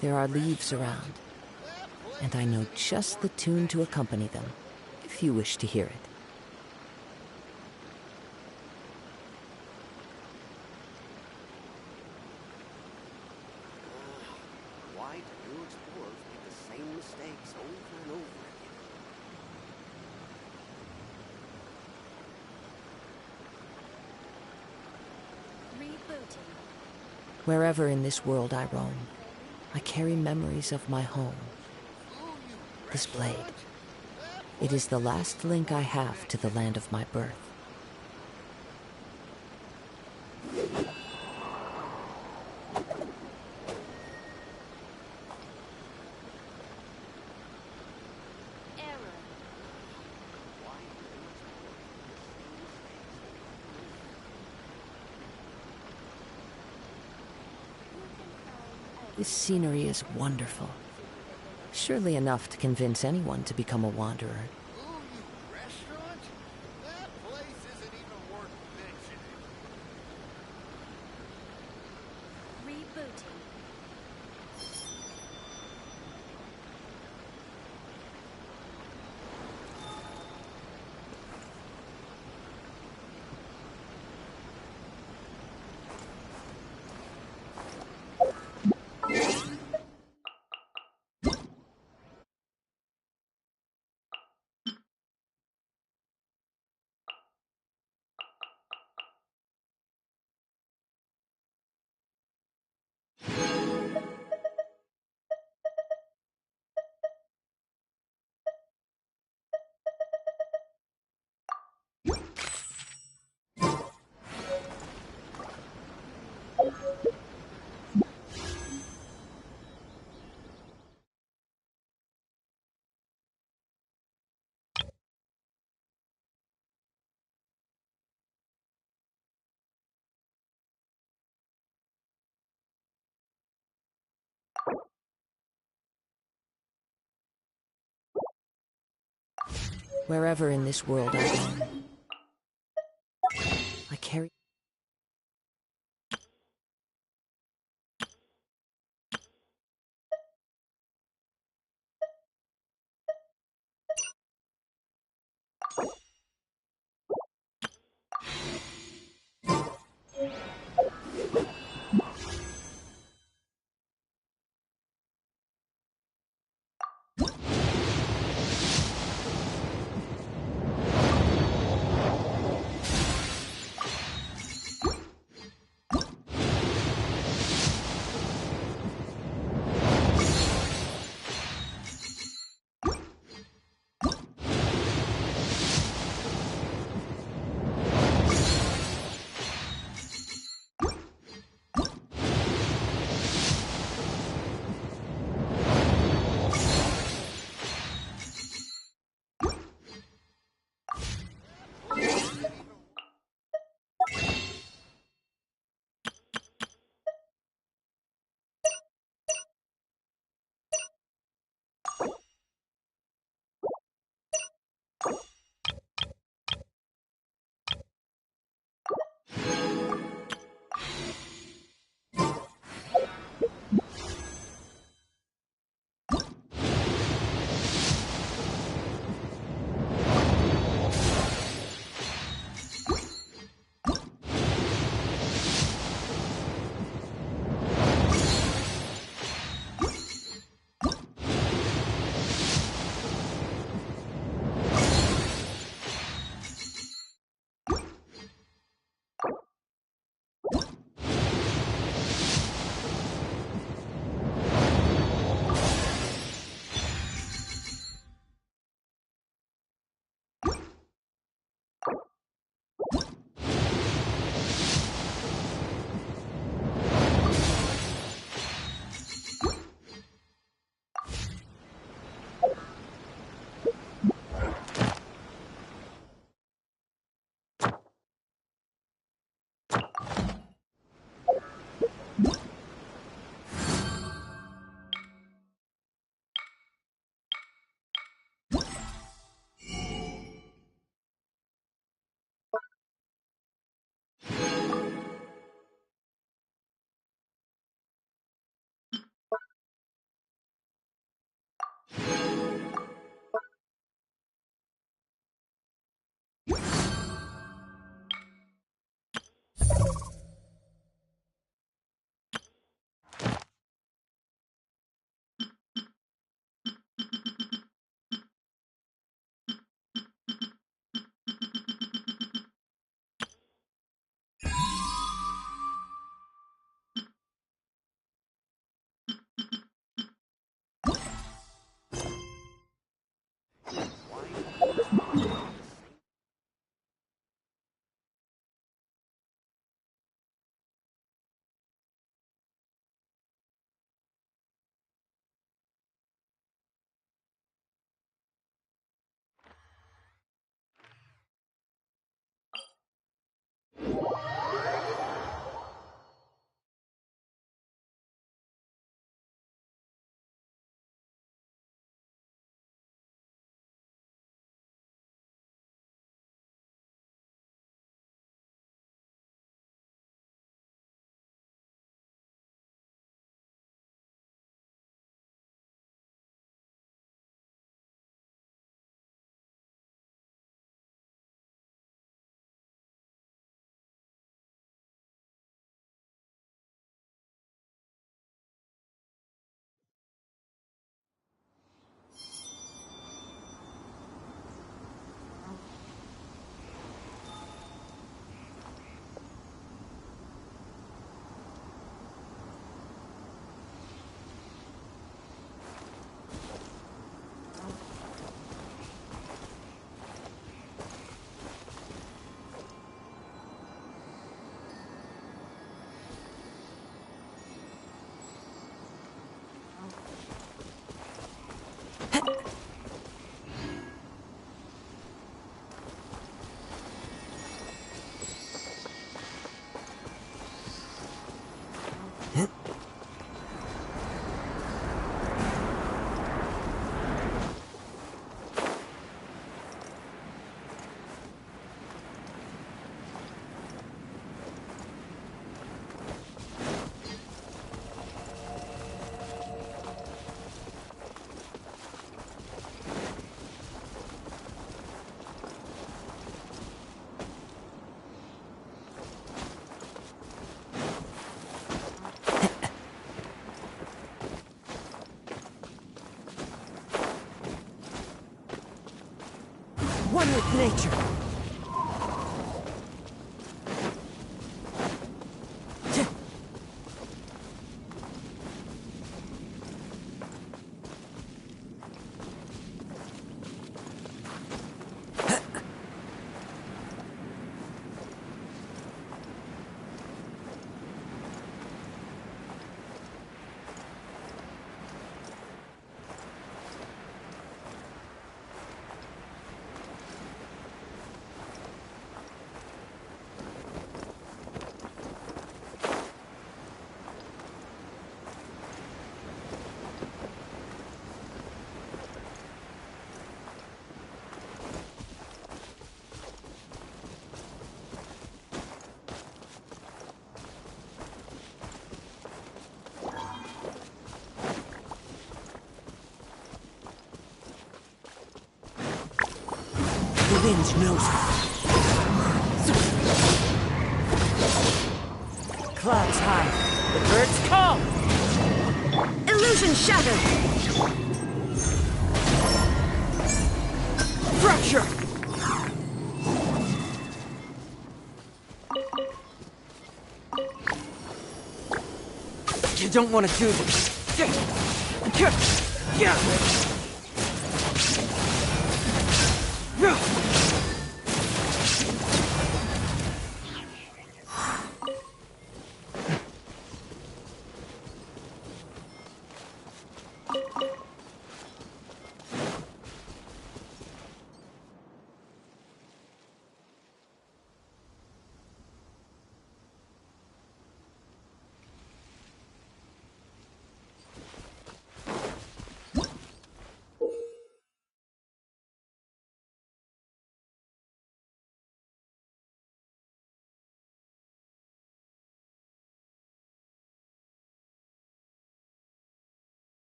There are leaves around, and I know just the tune to accompany them, if you wish to hear it. Why do new explorers make the same mistakes over and over again? Rebooting. Wherever in this world I roam, I carry memories of my home. This blade. It is the last link I have to the land of my birth. This scenery is wonderful. Surely enough to convince anyone to become a wanderer. Ooh, you restaurant? That place isn't even worth mentioning. Rebooting. Wherever in this world I roam, I carry... Good nature. The wind knows it. Clouds high. The birds call. Illusion shattered. Fracture. You don't want to do this.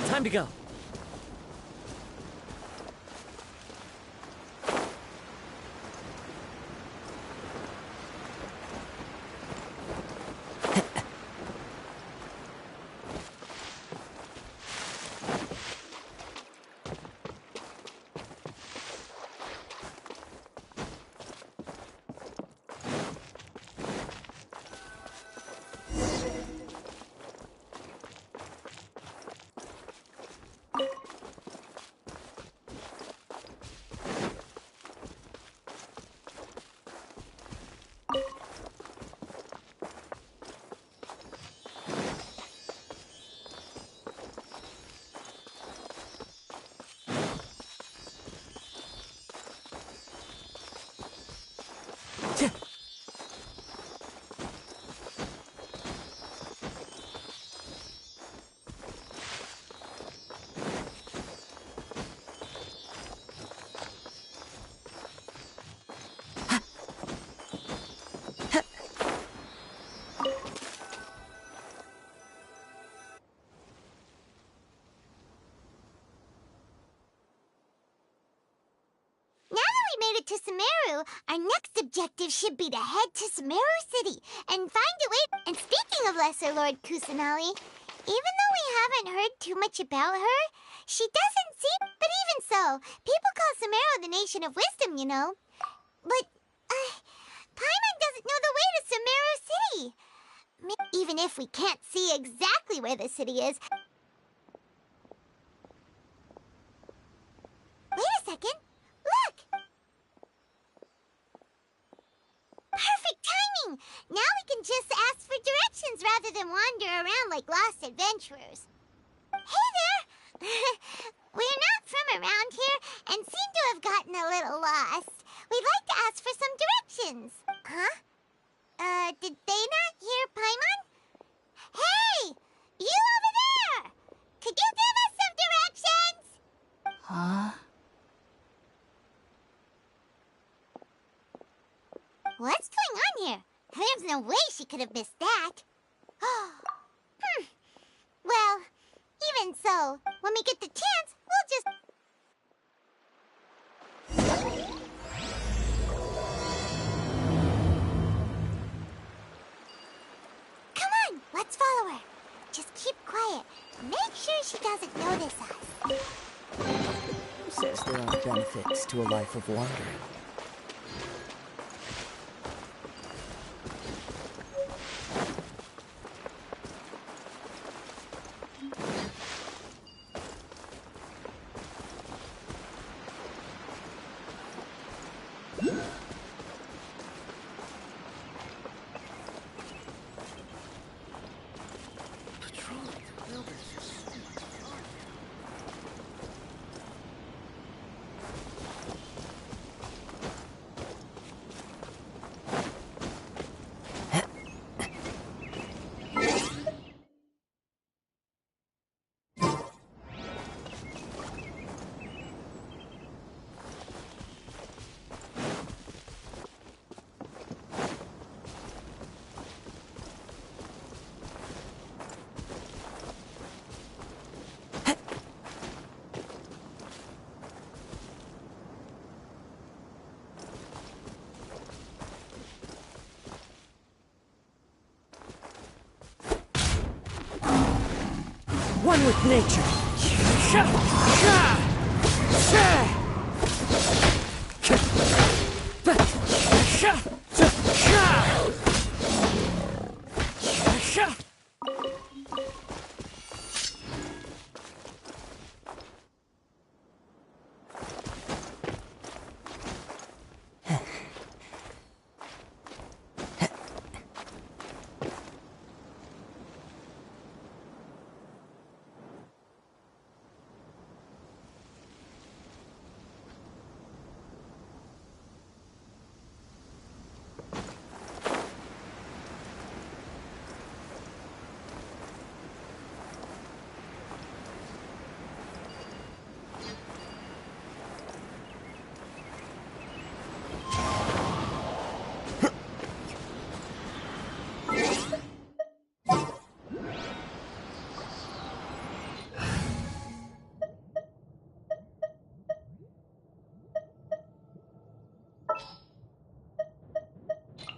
Time to go. To Sumeru, our next objective should be to head to Sumeru City and find a way. And speaking of Lesser Lord Kusanali, even though we haven't heard too much about her, she doesn't seem. But even so, people call Sumeru the Nation of Wisdom, you know. But Paimon doesn't know the way to Sumeru City. Even if we can't see exactly where the city is. Wait a second. Look. Perfect timing! Now we can just ask for directions rather than wander around like lost adventurers. Hey there! We're not from around here and seem to have gotten a little lost. We'd like to ask for some directions. Huh? Did they not hear Paimon? Hey! You over there! Could you give us some directions? Huh? What's going on here? no way she could have missed that. Well, even so, when we get the chance, we'll just... Come on, let's follow her. Just keep quiet. Make sure she doesn't notice us. Who says there aren't benefits to a life of wandering? One with nature.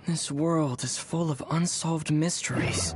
This world is full of unsolved mysteries.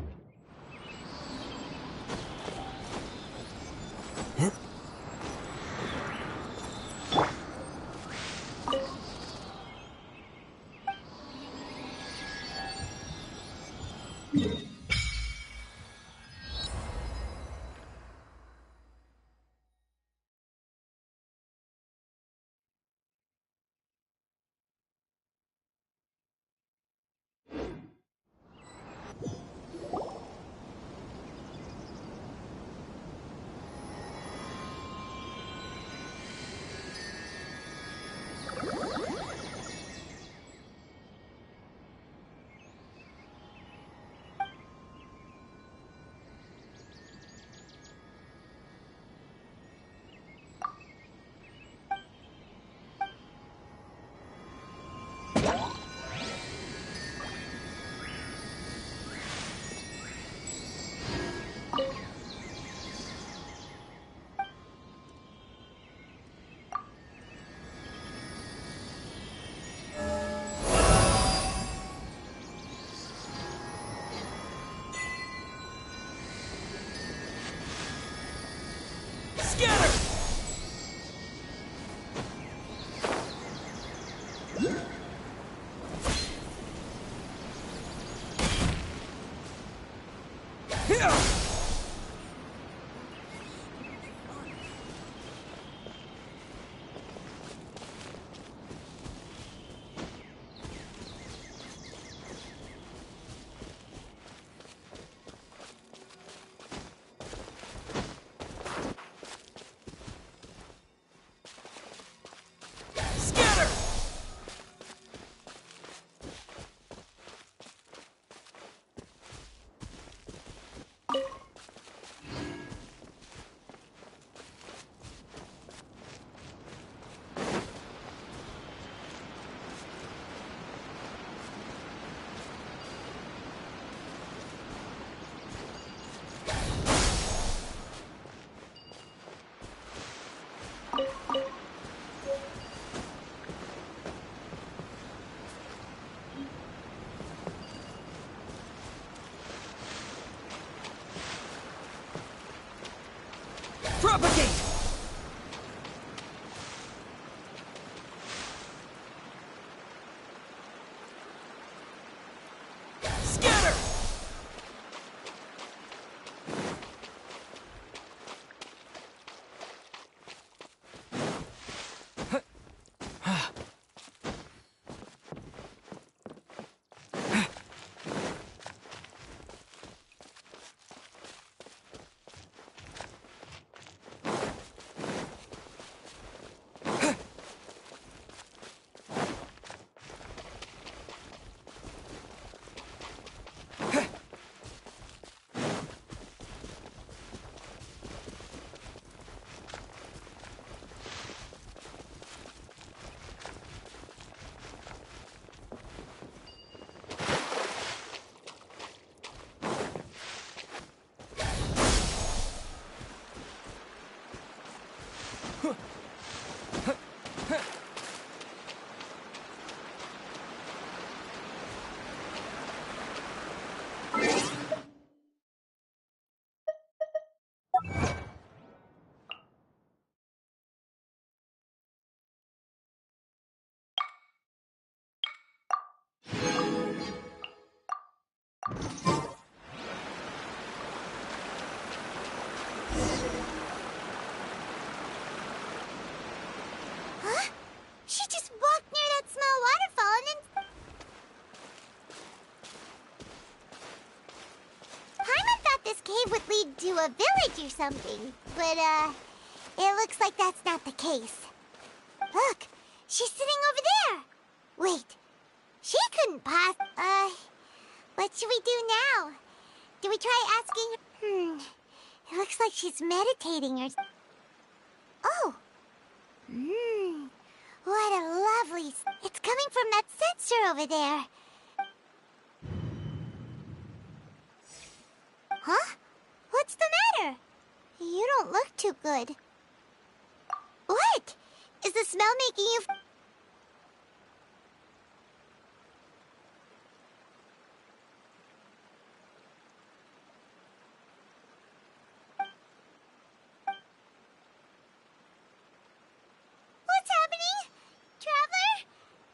Scatter! Propagate! Scatter! Huh? She just walked near that small waterfall and then... Paimon thought this cave would lead to a village or something, but, it looks like that's not the case. Look, she's sitting over there. Wait, she couldn't what should we do now? Do we try asking her? It looks like she's meditating or... Oh! What a lovely... It's coming from that sensor over there. Huh? What's the matter? You don't look too good. What? Is the smell making you... What's happening? Traveler?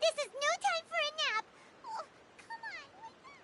This is no time for a nap. Oh, come on, wake up.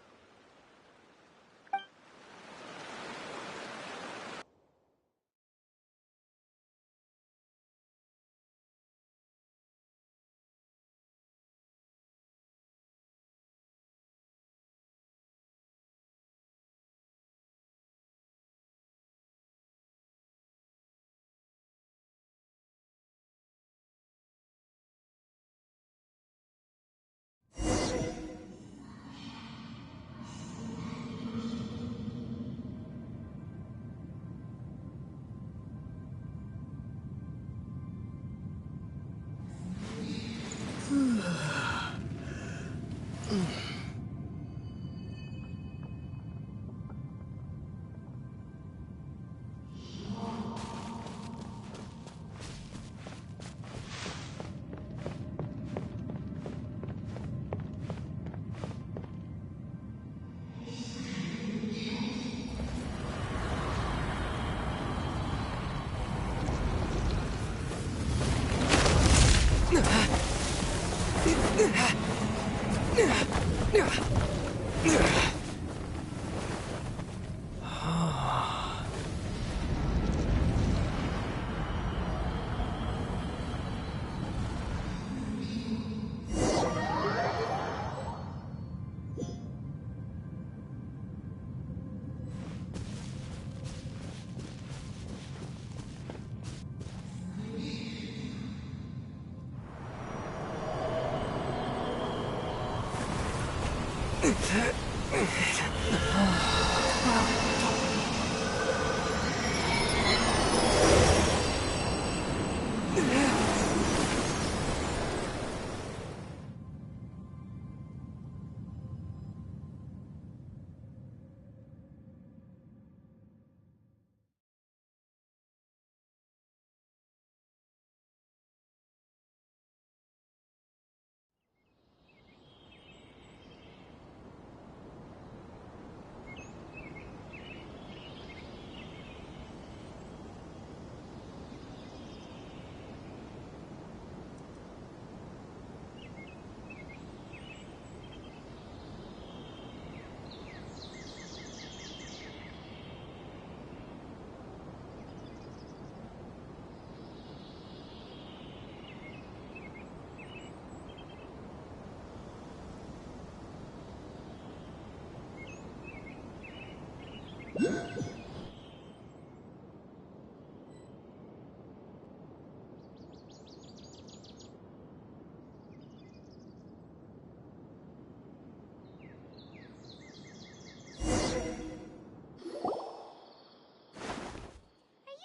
you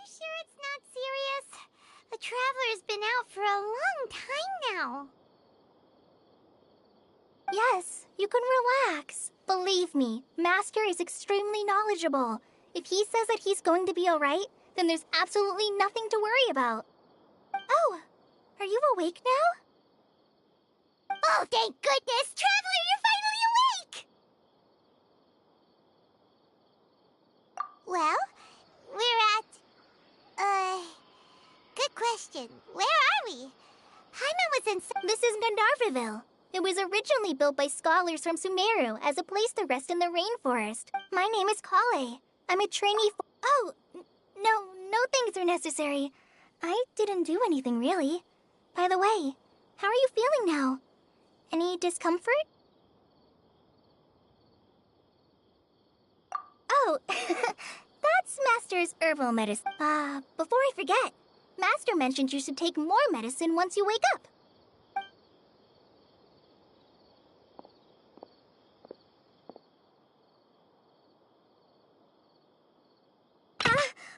sure it's not serious? The Traveler's been out for a long time now. Yes, you can relax. Believe me, Master is extremely knowledgeable. If he says that he's going to be alright, then there's absolutely nothing to worry about. Oh, are you awake now? Oh, thank goodness! Traveler, you're finally awake! Well, we're at... Good question. Where are we? Paimon was in... This is Gandharvaville. It was originally built by scholars from Sumeru as a place to rest in the rainforest. My name is Kale. I'm a trainee for... Oh, no things are necessary. I didn't do anything, really. By the way, how are you feeling now? Any discomfort? Oh, that's Master's herbal medicine. Before I forget, Master mentioned you should take more medicine once you wake up.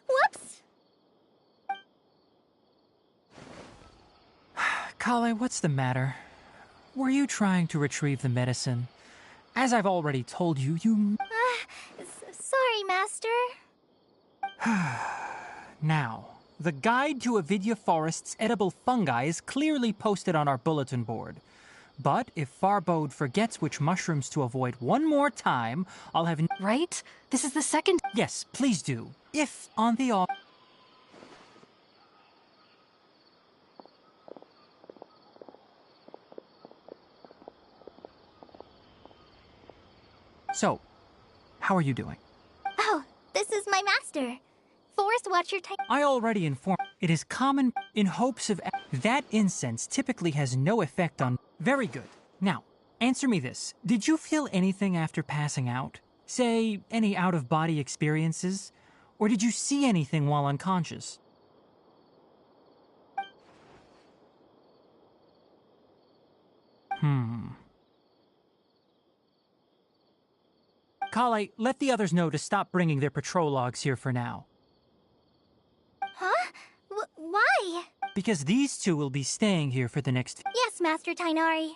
Whoops! Kale, what's the matter? Were you trying to retrieve the medicine? As I've already told you, Sorry, Master. Now, the guide to Avidya Forest's edible fungi is clearly posted on our bulletin board. But if Farbode forgets which mushrooms to avoid one more time, I'll have... Right? This is the second... Yes, please do. If on the off... So, how are you doing? Oh, this is my master. Forest Watcher type. I already informed. It is common in hopes of... That incense typically has no effect on... Very good. Now, answer me this. Did you feel anything after passing out? Say, any out-of-body experiences? Or did you see anything while unconscious? Kale, let the others know to stop bringing their patrol logs here for now. Huh? Why? Because these two will be staying here for the next... Yes, Master Tainari.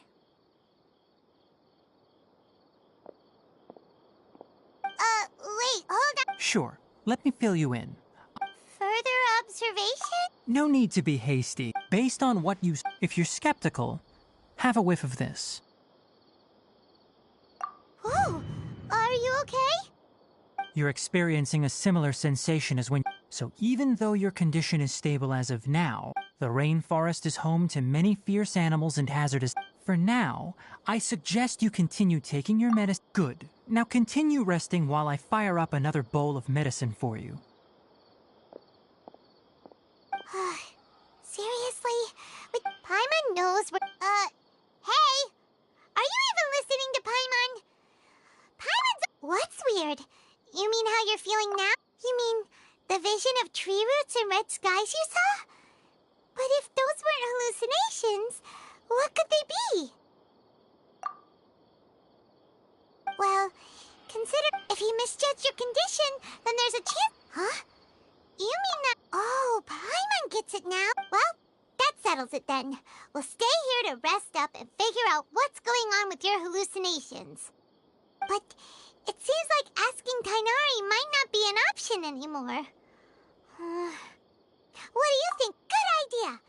Wait, hold on. Sure, let me fill you in. Further observation? No need to be hasty. Based on what you... If you're skeptical, have a whiff of this. Whoa, are you okay? You're experiencing a similar sensation as when... So even though your condition is stable as of now, the rainforest is home to many fierce animals and hazardous... For now, I suggest you continue taking your medicine... Good. Now continue resting while I fire up another bowl of medicine for you. Seriously? Wait, Paimon knows where... Hey! Are you even listening to Paimon? Paimon's... What's weird? You mean how you're feeling now? You mean the vision of tree roots and red skies you saw? But if those weren't hallucinations, what could they be? Well, consider if you misjudge your condition, then there's a chance... Huh? You mean that... Oh, Paimon gets it now. Well, that settles it then. We'll stay here to rest up and figure out what's going on with your hallucinations. But it seems like asking Tainari might not be an option anymore. What do you think? Good idea.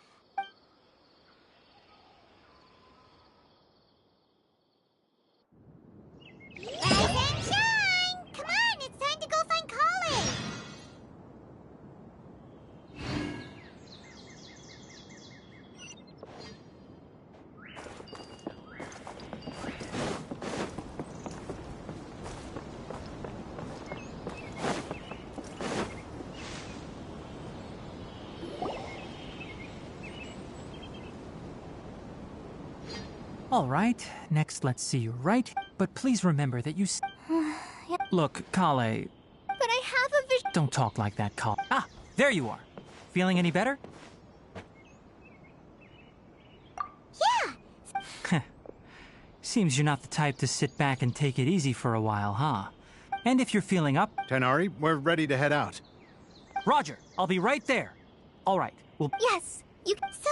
Rise and shine! Come on, it's time to go find Kale. All right, next let's see you right. But please remember that you... Look, Kale, But I Don't talk like that, Call. Ah, there you are. Feeling any better? Yeah. Seems you're not the type to sit back and take it easy for a while, huh? And if you're feeling up... Tighnari, we're ready to head out. Roger, I'll be right there. All right, well... Yes, you... So,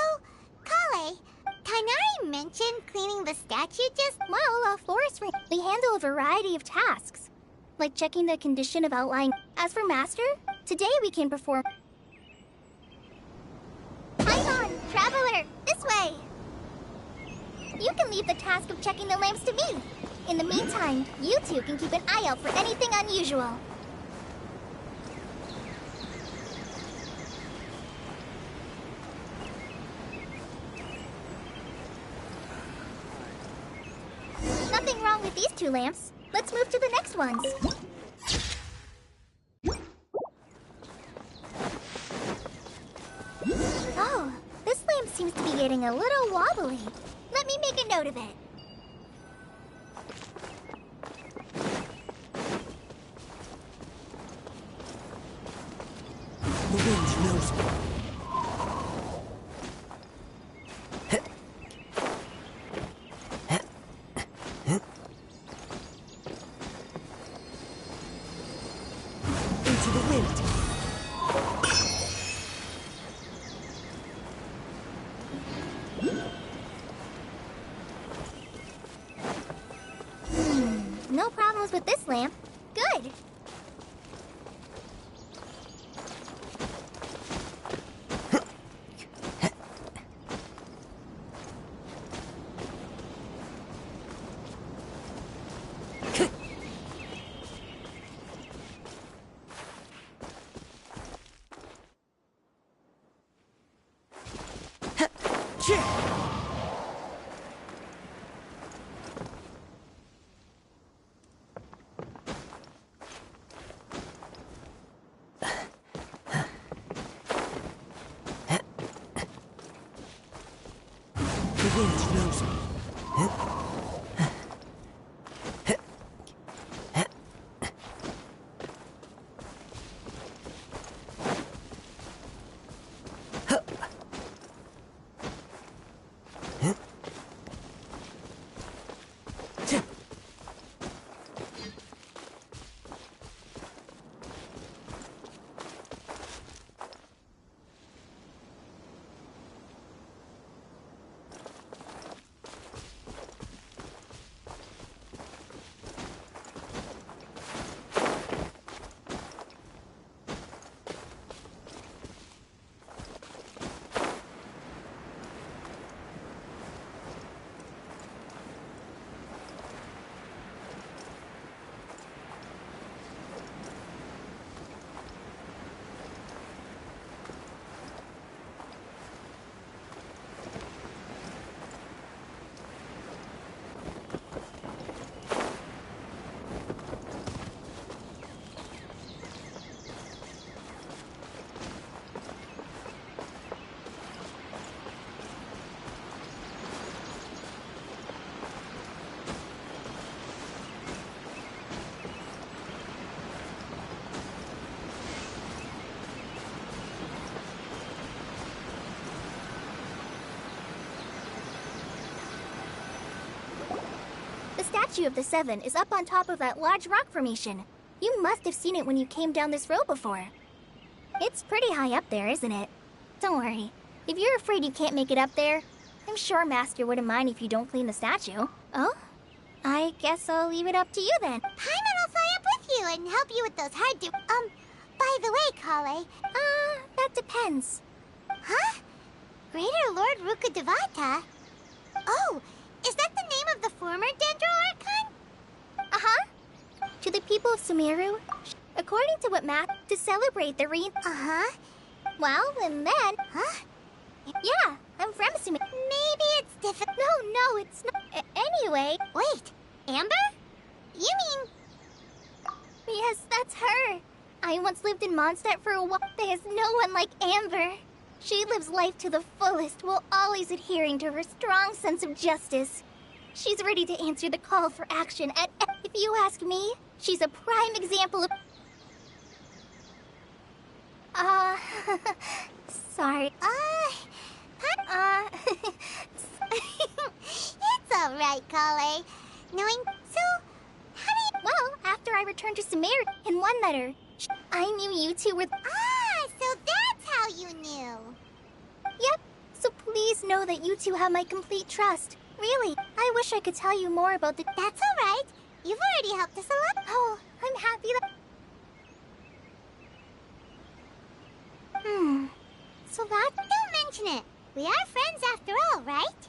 Kale, Tighnari mentioned cleaning the statue just... Well, Forest Ring, we handle a variety of tasks, like checking the condition of outlying... As for Master, today we can perform... Paimon, Traveler, this way! You can leave the task of checking the lamps to me. In the meantime, you two can keep an eye out for anything unusual. Nothing wrong with these two lamps. Let's move to the next ones. Oh, this lamp seems to be getting a little wobbly. Let me make a note of it. The wind knows me. Into the wind. No problems with this lamp. Good. The wind knows me. The statue of the Seven is up on top of that large rock formation. You must have seen it when you came down this road before. It's pretty high up there, isn't it? Don't worry. If you're afraid you can't make it up there, I'm sure Master wouldn't mind if you don't clean the statue. Oh? I guess I'll leave it up to you then. Paimon will fly up with you and help you with those hard to... by the way, Kale... That depends. Huh? Greater Lord Rukkhadevata? Oh, is that the name of the former Dendro Archon? Uh-huh. To the people of Sumeru, according to what Matt, to celebrate the Uh-huh. Well, and then... Huh? Yeah, I'm from Sumeru. Maybe it's difficult. No, it's not. Anyway... Wait, Amber? You mean... Yes, that's her. I once lived in Mondstadt for a while. There's no one like Amber. She lives life to the fullest while always adhering to her strong sense of justice. She's ready to answer the call for action if you ask me, she's a prime example of... sorry. It's alright, Kale. Knowing... So, how do you... Well, after I returned to Sumeru, in one letter, I knew you two were... Ah, so that's how you knew. Yep. So please know that you two have my complete trust. Really, I wish I could tell you more about the... That's alright. You've already helped us a lot. Oh, I'm happy that... So that... Don't mention it. We are friends after all, right?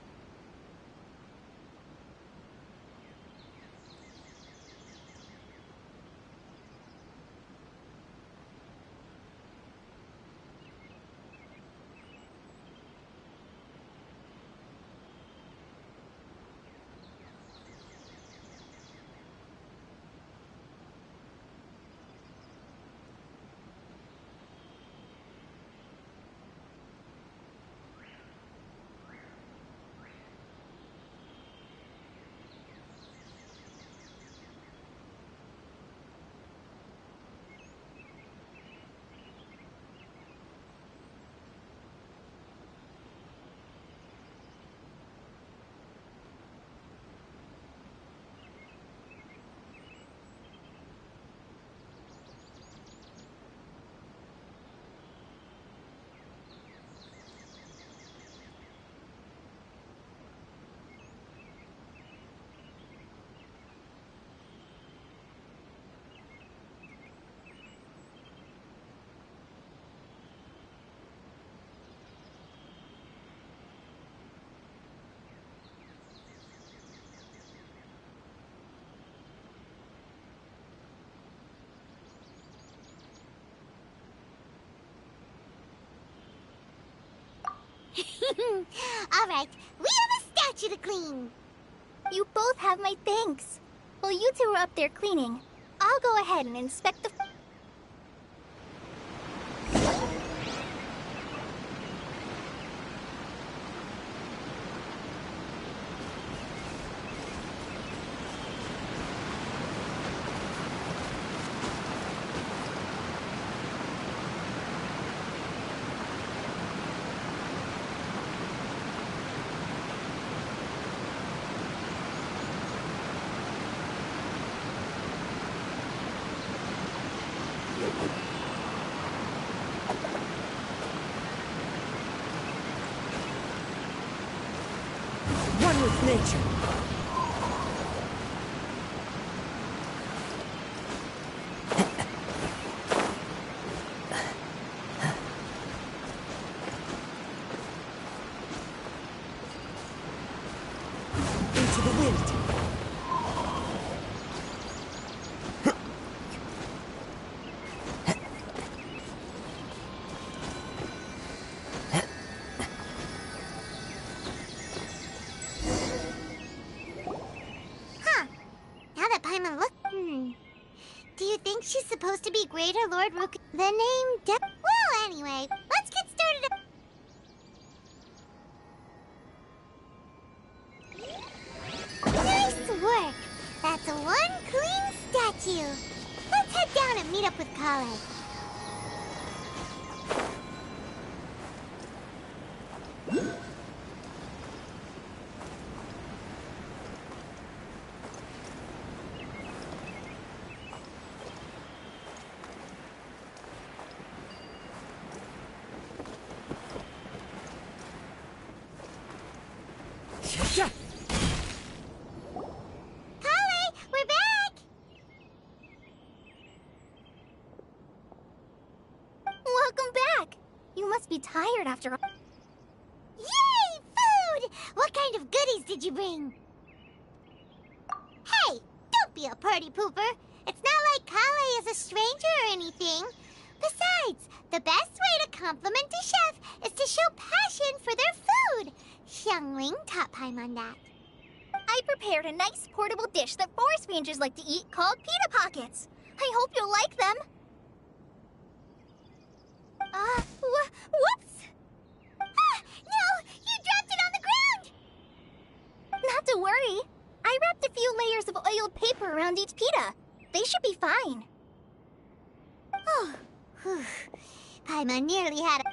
Alright, we have a statue to clean. You both have my thanks. While you two are up there cleaning, I'll go ahead and inspect the... One with nature. Into the wind. Do you think she's supposed to be Greater Lord Rook? The name Well, anyway, let's get started. Nice work! That's one clean statue. Let's head down and meet up with Kale. Kale, we're back! Welcome back! You must be tired after all. Yay! Food! What kind of goodies did you bring? Hey! Don't be a party pooper! It's not like Kale is a stranger or anything. Besides, the best way to compliment a chef is to show passion for their food. Xiangling taught Paimon that. I prepared a nice portable dish that forest rangers like to eat called pita pockets. I hope you'll like them. Whoops! Ah, no! You dropped it on the ground! Not to worry. I wrapped a few layers of oiled paper around each pita. They should be fine. Oh, whew. Paimon nearly had a...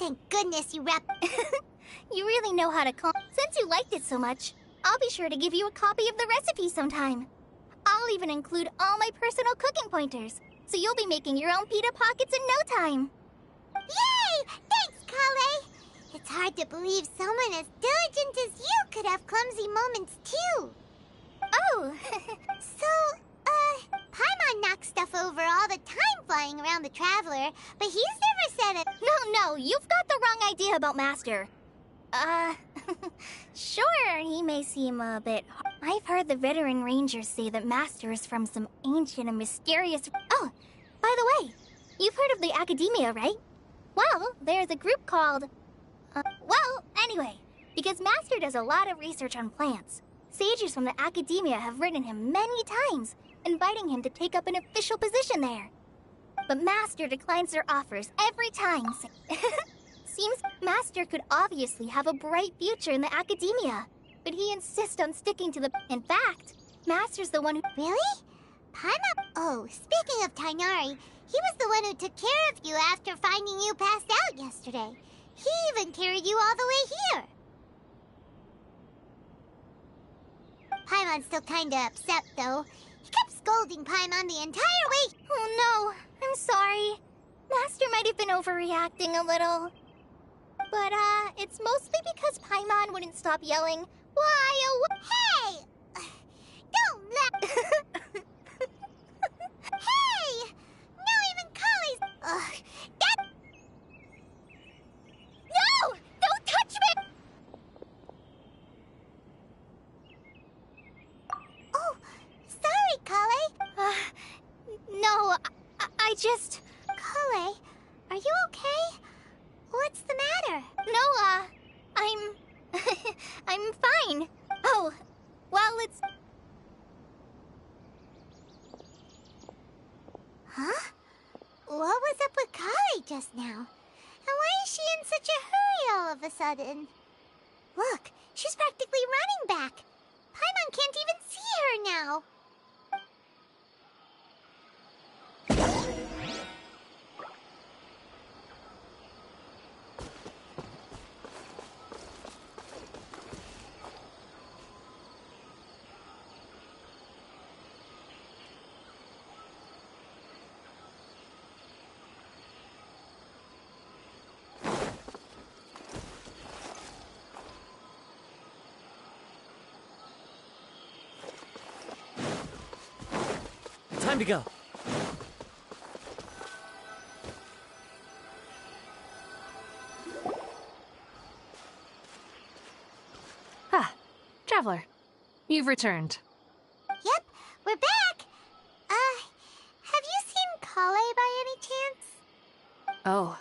Thank goodness you wrapped... You really know how to calm. Since you liked it so much, I'll be sure to give you a copy of the recipe sometime. I'll even include all my personal cooking pointers, so you'll be making your own pita pockets in no time. Yay! Thanks, Kale! It's hard to believe someone as diligent as you could have clumsy moments, too. Oh! So, Paimon knocks stuff over all the time flying around the Traveler, but he's never said it. No, you've got the wrong idea about Master. Sure, he may seem a bit... I've heard the veteran rangers say that Master is from some ancient and mysterious... Oh, by the way, you've heard of the Academia, right? Well, there's a group called... well, anyway, because Master does a lot of research on plants, sages from the Academia have written him many times, inviting him to take up an official position there. But Master declines their offers every time. Seems Master could obviously have a bright future in the Academia, but he insists on sticking to the... In fact, Master's the one who... Really? Paimon... Oh, speaking of Tainari, he was the one who took care of you after finding you passed out yesterday. He even carried you all the way here. Paimon's still kinda upset, though. He kept scolding Paimon the entire way. Oh no, I'm sorry. Master might have been overreacting a little. But, it's mostly because Paimon wouldn't stop yelling, "Why, oh, Hey! Don't let... Hey! Now even Kale's... that... No! Don't touch me! Oh, sorry, Kale. No, I just... Kale, are you okay? What's the matter? No, I'm... I'm fine. Oh, well, it's... Huh? What was up with Kale just now? And why is she in such a hurry all of a sudden? Look, she's practically running back. Paimon can't even see her now. Time to go. Ah, Traveler. You've returned. Yep, we're back. Have you seen Kale by any chance? Oh,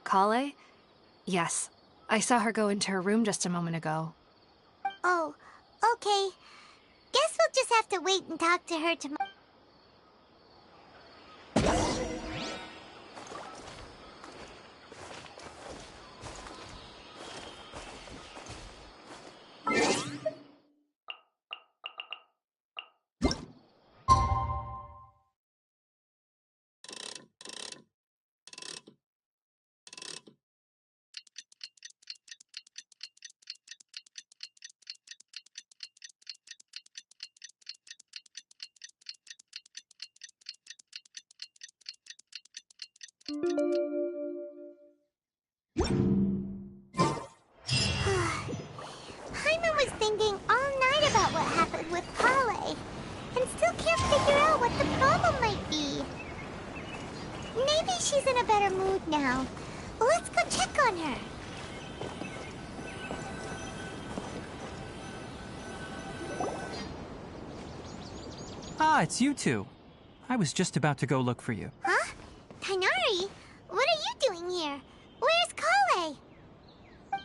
Kale? Yes. I saw her go into her room just a moment ago. Oh, okay. Guess we'll just have to wait and talk to her tomorrow. Paimon was thinking all night about what happened with Kale, and still can't figure out what the problem might be. Maybe she's in a better mood now. Let's go check on her. Ah, it's you two. I was just about to go look for you. Huh? Tainari? What are you doing here? Where's Kale?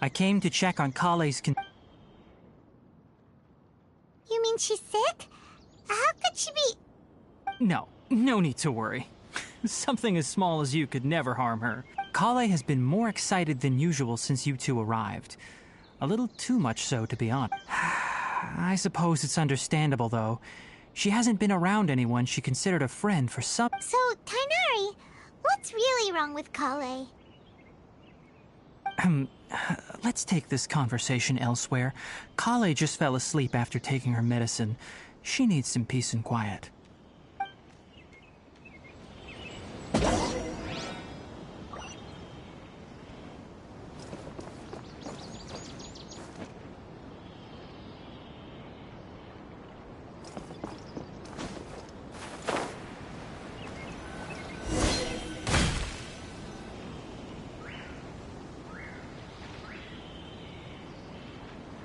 I came to check on Kale's You mean she's sick? How could she be... No need to worry. Something as small as you could never harm her. Kale has been more excited than usual since you two arrived. A little too much so, to be honest. I suppose it's understandable, though. She hasn't been around anyone she considered a friend for some... So, Tainari, what's really wrong with Kale? Let's take this conversation elsewhere. Kale just fell asleep after taking her medicine. She needs some peace and quiet.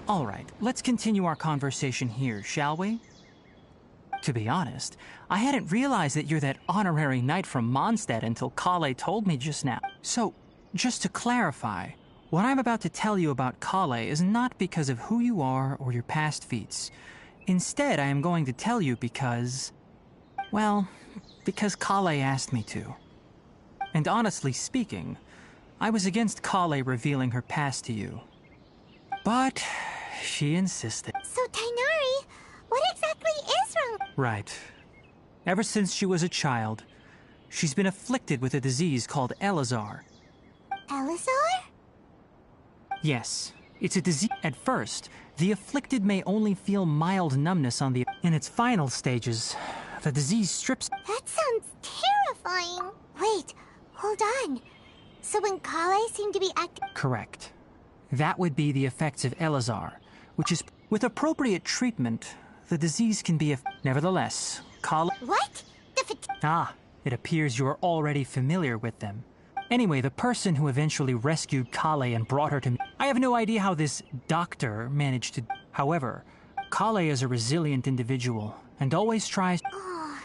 All right, let's continue our conversation here, shall we? To be honest, I hadn't realized that you're that honorary knight from Mondstadt until Kale told me just now. So, just to clarify, what I'm about to tell you about Kale is not because of who you are or your past feats. Instead, I am going to tell you because... well, because Kale asked me to. And honestly speaking, I was against Kale revealing her past to you. But she insisted. So, Tainari, what exactly is wrong? Right. Ever since she was a child, she's been afflicted with a disease called Elazar. Elazar? Yes, it's a disease. At first, the afflicted may only feel mild numbness on the... In its final stages, the disease strips... That sounds terrifying. Wait, hold on. So when Kale seemed to be acting... Correct. That would be the effects of Elazar, which is... With appropriate treatment, the disease can be... Nevertheless, Kale... What? Ah, it appears you are already familiar with them. Anyway, the person who eventually rescued Kale and brought her to me... I have no idea how this doctor managed to... However, Kale is a resilient individual, and always tries... Oh,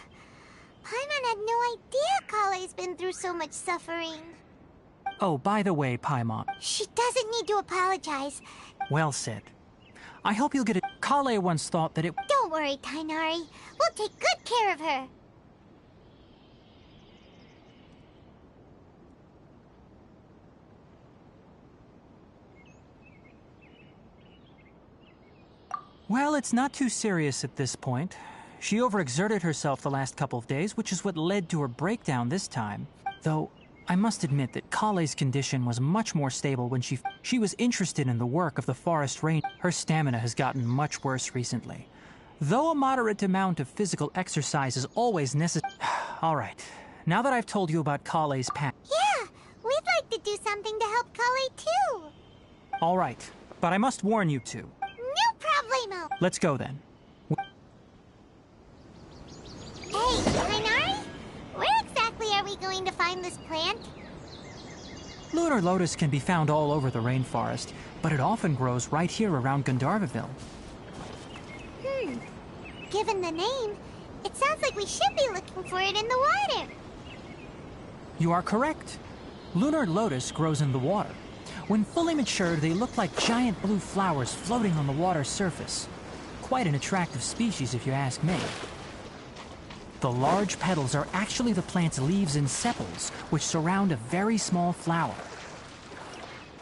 Paimon had no idea Kale's been through so much suffering. Oh, by the way, Paimon... She doesn't need to apologize. Well said. I hope you'll get it. Kale once thought that it... Don't worry, Tainari. We'll take good care of her. Well, it's not too serious at this point. She overexerted herself the last couple of days, which is what led to her breakdown this time. Though, I must admit that Kale's condition was much more stable when she was interested in the work of the Forest Ranger. Her stamina has gotten much worse recently. Though a moderate amount of physical exercise is always necessary... All right, now that I've told you about Kale's past... Yeah, we'd like to do something to help Kale too. All right, but I must warn you two. No problemo. Let's go then. Hey, Tainari? Where exactly are we going to find this plant? Lunar lotus can be found all over the rainforest, but it often grows right here around Gandharvaville. Given the name, it sounds like we should be looking for it in the water. You are correct. Lunar lotus grows in the water. When fully matured, they look like giant blue flowers floating on the water's surface. Quite an attractive species, if you ask me. The large petals are actually the plant's leaves and sepals, which surround a very small flower.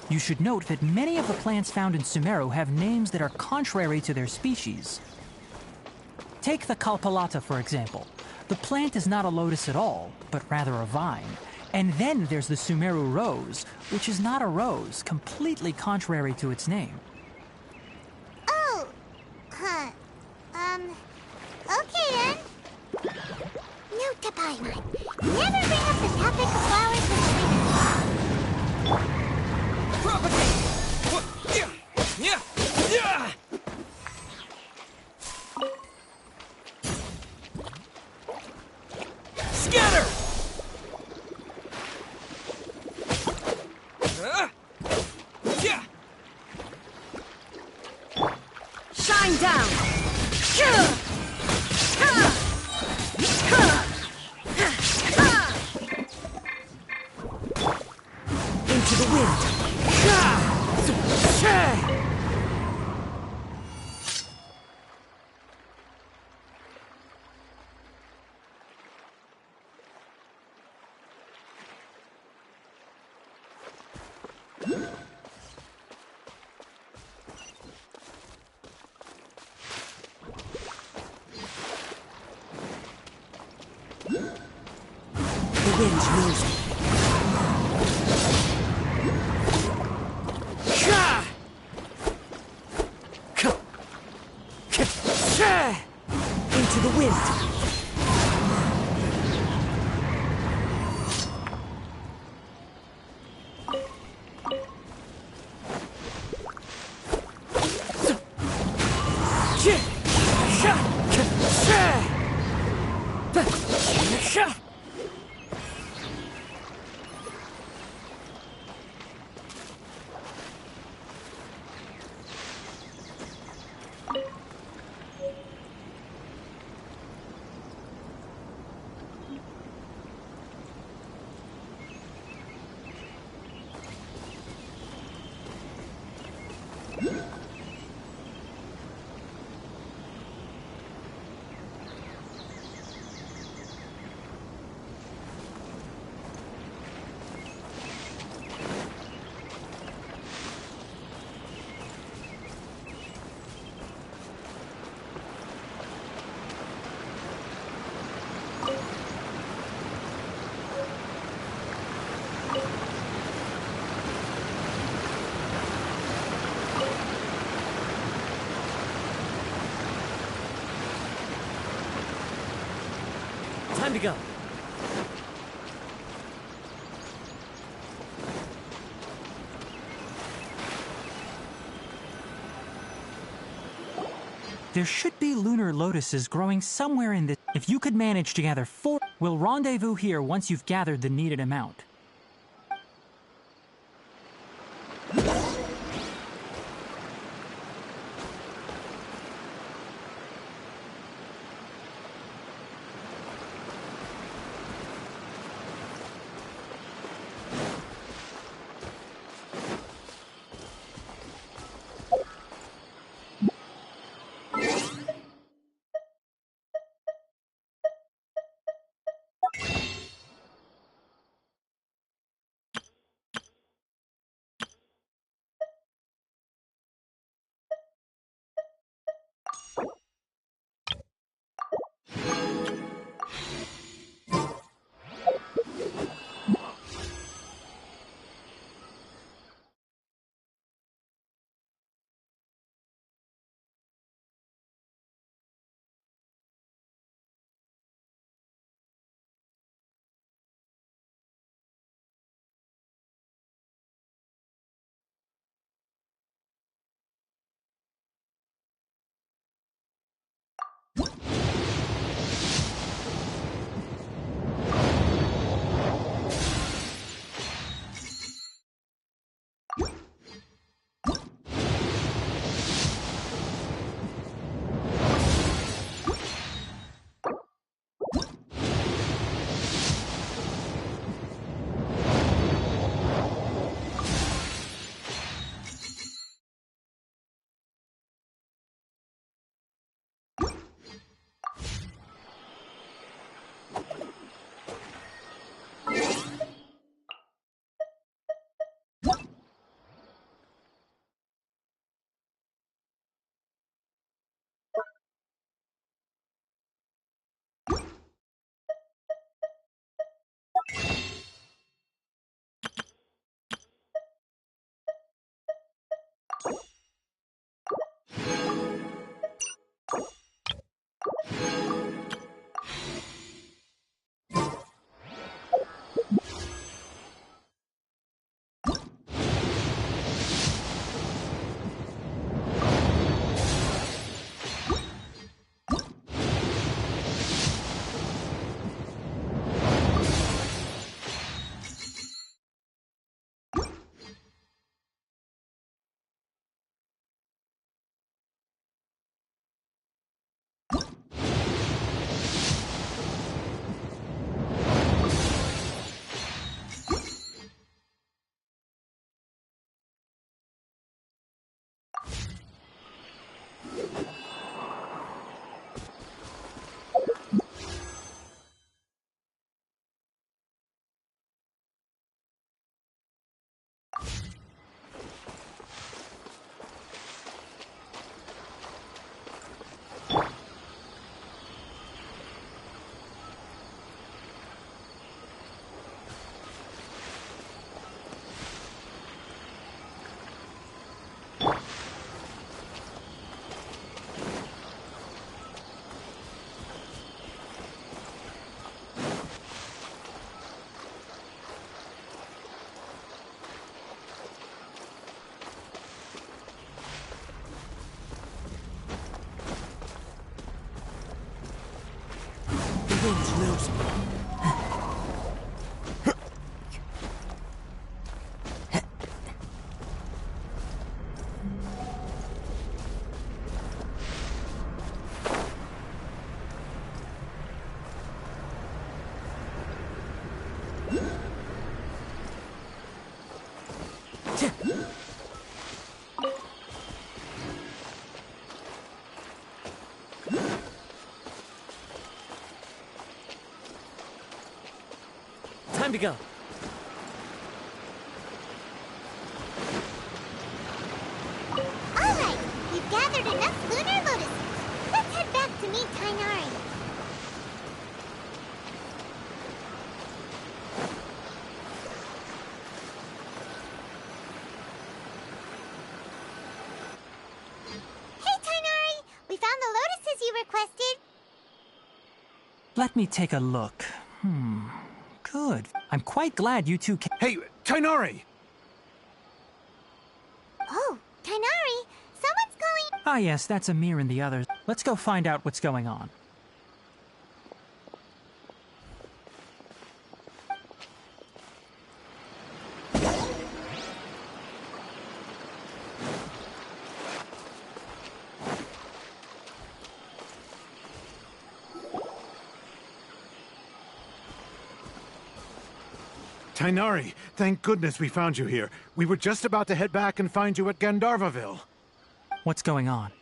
You should note that many of the plants found in Sumeru have names that are contrary to their species. Take the Kalpalata, for example. The plant is not a lotus at all, but rather a vine. And then there's the Sumeru rose, which is not a rose, completely contrary to its name. Oh, okay then. Note to Paimon. Never bring up the topic of flowers in the Propagate! Yeah! Yeah! Scatter! Yeah! Shine down! Into the wind! The wind knows me. Time to go. There should be lunar lotuses growing somewhere in this. If you could manage to gather 4, we'll rendezvous here once you've gathered the needed amount. wind knows me. Time to go. Alright, we've gathered enough lunar lotuses. Let's head back to meet Tainari. Hey Tainari, we found the lotuses you requested. Let me take a look. Good. I'm quite glad you two came. Hey, Tainari! Oh, Tainari, someone's calling. Ah, yes, that's Amir and the others. Let's go find out what's going on. Tainari, thank goodness we found you here. We were just about to head back and find you at Gandharvaville. What's going on?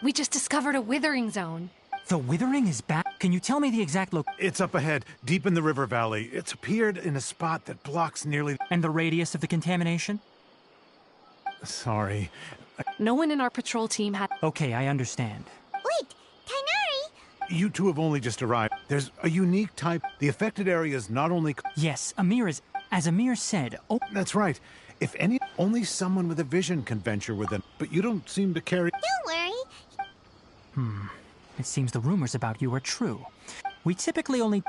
We just discovered a withering zone. The withering is back? Can you tell me the exact It's up ahead, deep in the river valley. It's appeared in a spot that blocks nearly... and the radius of the contamination? Sorry. No one in our patrol team had. Okay, I understand. Wait, Tainari? You two have only just arrived. There's a unique type. The affected area is not only... Yes, Amir is... As Amir said, That's right. If any, only someone with a vision can venture within. But you don't seem to carry... Don't worry. It seems the rumors about you are true. We typically only...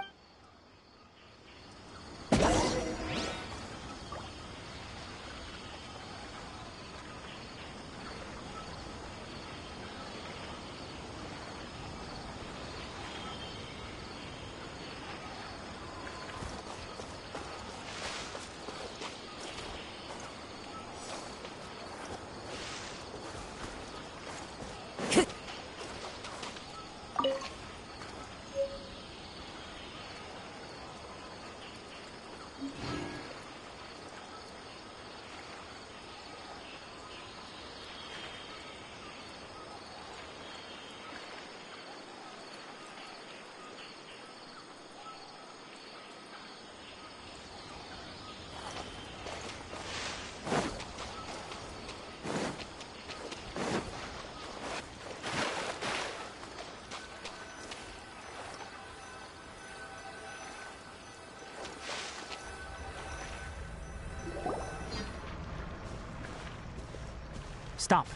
Stop.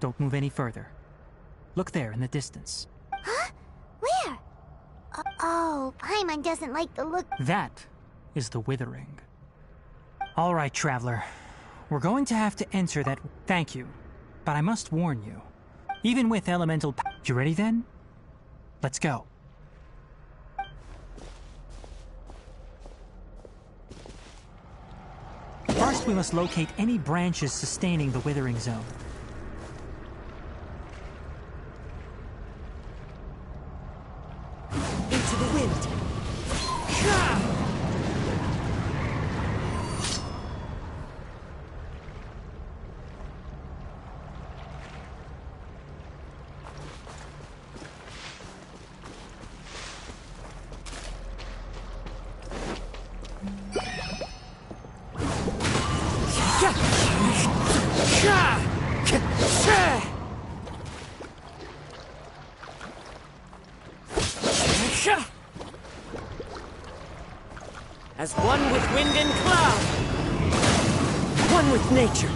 Don't move any further. Look there in the distance. Huh? Where? Oh, Paimon doesn't like the look. That is the withering. All right, traveler. We're going to have to enter that... Thank you. But I must warn you. Even with elemental... You ready then? Let's go. First, we must locate any branches sustaining the withering zone. Into the wind. As one with wind and cloud. One with nature.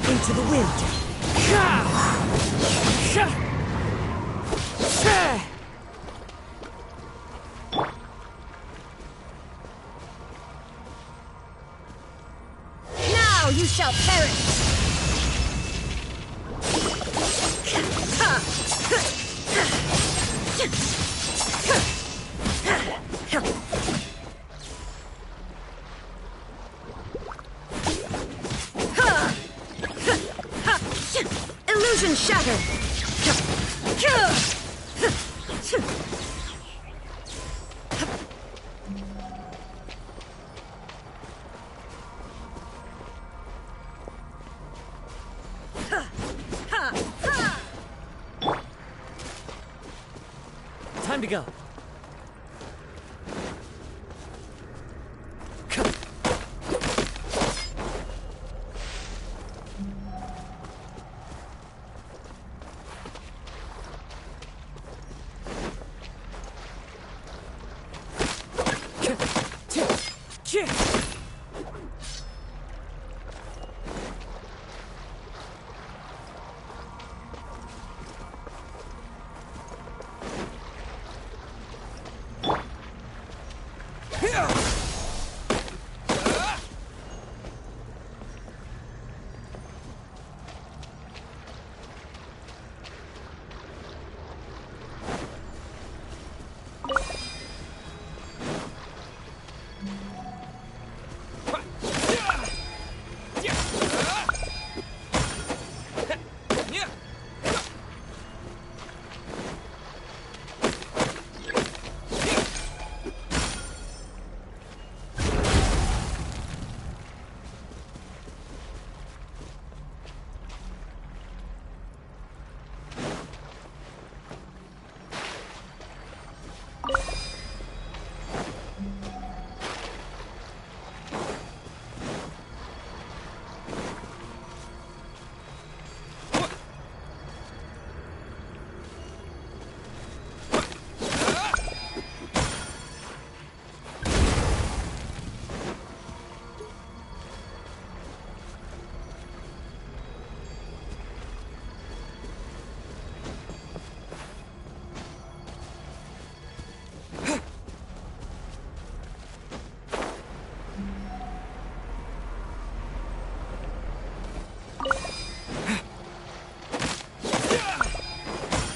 Into the wind. shall perish! Illusion shattered! Time to go.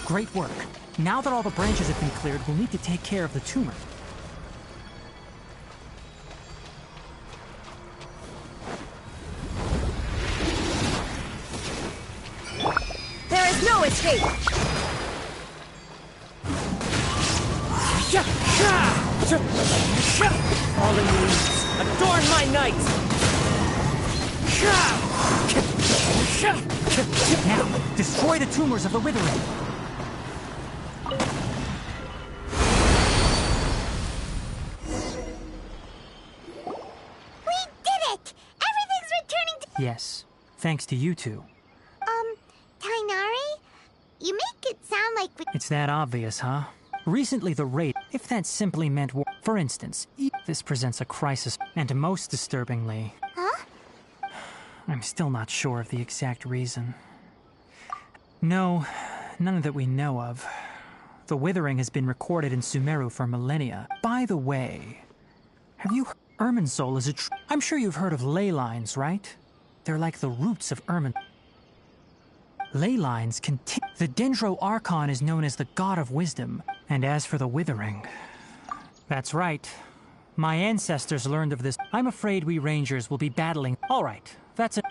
Great work. Now that all the branches have been cleared, we'll need to take care of the tumor. There is no escape! All in leaves, adorn my night! Now, destroy the tumors of the withering. Yes, thanks to you two. Tainari? You make it sound like we— It's that obvious, huh? Recently the raid, if that simply meant war. For instance, this presents a crisis, and most disturbingly... Huh? I'm still not sure of the exact reason. No, none that we know of. The withering has been recorded in Sumeru for millennia. By the way, have you heard Irminsul is a I'm sure you've heard of ley lines, right? They're like the roots of Irmin. Ley lines continue. The Dendro Archon is known as the God of Wisdom. And as for the withering... That's right. My ancestors learned of this. I'm afraid we Rangers will be battling... All right, that's it.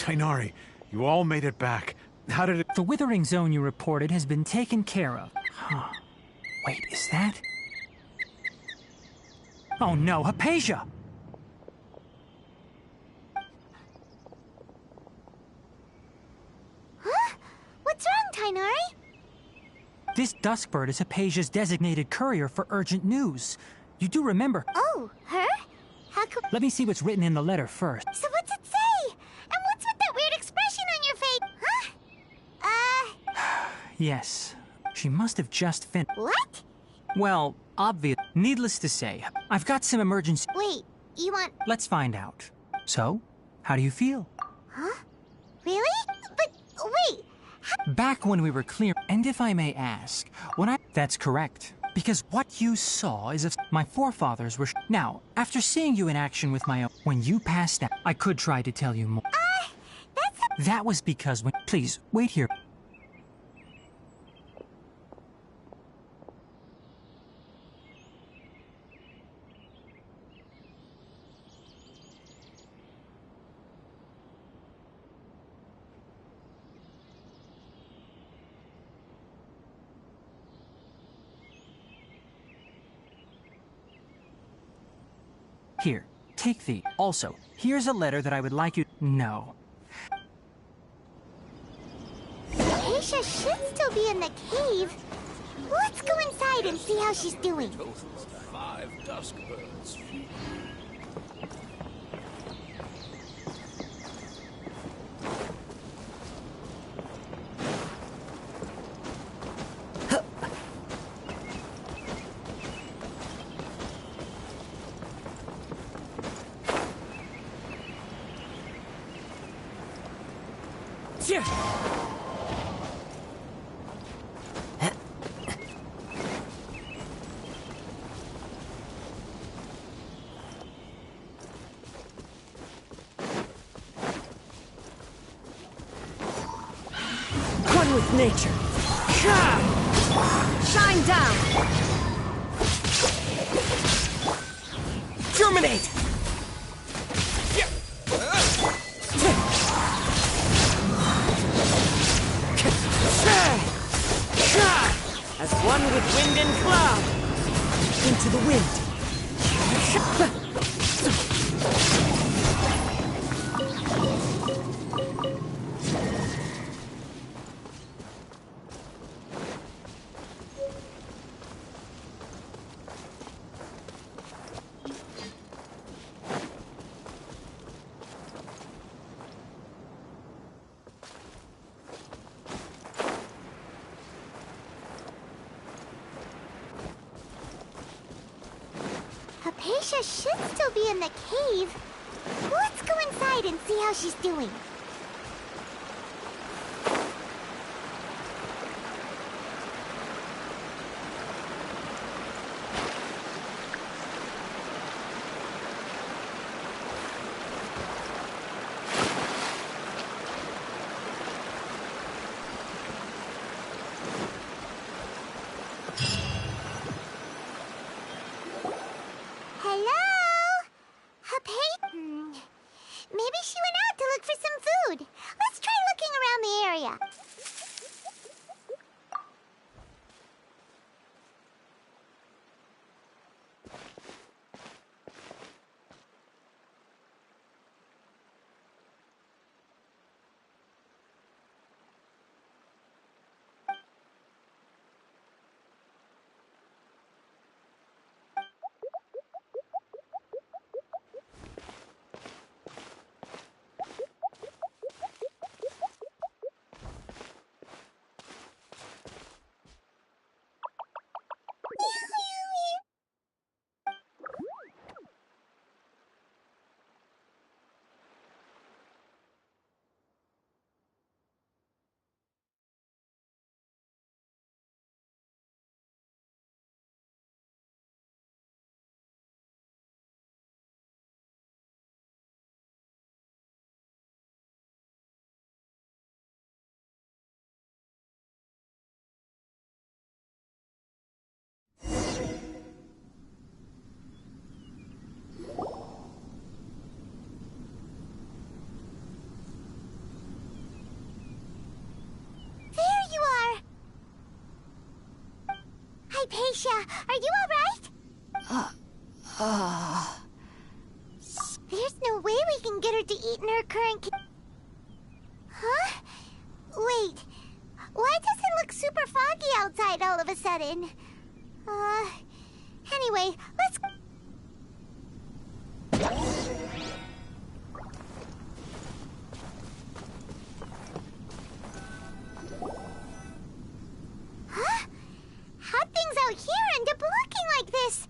Tainari, you all made it back. How did it... The withering zone you reported has been taken care of. Huh. Wait, is that... Oh no, Hypatia! Huh? What's wrong, Tainari? This Duskbird is Hypatia's designated courier for urgent news. You do remember... Oh, her? How could... Let me see what's written in the letter first. So what's it say? And what's with that weird expression on your face? Huh? Yes. She must have just What? Well, obvious. Needless to say, I've got some emergency... Wait, you want... Let's find out. So, how do you feel? Huh? Really? But, wait... Back when we were clear, and if I may ask, when I... That's correct. Because what you saw is if my forefathers were... Now, after seeing you in action with my own... When you passed out, I could try to tell you more. That's... That was because when... Please, wait here. Here, take thee. Also, here's a letter that I would like you... No. Hypatia should still be in the cave. Let's go inside and see how she's doing. Total of 5 Duskbirds. One with nature. Shine down! Germinate! As one with wind and cloud. Into the wind. Hypatia should still be in the cave. Let's go inside and see how she's doing. Maybe she went out to look for some food. Let's try looking around the area. Hypatia, are you alright? There's no way we can get her to eat in her current Huh? Wait. Why does it look super foggy outside all of a sudden? Anyway, let's... Huh? How'd things out here end up looking like this?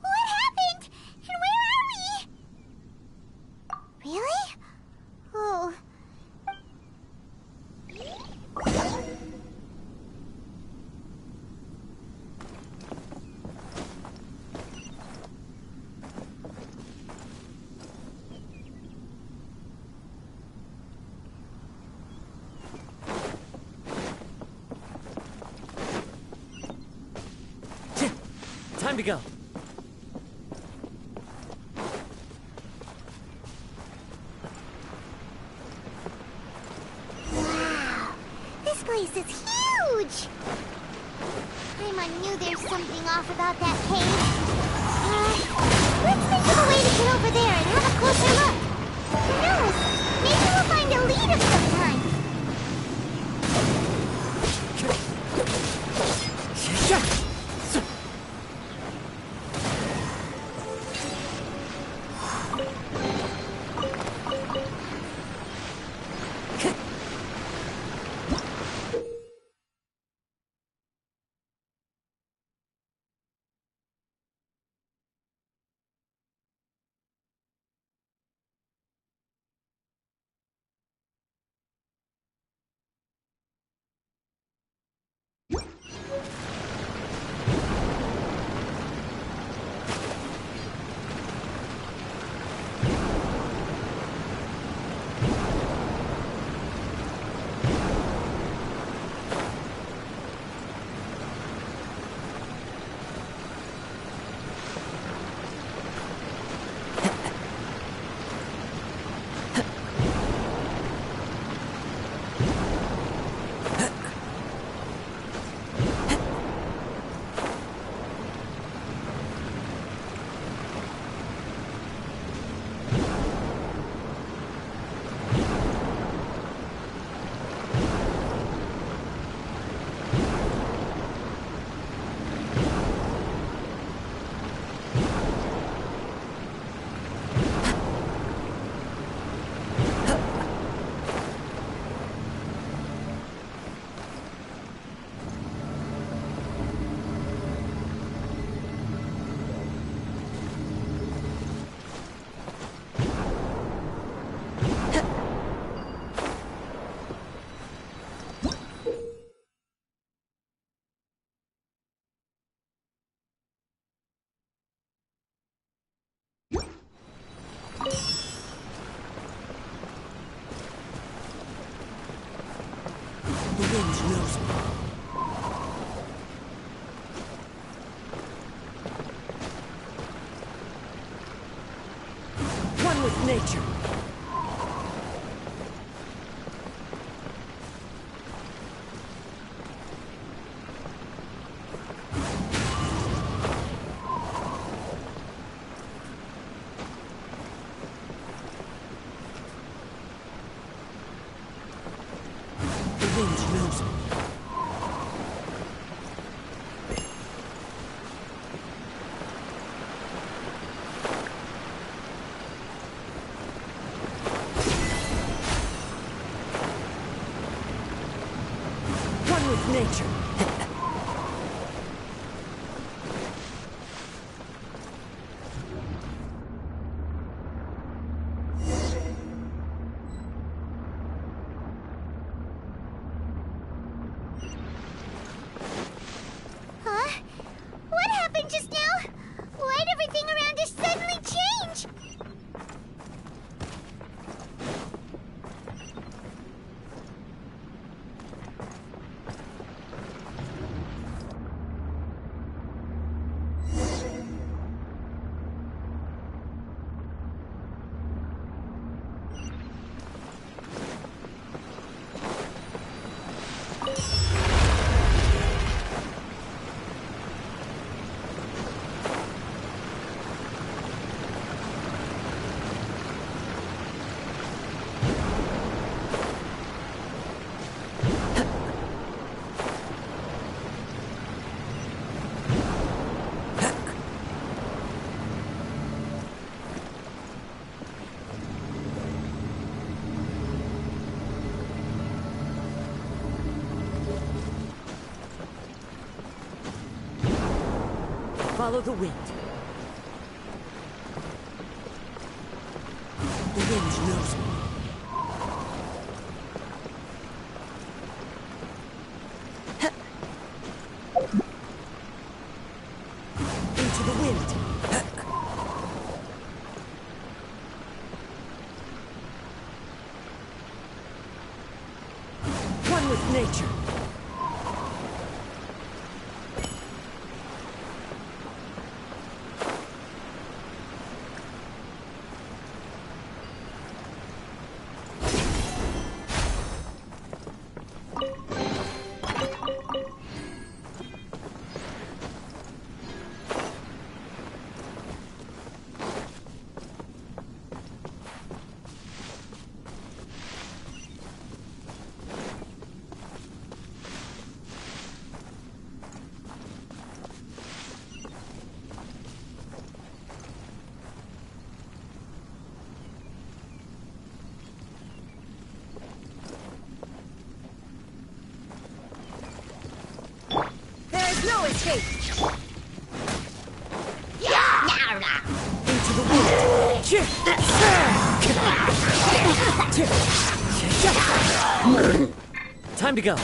What happened? And where are we? Really? Oh. Time to go. Wow. This place is huge! I knew there's something off about that cave. Let's think of a way to get over there and have a closer look. Who knows? Maybe we'll find a lead of some kind. The wind knows me. One with nature. The wind knows me. One with nature. Huh? What happened just now? Why'd everything around us suddenly change? Follow the wind. The wind knows me. Into the wind. One with nature. There's no escape. Into the wind. Time to go.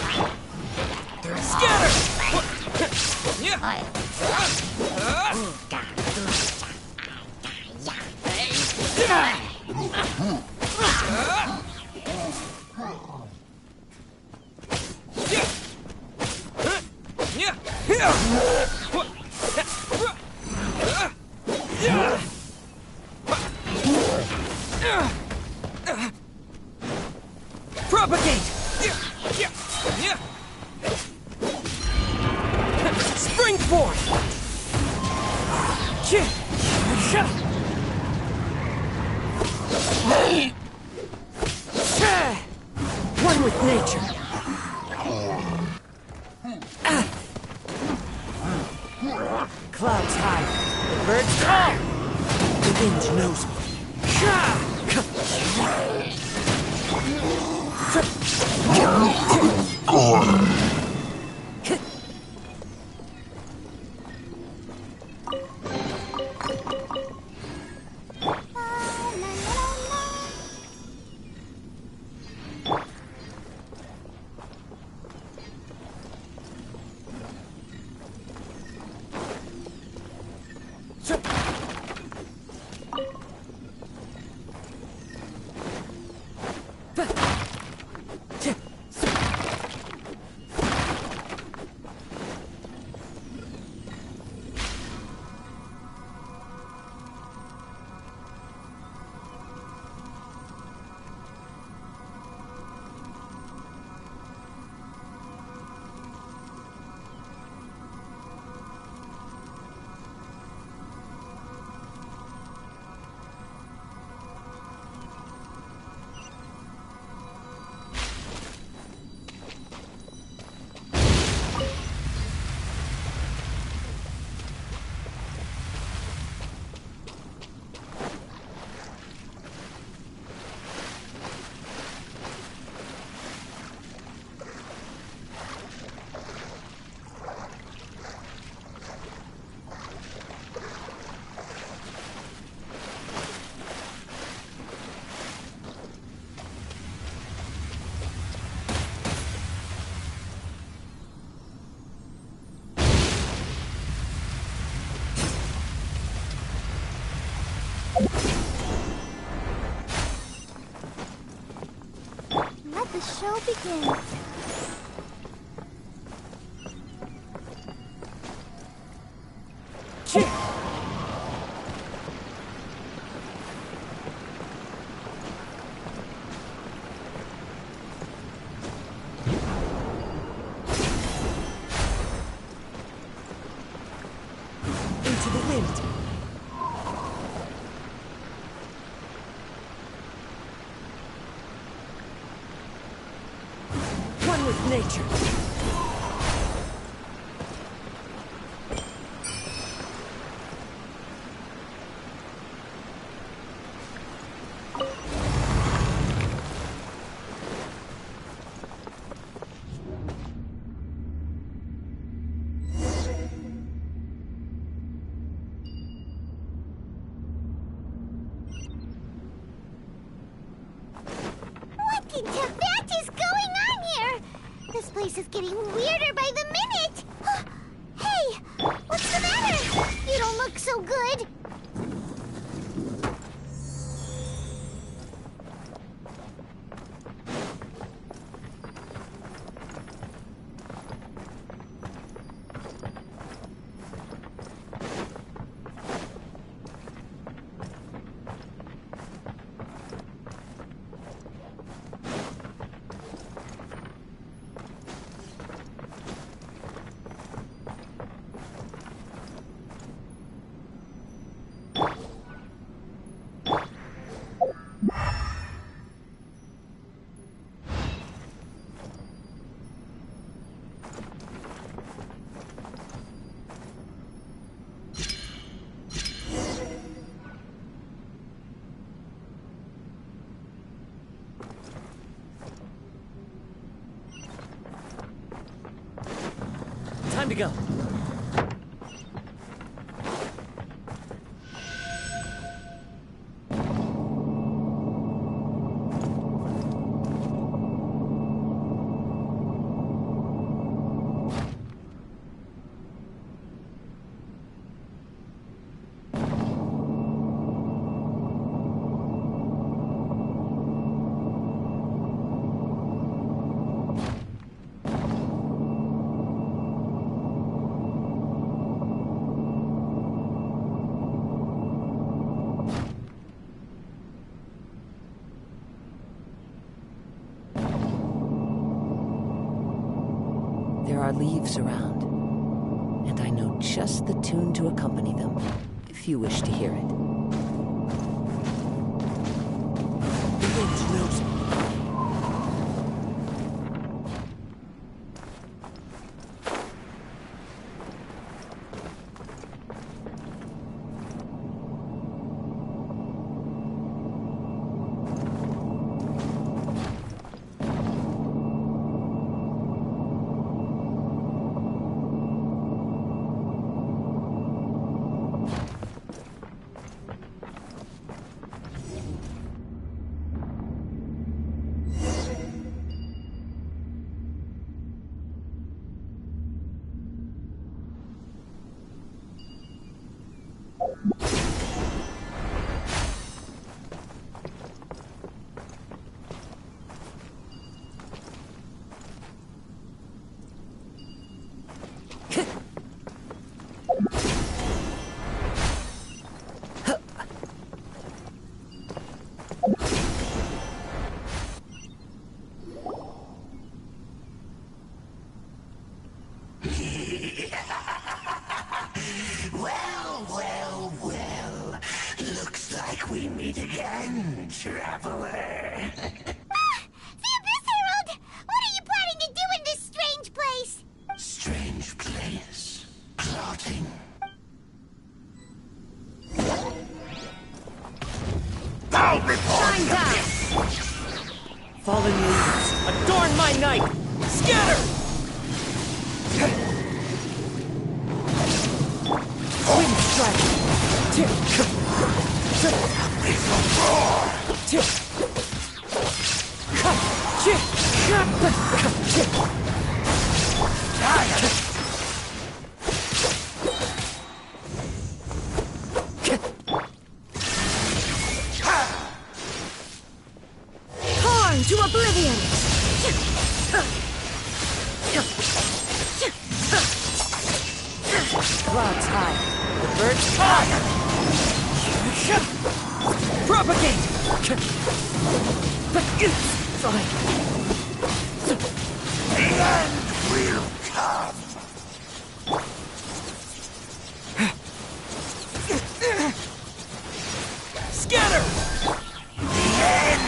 Propagate! Spring forth! One with nature. Clouds high, the birds call. The wind knows me. let the show begin. Into the wind. One with nature. What in Tibet is going on here? This place is getting weirder by the minute. Hey, what's the matter? You don't look so good. Time to go. There are leaves around, and I know just the tune to accompany them, if you wish to hear it. The wind knows me. Well. Looks like we meet again, traveler. The Abyss Herald! What are you planning to do in this strange place? Strange place. Plotting. I'll report. Shine down! Fallen leaves, adorn my night! Scatter! Wind strike! Torn to oblivion! Clouds high. The birds fly. Propagate! The end will come. Scatter! The end.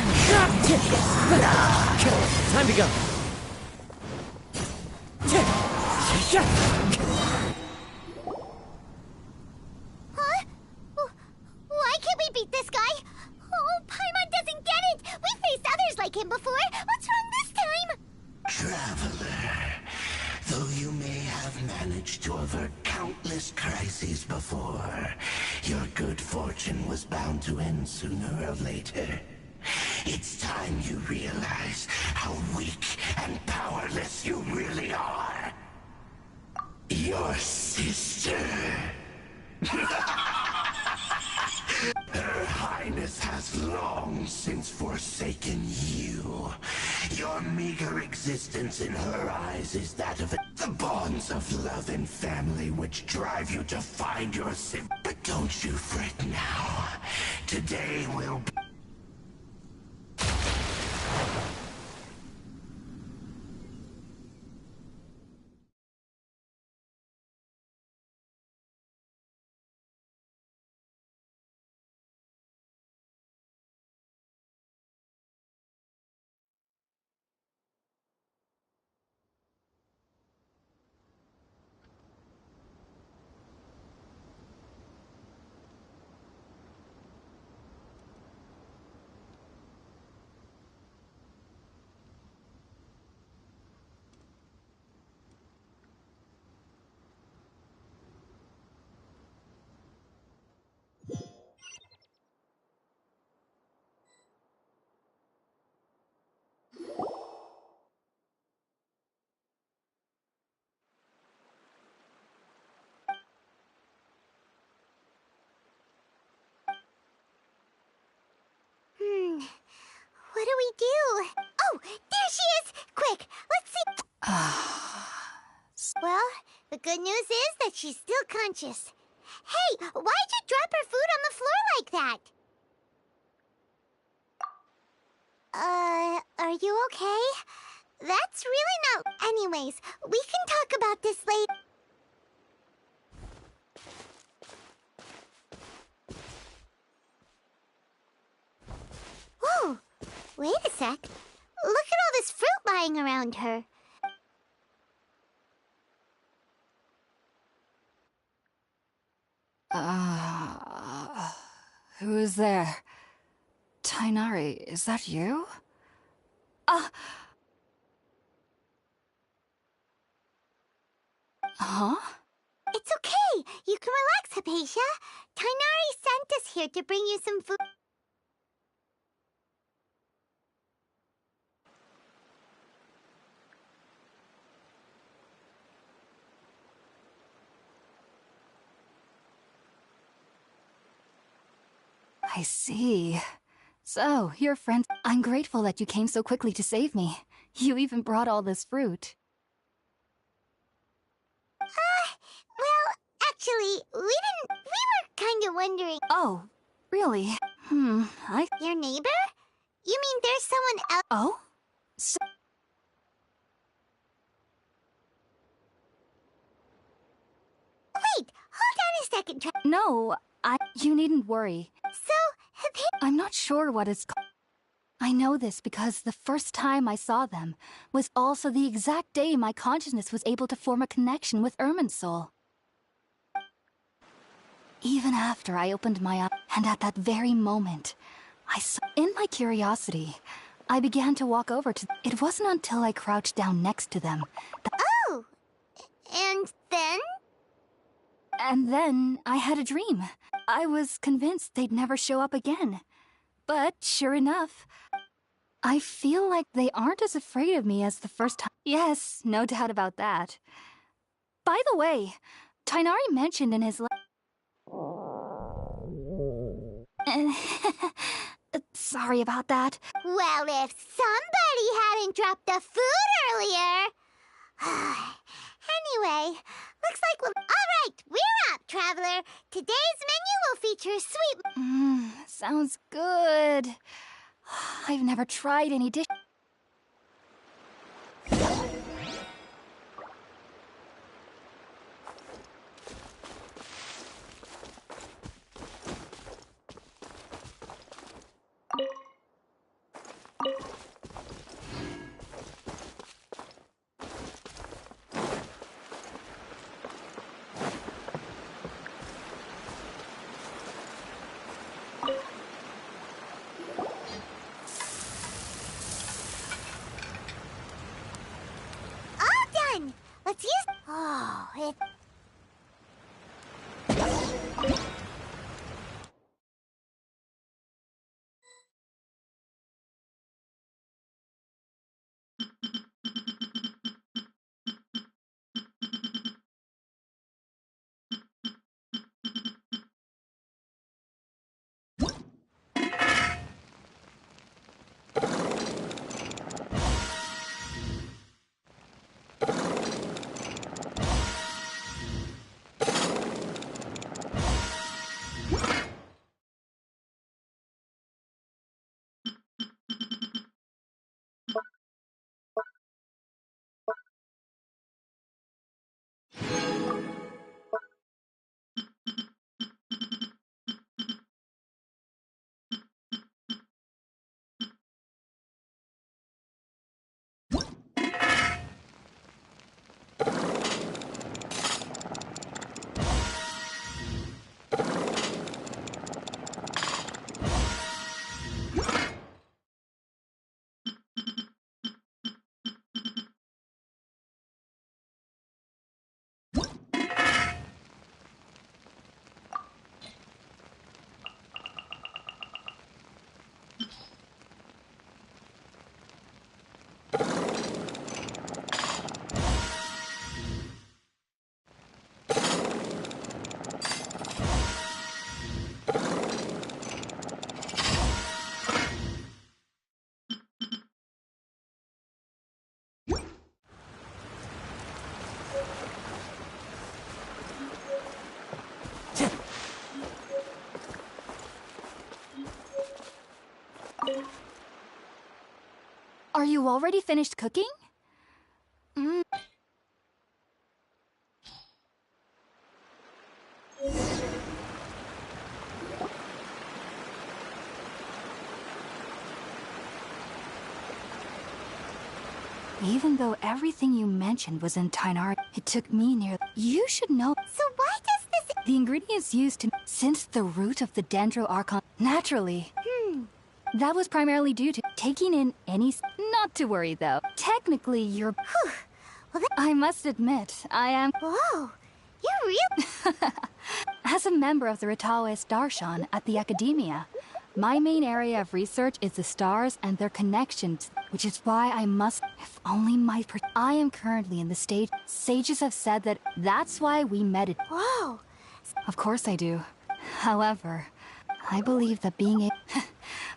Time to go. Huh? Why can't we beat this guy? Oh, Paimon doesn't get it! We faced others like him before! What's wrong this time? Traveler, though you may have managed to avert countless crises before, your good fortune was bound to end sooner or later. It's time you realize how weak and powerless you really are. Your sister. Her Highness has long since forsaken you. Your meager existence in her eyes is that of the bonds of love and family which drive you to find your sim. But don't you fret now. Today will be... What do we do? Oh, there she is! Quick, let's see. Well, the good news is that she's still conscious. Hey, why'd you drop her food on the floor like that? Are you okay? That's really not... Anyways, we can talk about this later. Whoa! Wait a sec. Look at all this fruit lying around her. Who is there? Tainari, is that you? Huh? It's okay. You can relax, Hypatia. Tainari sent us here to bring you some food. I see. So, you're friends. I'm grateful that you came so quickly to save me. You even brought all this fruit. Well, actually, we were kind of wondering... Oh, really? Your neighbor? You mean there's someone else... Oh? So Wait, hold on a second. no, you needn't worry. So, I'm not sure what it's called. I know this because the first time I saw them was also the exact day my consciousness was able to form a connection with Ermin's soul. Even after I opened my eyes, and at that very moment, I saw... In my curiosity, I began to walk over to... It wasn't until I crouched down next to them that... Oh! And then? And then I had a dream. I was convinced they'd never show up again. But sure enough, I feel like they aren't as afraid of me as the first time. Yes, no doubt about that. By the way, Tainari mentioned in his Sorry about that. Well, if somebody hadn't dropped the food earlier. Anyway, looks like we'll. Alright, we're up, traveler. Today's menu will feature sweet. Sounds good. I've never tried any dish. All done. Let's use. Oh, it. Are you already finished cooking? Even though everything you mentioned was in Tainar, it took me near. You should know. So why does this. The ingredients used to synth the root of the Dendroarchon naturally. That was primarily due to taking in any. Not to worry though. Technically, you're. Well, I must admit, I am. Whoa, you're real. As a member of the Ritaoist Darshan at the Academia, my main area of research is the stars and their connections, which is why I must. If only my. I am currently in the stage. Sages have said that that's why we meditate. Whoa. Of course I do. However, I believe that being a.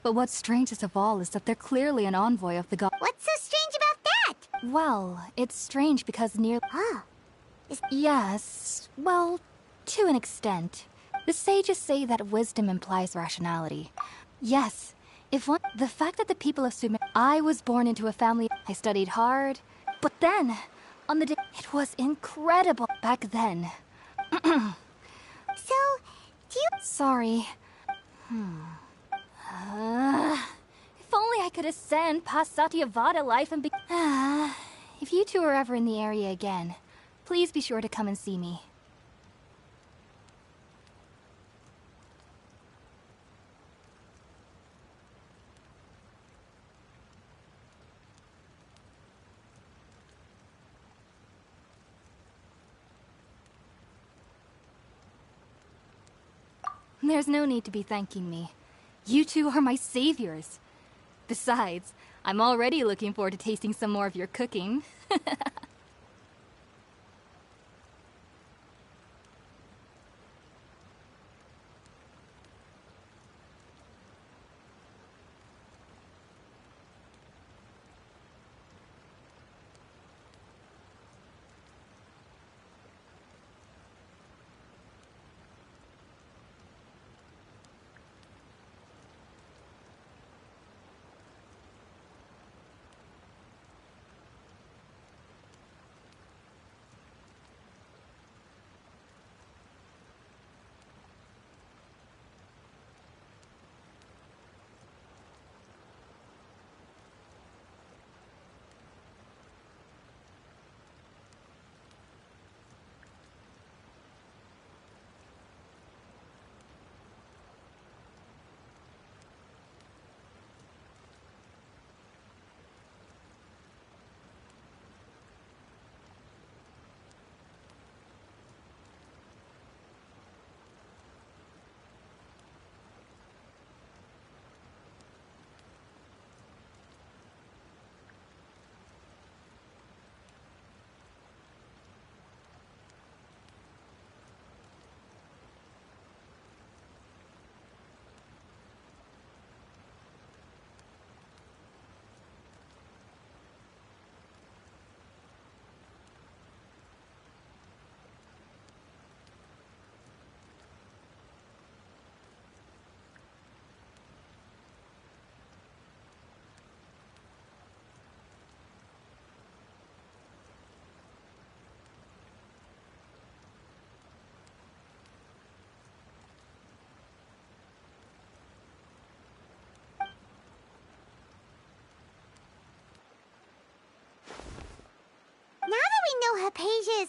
But what's strangest of all is that they're clearly an envoy of the god. What's so strange about that? Well, it's strange because near. Huh. Yes, well, to an extent. The sages say that wisdom implies rationality. Yes, if one. The fact that the people of Sumer. I was born into a family. I studied hard. But then, on the day. It was incredible back then. So, do you. Sorry. If only I could ascend past Satyavada life and be. If you two are ever in the area again, please be sure to come and see me. There's no need to be thanking me. You two are my saviors. Besides, I'm already looking forward to tasting some more of your cooking.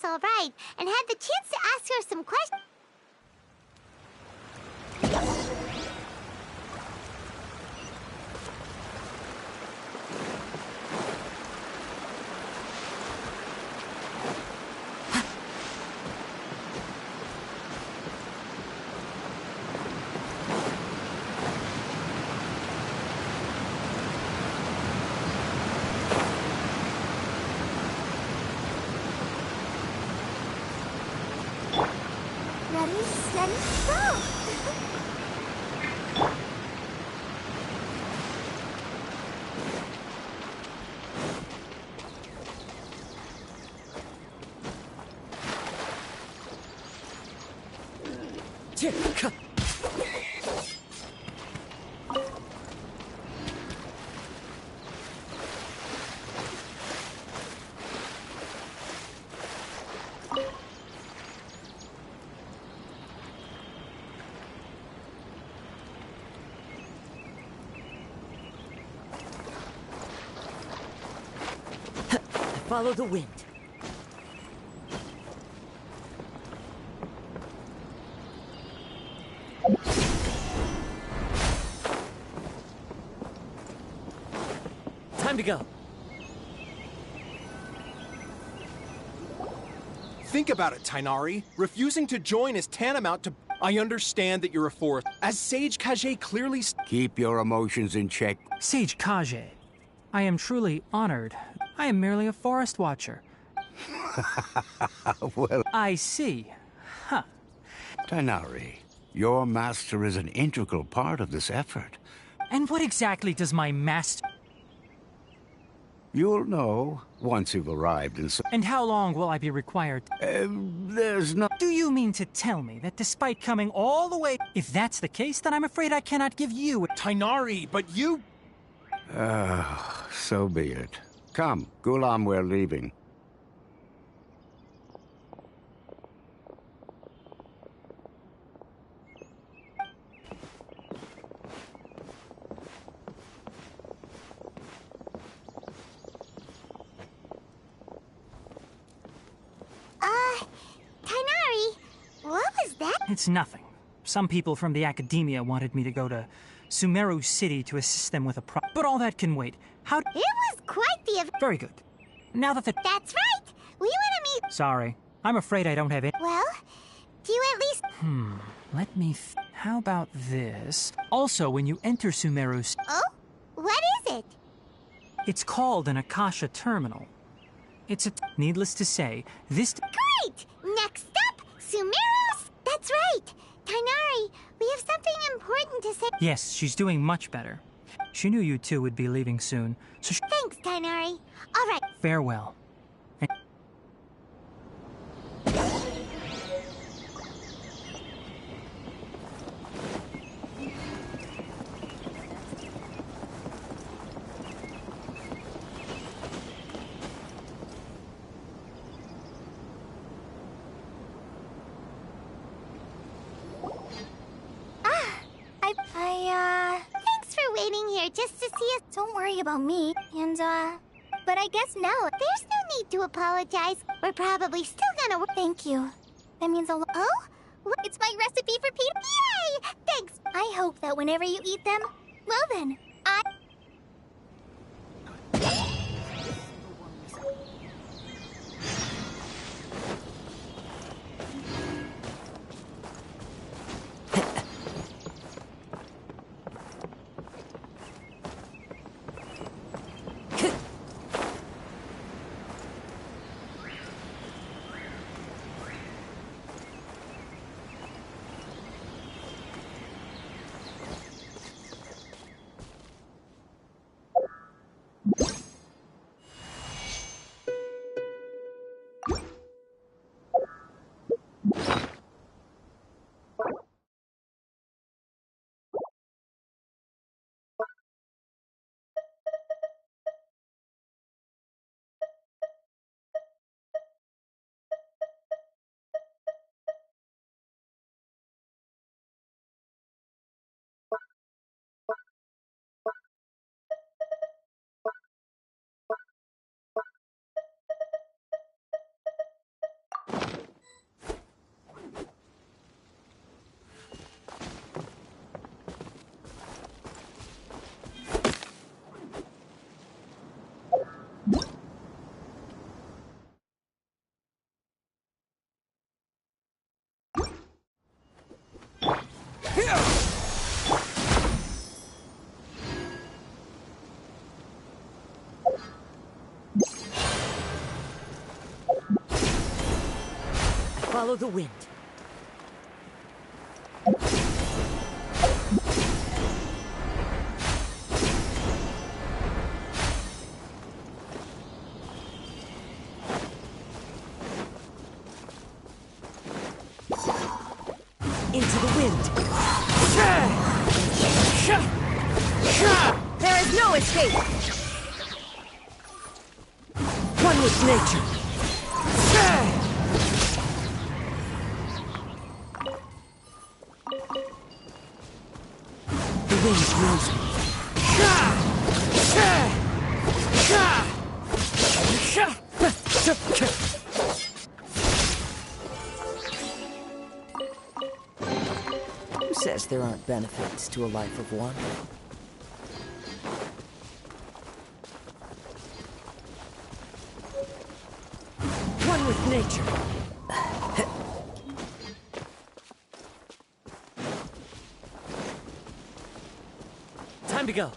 was all right and had the chance to ask her some questions. Ready, steady, go! Follow the wind. Time to go. Think about it, Tainari. Refusing to join is tantamount to... I understand that you're a fourth. As Sage Kage clearly... Keep your emotions in check. Sage Kage, I am truly honored. I am merely a forest watcher. Well... I see. Huh. Tainari, your master is an integral part of this effort. And what exactly does my master... You'll know once you've arrived in... And how long will I be required? There's no... Do you mean to tell me that despite coming all the way... If that's the case, then I'm afraid I cannot give you... Tainari, but you... So be it. Come, Gulam, we're leaving. Tainari, what was that? It's nothing. Some people from the academia wanted me to go to Sumeru City to assist them with a but all that can wait. How... It was quite the event. Very good. Now that the... That's right! We want to meet... Sorry. I'm afraid I don't have it. Well, do you at least... Let me... How about this? Also, when you enter Sumeru... Oh? What is it? It's called an Akasha Terminal. It's a... Needless to say, this... Great! Next up, Sumeru... That's right! Tainari, we have something important to say... Yes, she's doing much better. She knew you two would be leaving soon, so Thanks, Tainari. All right. Farewell. Thanks for waiting here just to see us. Don't worry about me. And, but I guess now... There's no need to apologize. We're probably still gonna work. Thank you. That means a lot. Oh? What? It's my recipe for pizza. Yay! Thanks. I hope that whenever you eat them, well then, follow the wind. Into the wind. There is no escape! One with nature. The wind knows me. Who says there aren't benefits to a life of one? One with nature. Time to go.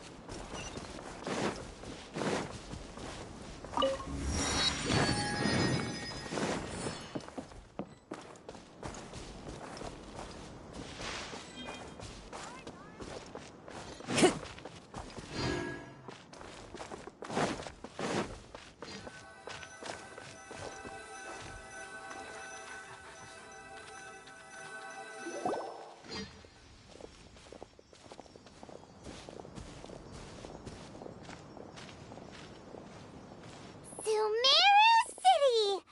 Sumeru City!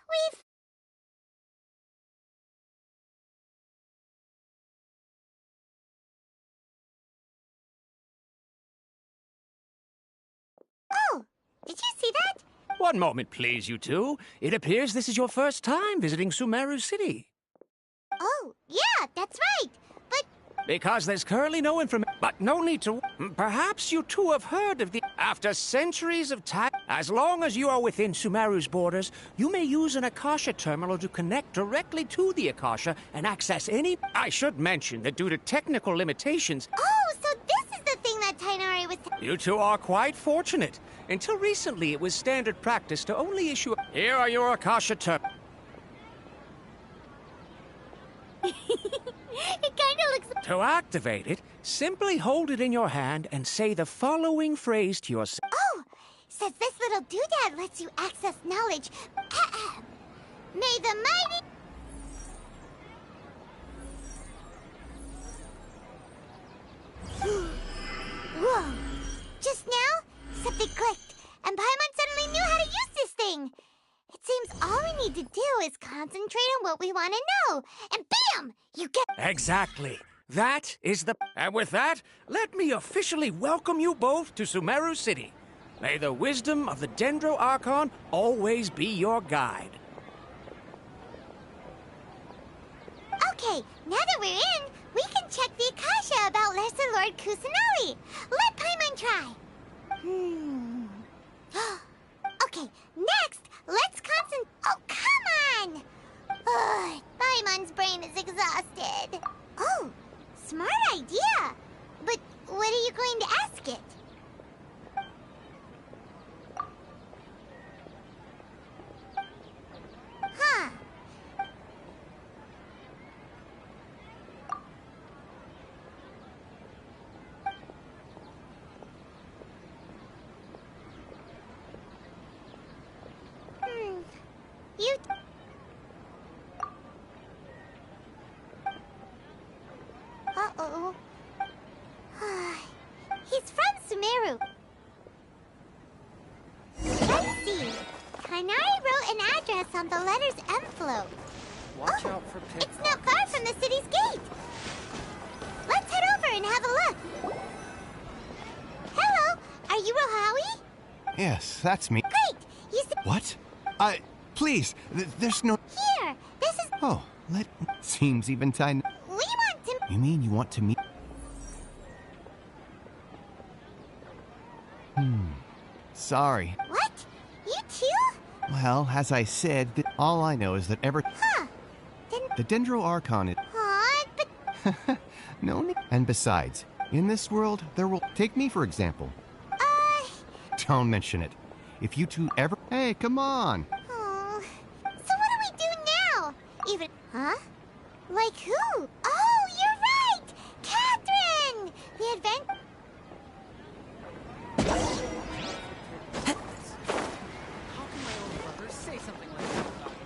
We've... Oh, did you see that? One moment, please, you two. It appears this is your first time visiting Sumeru City. Oh, yeah, that's right. But Because there's currently no information, but no need to. Perhaps you two have heard of the. After centuries of time, as long as you are within Sumeru's borders, you may use an Akasha terminal to connect directly to the Akasha and access any. I should mention that due to technical limitations. oh, so this is the thing that Tainari was... You two are quite fortunate. Until recently, it was standard practice to only issue. Here are your Akasha terminals. It kind of looks... To activate it, simply hold it in your hand and say the following phrase to yourself. Oh, says this little doodad lets you access knowledge. May the mighty... Whoa! Just now, something clicked, and Paimon suddenly knew how to use this thing. It seems all we need to do is concentrate on what we want to know, and bam! You get... Exactly. That is the... And with that, let me officially welcome you both to Sumeru City. May the wisdom of the Dendro Archon always be your guide. Okay, now that we're in, we can check the Akasha about Lesser Lord Kusanali. Let Paimon try. Okay, next, let's concentrate... Oh, come on! Ugh, Paimon's brain is exhausted. Oh, smart idea. But what are you going to ask it? Huh. You... Uh-oh. He's from Sumeru. Let's see. Kainari wrote an address on the letter's envelope. Watch out for pickpocks. It's not far from the city's gate. Let's head over and have a look. Hello, are you Rohawi? Yes, that's me. Great. You said... What? Please, there's no... Here, this is... Oh, seems even tiny. We want to... You mean you want to meet... Sorry. What? You too? Well, as I said, all I know is that Huh. the Dendro Archon is... Aw, but... No need. And besides, in this world, there will... Take me, for example. Don't mention it. If you two ever... Hey, come on! Oh. So what do we do Huh? Like who? Oh, you're right! Catherine! The advent... How can my own brother say something like that about me?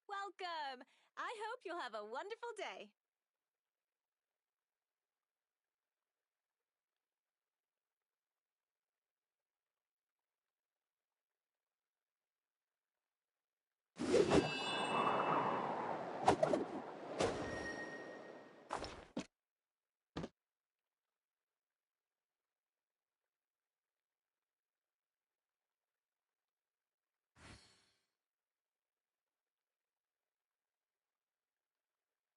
Welcome! I hope you'll have a wonderful day.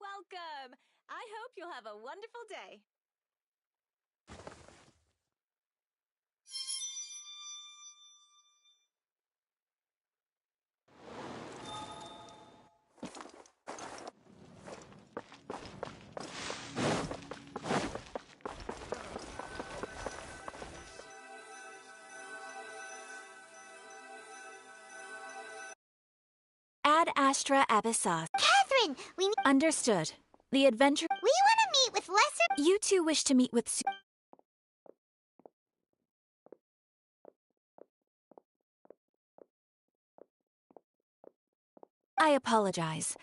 Welcome! I hope you'll have a wonderful day. Add Astra Abyssos. Catherine, we need... Understood. The adventure... We want to meet with lesser... You two wish to meet with... I apologize,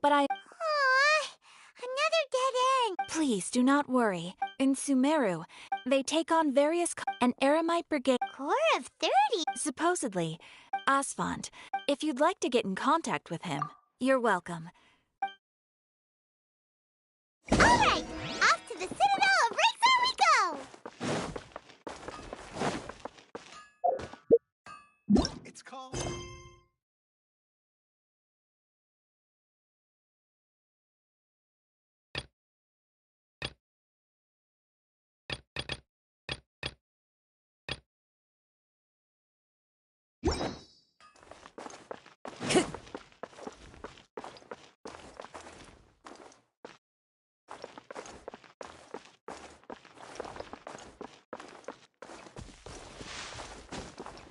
but I... Aww, another dead end. Please do not worry. In Sumeru, they take on various... An Eremite brigade... Corps of 30? Supposedly. Asphalt, if you'd like to get in contact with him, you're welcome. Alright, off to the Citadel of Rixar we go! It's called...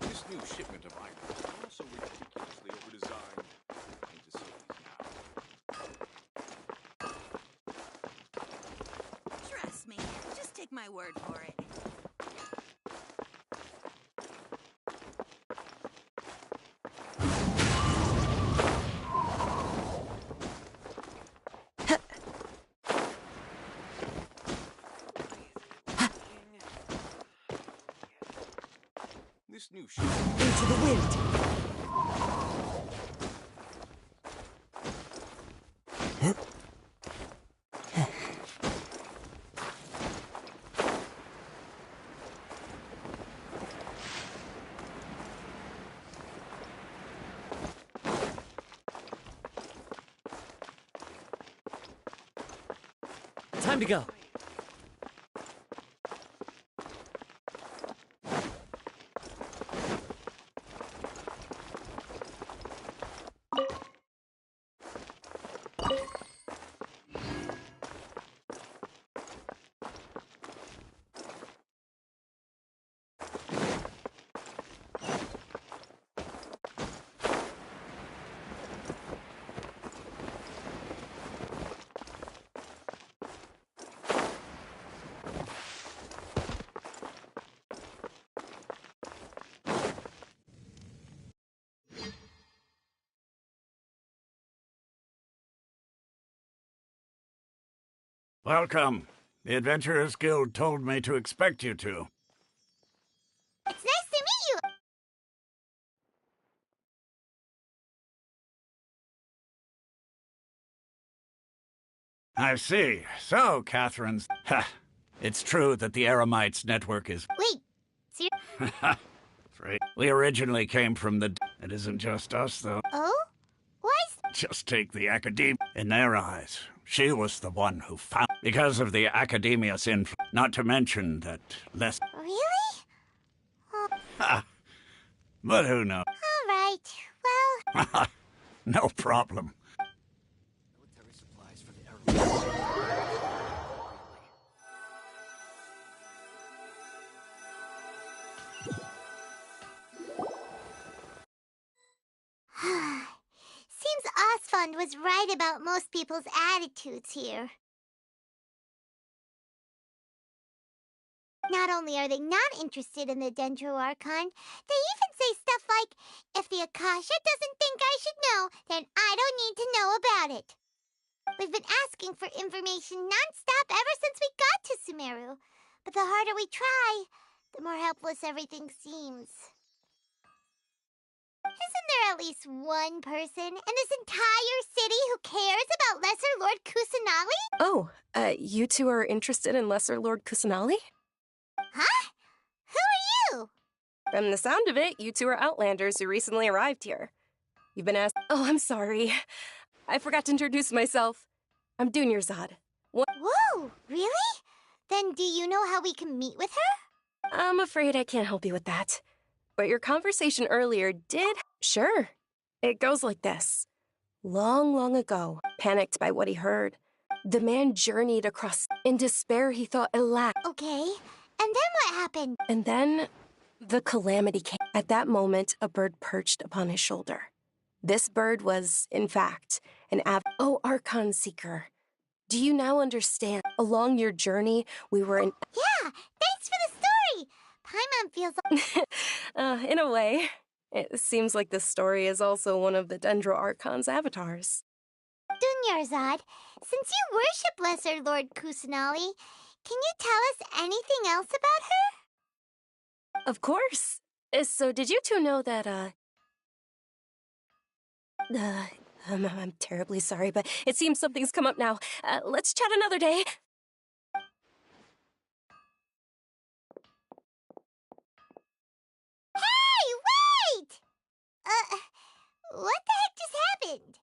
This new shipment of items is also ridiculously overdesigned. Into cities now. Trust me, just take my word for it. This new shipment... Into the wind. Time to go. Welcome. The Adventurers Guild told me to expect you two. It's nice to meet you! I see. So, Catherine's... Ha! It's true that the Eremites network is... Wait, seriously? Right. We originally came from the... It isn't just us, though. Oh? Why? Just take the Academia. In their eyes, she was the one who found... Because of the Academia's influence. Not to mention that less... Really? Ha! But who knows? Alright, well... No problem. Military supplies for the Eremites. Seems Osfund was right about most people's attitudes here. Not only are they not interested in the Dendro Archon, they even say stuff like, if the Akasha doesn't think I should know, then I don't need to know about it. We've been asking for information non-stop ever since we got to Sumeru. But the harder we try, the more helpless everything seems. Isn't there at least one person in this entire city who cares about Lesser Lord Kusanali? Oh, you two are interested in Lesser Lord Kusanali? Huh? Who are you? From the sound of it, you two are Outlanders who recently arrived here. You've been asked... Oh, I'm sorry. I forgot to introduce myself. I'm Dunyarzad. Whoa, really? Then do you know how we can meet with her? I'm afraid I can't help you with that. But your conversation earlier did... Sure. It goes like this. Long, long ago, panicked by what he heard, the man journeyed across... In despair, he thought, alas... Okay, and then what happened? And then, the calamity came. At that moment, a bird perched upon his shoulder. This bird was, in fact, an Oh, Archon Seeker. Do you now understand? Along your journey, we were in... Yeah, thanks for the story! Paimon feels... in a way. It seems like this story is also one of the Dendro Archon's avatars. Dunyarzad, since you worship Lesser Lord Kusanali, can you tell us anything else about her? Of course. So did you two know that, I'm terribly sorry, but it seems something's come up now. Let's chat another day. Hey, wait! What the heck just happened?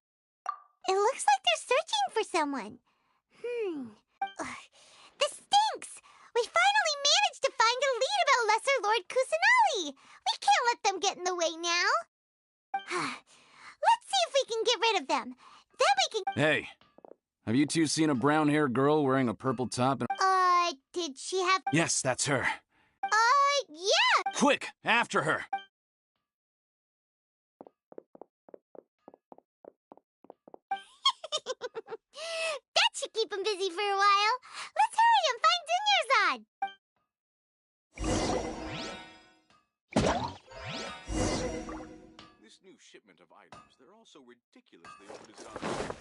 It looks like they're searching for someone. This stinks! We finally managed to find a lead about Lesser Lord Kusanali! We can't let them get in the way now. Let's see if we can get rid of them. Then we can... Hey, have you two seen a brown-haired girl wearing a purple top and... did she have... Yes, that's her. Yeah! Quick, after her! That should keep him busy for a while. Let's hurry and find Dunyarzad! This new shipment of items, they're also ridiculously overdesigned.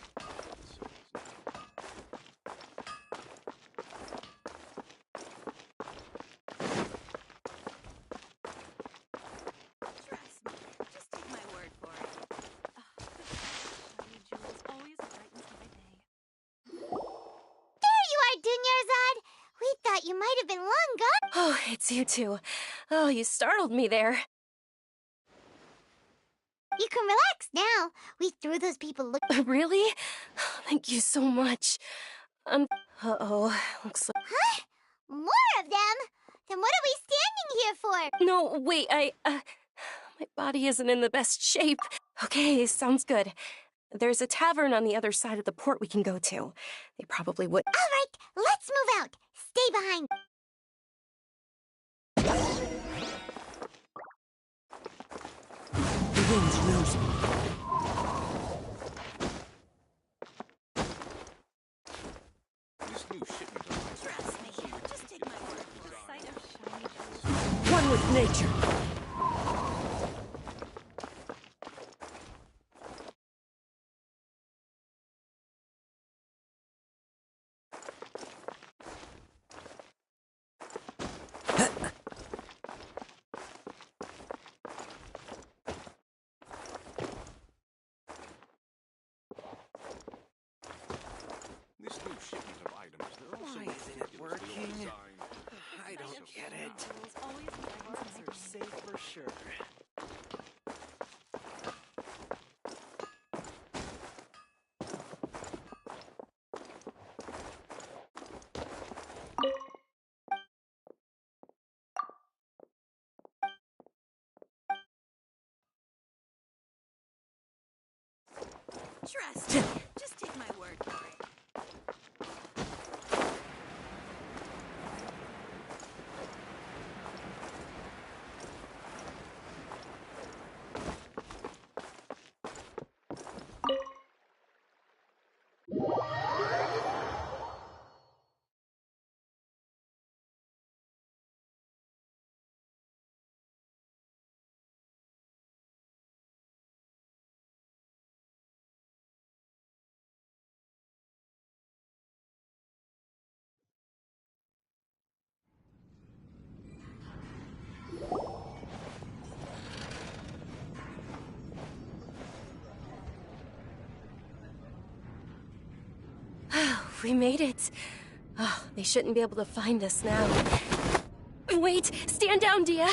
Trust me. Just take my word for it. Shiny jewels always brightens my day. There you are, Dunyarzad! We thought you might have been long gone. Oh, it's you two. Oh, you startled me there. You can relax now. We threw those people Really? Thank you so much. Uh-oh. Looks like... Huh? More of them? Then what are we standing here for? No, wait, my body isn't in the best shape. Okay, sounds good. There's a tavern on the other side of the port we can go to. They probably would... All right, let's move out. Stay behind. The wind's losing. This new shipment of items. Trust me. Just take my word for it. Sight of shiny jewels. One with nature. This new shipment of items, they're also Why isn't it ridiculously working? overdesigned. I don't get it. Jewels always brightens Buttons my are safe for sure. Trust me. Just take my word for it. We made it. Oh, they shouldn't be able to find us now. Wait! Stand down, Dia!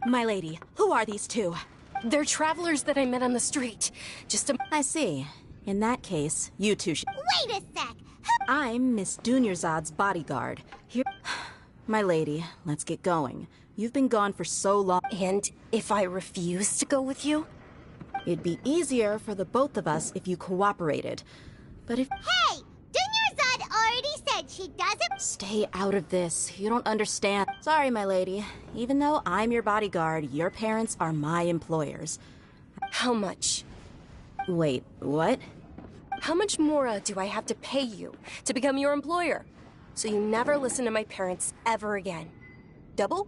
My lady, who are these two? They're travelers that I met on the street. I see. In that case, you two should... Wait a sec! I'm Miss Dunyarzad's bodyguard. Here... My lady, let's get going. You've been gone for so long. And if I refuse to go with you? It'd be easier for the both of us if you cooperated. But if... Hey! Dunyarzad already said She doesn't. Stay out of this. You don't understand. Sorry, my lady. Even though I'm your bodyguard, your parents are my employers. How much? Wait, what? How much more do I have to pay you to become your employer? So you never listen to my parents ever again. Double?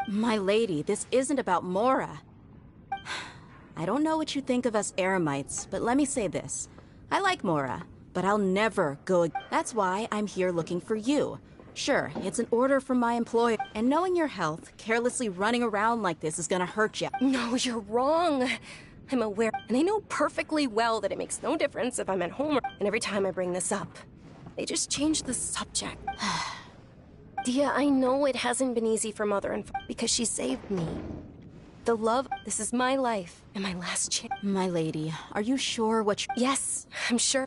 My lady, this isn't about Mora. I don't know what you think of us Eremites, but let me say this. I like Mora, but I'll never go. That's why I'm here looking for you. Sure, it's an order from my employer, and knowing your health, carelessly running around like this is gonna hurt you. No, you're wrong. I'm aware, and I know perfectly well that it makes no difference if I'm at home and every time I bring this up. They just change the subject. Dia, I know it hasn't been easy for Mother and because she saved me. The love, this is my life and my last chance. My lady, are you sure what you... Yes, I'm sure.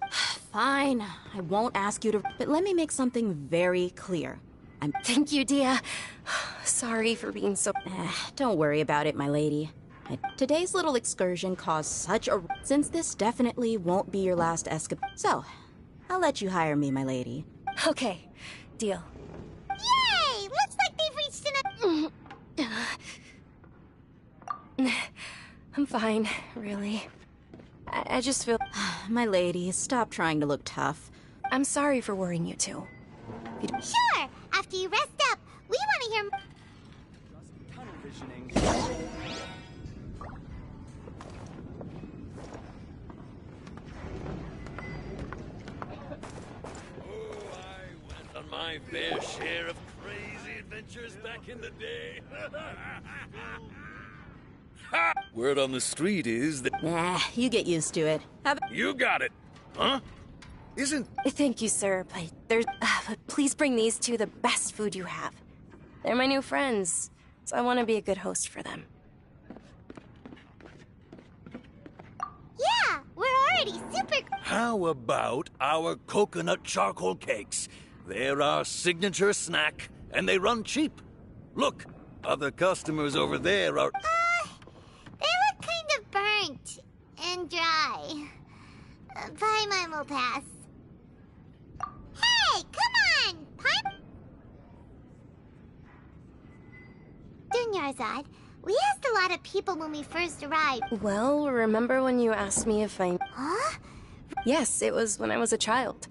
Fine, I won't ask you to... But let me make something very clear. Thank you, Dia. Sorry for being so... Don't worry about it, my lady. Today's little excursion caused such a... Since this definitely won't be your last escapade. So, I'll let you hire me, my lady. Okay, deal. Yay! Looks like they've reached I'm fine, really. I just feel... My lady, stop trying to look tough. I'm sorry for worrying you too. Sure! After you rest up, we want to hear... Tunnel visioning. On my fair share of crazy adventures back in the day. Word on the street is that... You get used to it. You got it, huh? Isn't... Thank you, sir, but there's... but please bring these two the best food you have. They're my new friends, so I want to be a good host for them. Yeah, we're already super... How about our coconut charcoal cakes? They're our signature snack, and they run cheap. Look, other customers over there are... They look kind of burnt and dry. Paimon will pass. Hey, come on! Dunyarzad, we asked a lot of people when we first arrived. Well, remember when you asked me if I... Huh? Yes, it was when I was a child.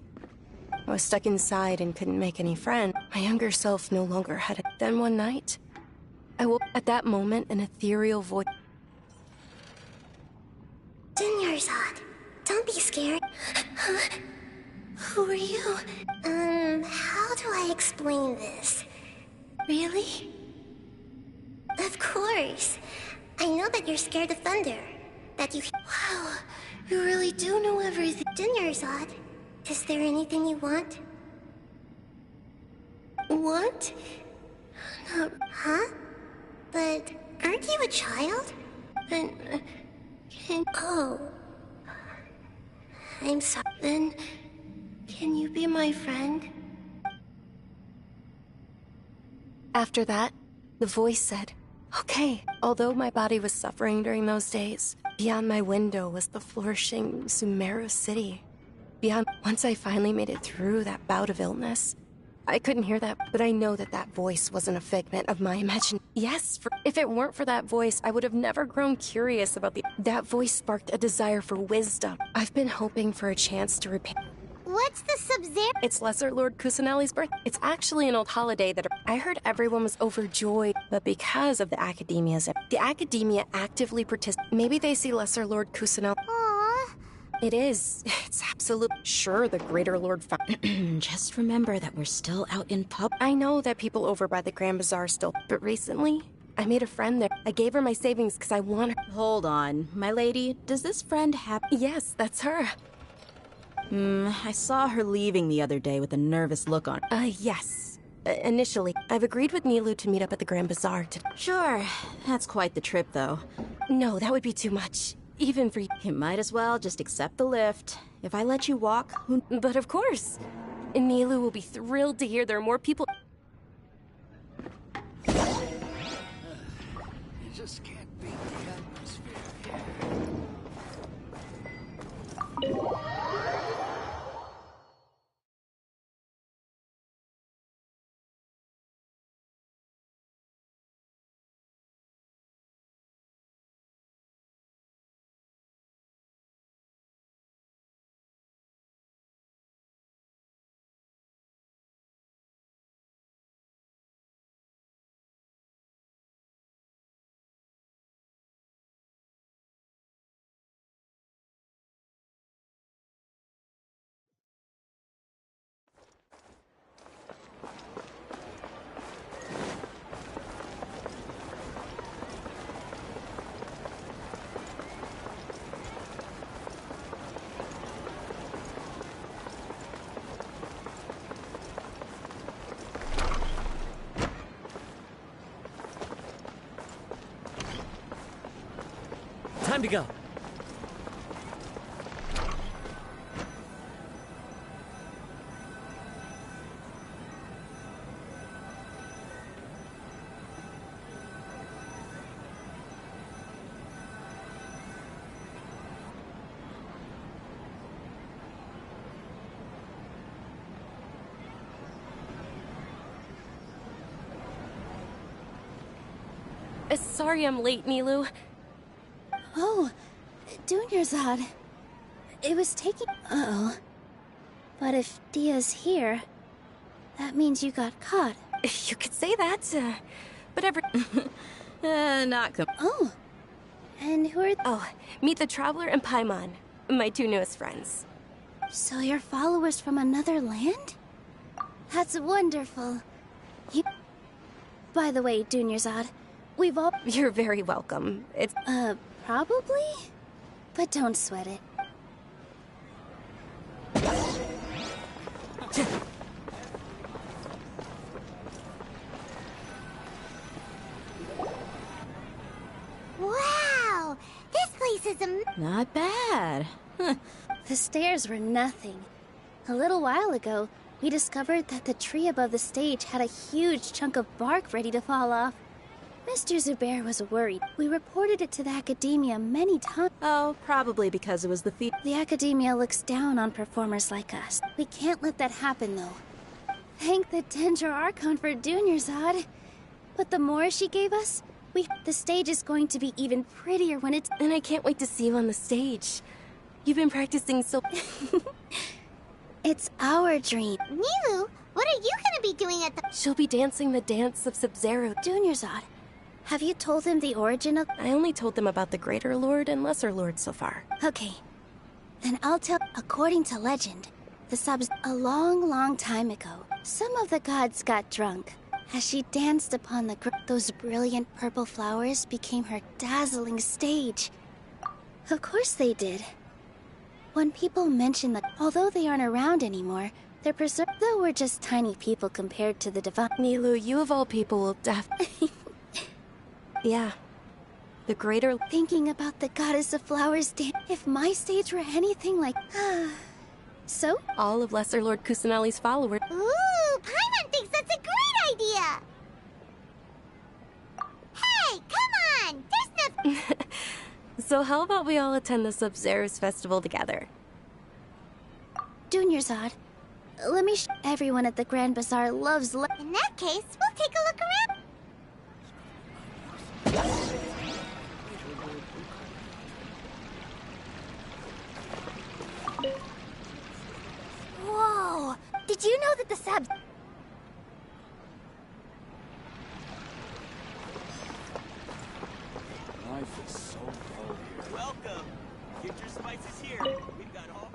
I was stuck inside and couldn't make any friends. My younger self no longer had it. Then one night, I woke at that moment an ethereal voice. Dunyarzad, don't be scared. Who are you? How do I explain this? Really? Of course. I know that you're scared of thunder. That you... Wow, you really do know everything. Dunyarzad, is there anything you want? Want? No. Huh? But aren't you a child? Then... Oh. I'm sorry. Then, can you be my friend? After that, the voice said, okay. Although my body was suffering during those days, beyond my window was the flourishing Sumeru city. Once I finally made it through that bout of illness, I couldn't hear that, but I know that that voice wasn't a figment of my imagination. Yes, if it weren't for that voice, I would have never grown curious about That voice sparked a desire for wisdom. I've been hoping for a chance to repay... What's the Sub-Zero? It's Lesser Lord Kusanali's birth. It's actually an old holiday that I heard everyone was overjoyed, but because of the academia actively participates. Maybe they see Lesser Lord Kusanali... Aww. It is. It's absolutely sure the Greater Lord Just remember that we're still out in pub. I know that people over by the Grand Bazaar still, but recently, I made a friend there. I gave her my savings because I want her. Hold on. My lady, does this friend have... Yes, that's her. I saw her leaving the other day with a nervous look on her. Yes. Initially, I've agreed with Nilu to meet up at the Grand Bazaar to... Sure. That's quite the trip, though. No, that would be too much. Even for you. You might as well just accept the lift. If I let you walk, who... But of course. And Nilu will be thrilled to hear there are more people... You just can't beat the atmosphere here. Time to go. Sorry I'm late, Milu. Oh, Dunyarzad. It was taking... Uh-oh. But if Dia's here, that means you got caught. You could say that, but Oh. And who are... Oh, meet the Traveler and Paimon, my two newest friends. So you're followers from another land? That's wonderful. By the way, Dunyarzad, we've all... You're very welcome. It's... probably? But don't sweat it. Wow! This place is Not bad. Huh. The stairs were nothing. A little while ago, we discovered that the tree above the stage had a huge chunk of bark ready to fall off. Mr. Zubair was worried. We reported it to the Academia many times. Oh, probably because it was the thief. The Academia looks down on performers like us. We can't let that happen, though. Thank the Dendra Archon for Dunyarzad. But the more she gave us, the stage is going to be even prettier when it's... And I can't wait to see you on the stage. You've been practicing so... It's our dream. Milu, what are you gonna be doing at the... She'll be dancing the dance of Sub-Zero. Dunyarzad, have you told them the origin of... I only told them about the Greater Lord and Lesser Lord so far. Okay. Then I'll tell... According to legend, the subs... A long, long time ago, some of the gods got drunk. As she danced upon those brilliant purple flowers became her dazzling stage. Of course they did. When people mention that, although they aren't around anymore, they're preserved, though we're just tiny people compared to the divine. Milu, you of all people will Yeah. The greater... Thinking about the goddess of flowers dance. If my stage were anything like... So? All of Lesser Lord Kusanali's followers. Ooh, Paimon thinks that's a great idea! Hey, come on! There's nothing... So how about we all attend the Sub-Zero's festival together? Dunyarzad, let me everyone at the Grand Bazaar loves In that case, we'll take a look around. Whoa! Did you know that the subs... Life is so cold here. Welcome. Get your spices here. We've got all...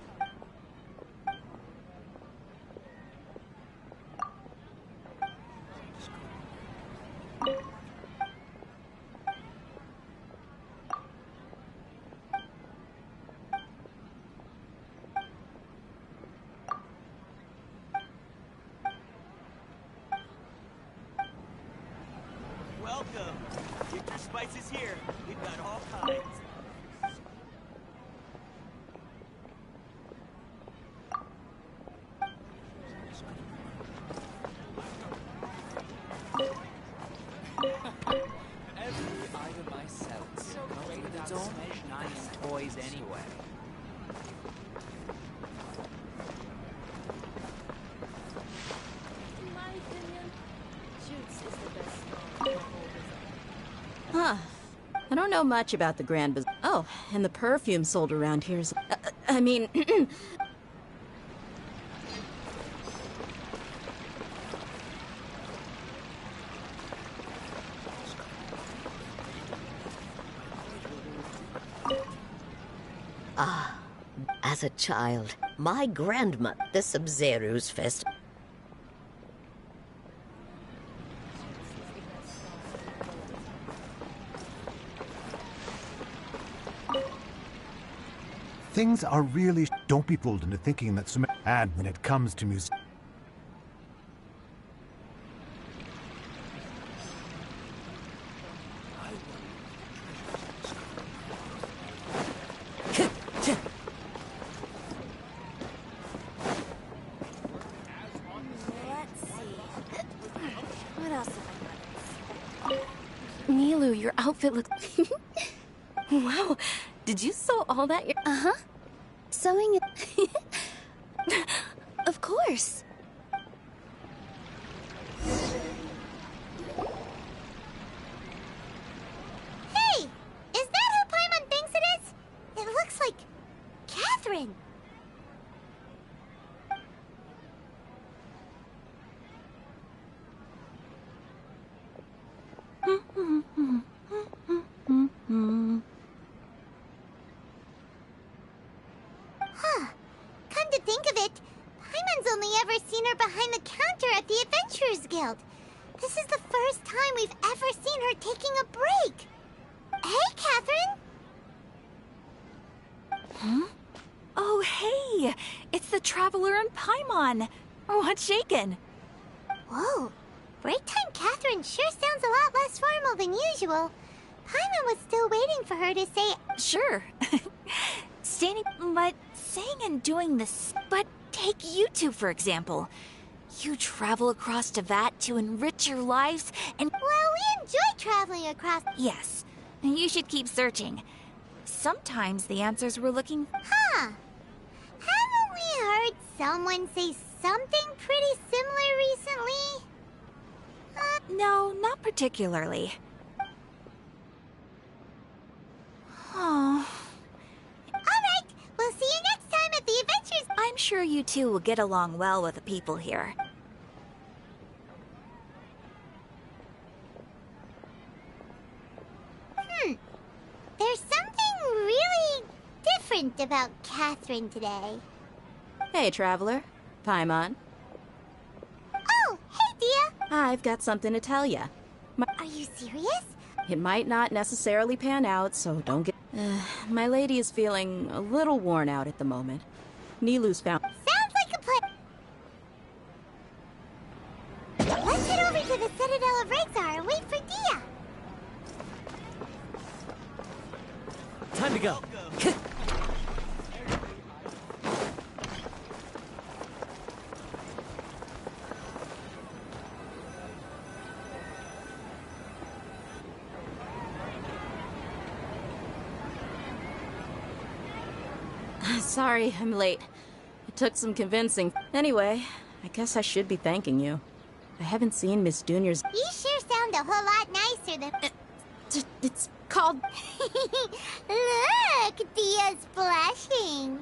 Welcome. Get your spices here. We've got all kinds. Every item I sell comes with its own nice toys anyway. In my opinion, Jutes is the best. Huh. I don't know much about the Grand Bazaar. Oh, and the perfume sold around here is... I mean... Ah, as a child, my grandmother, the Sub-Zero's fest. Things are really... Don't be fooled into thinking that... And when it comes to music... Nilou, your outfit looks... Wow, did you sew all that? Uh-huh. Sewing it... Of course. Hey! Is that who Paimon thinks it is? It looks like... Catherine! Huh. Come to think of it, Paimon's only ever seen her behind the counter at the Adventurers Guild. This is the first time we've ever seen her taking a break. Hey, Catherine! Huh? Oh, hey! It's the Traveler and Paimon! What's shaken? Whoa. Break time Catherine sure sounds a lot less formal than usual. Paimon was still waiting for her to say... Sure. Standing... But saying and doing this... But take you two, for example. You travel across Teyvat to enrich your lives and... Well, we enjoy traveling across... Yes. You should keep searching. Sometimes the answers we're looking... Huh. Haven't we heard someone say something pretty similar recently? No, not particularly. Oh. Alright, we'll see you next time at the Adventures... I'm sure you two will get along well with the people here. There's something really different about Catherine today. Hey, Traveler. Paimon. Oh, hey, Dia! I've got something to tell ya. Are you serious? It might not necessarily pan out, so don't get... my lady is feeling a little worn out at the moment. Nilou's found... Sounds like a plan. Let's head over to the Citadel of Rexar and wait for Dia. Time to go. Sorry, I'm late. It took some convincing. Anyway, I guess I should be thanking you. I haven't seen Miss Junior's... You sure sound a whole lot nicer than... It's called... Look, Dia's blushing.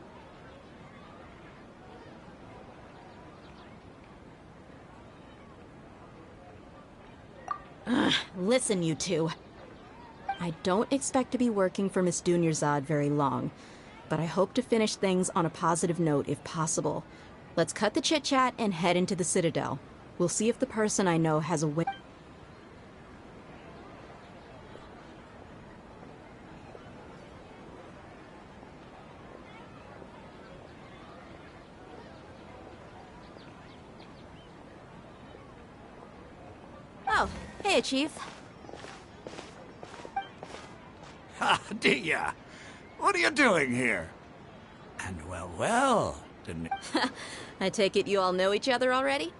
Listen, you two. I don't expect to be working for Miss Dunyarzad very long, but I hope to finish things on a positive note if possible. Let's cut the chit-chat and head into the Citadel. We'll see if the person I know has a way... Oh, hey, Chief. Ha, Dia! What are you doing here? And well, didn't... I take it you all know each other already?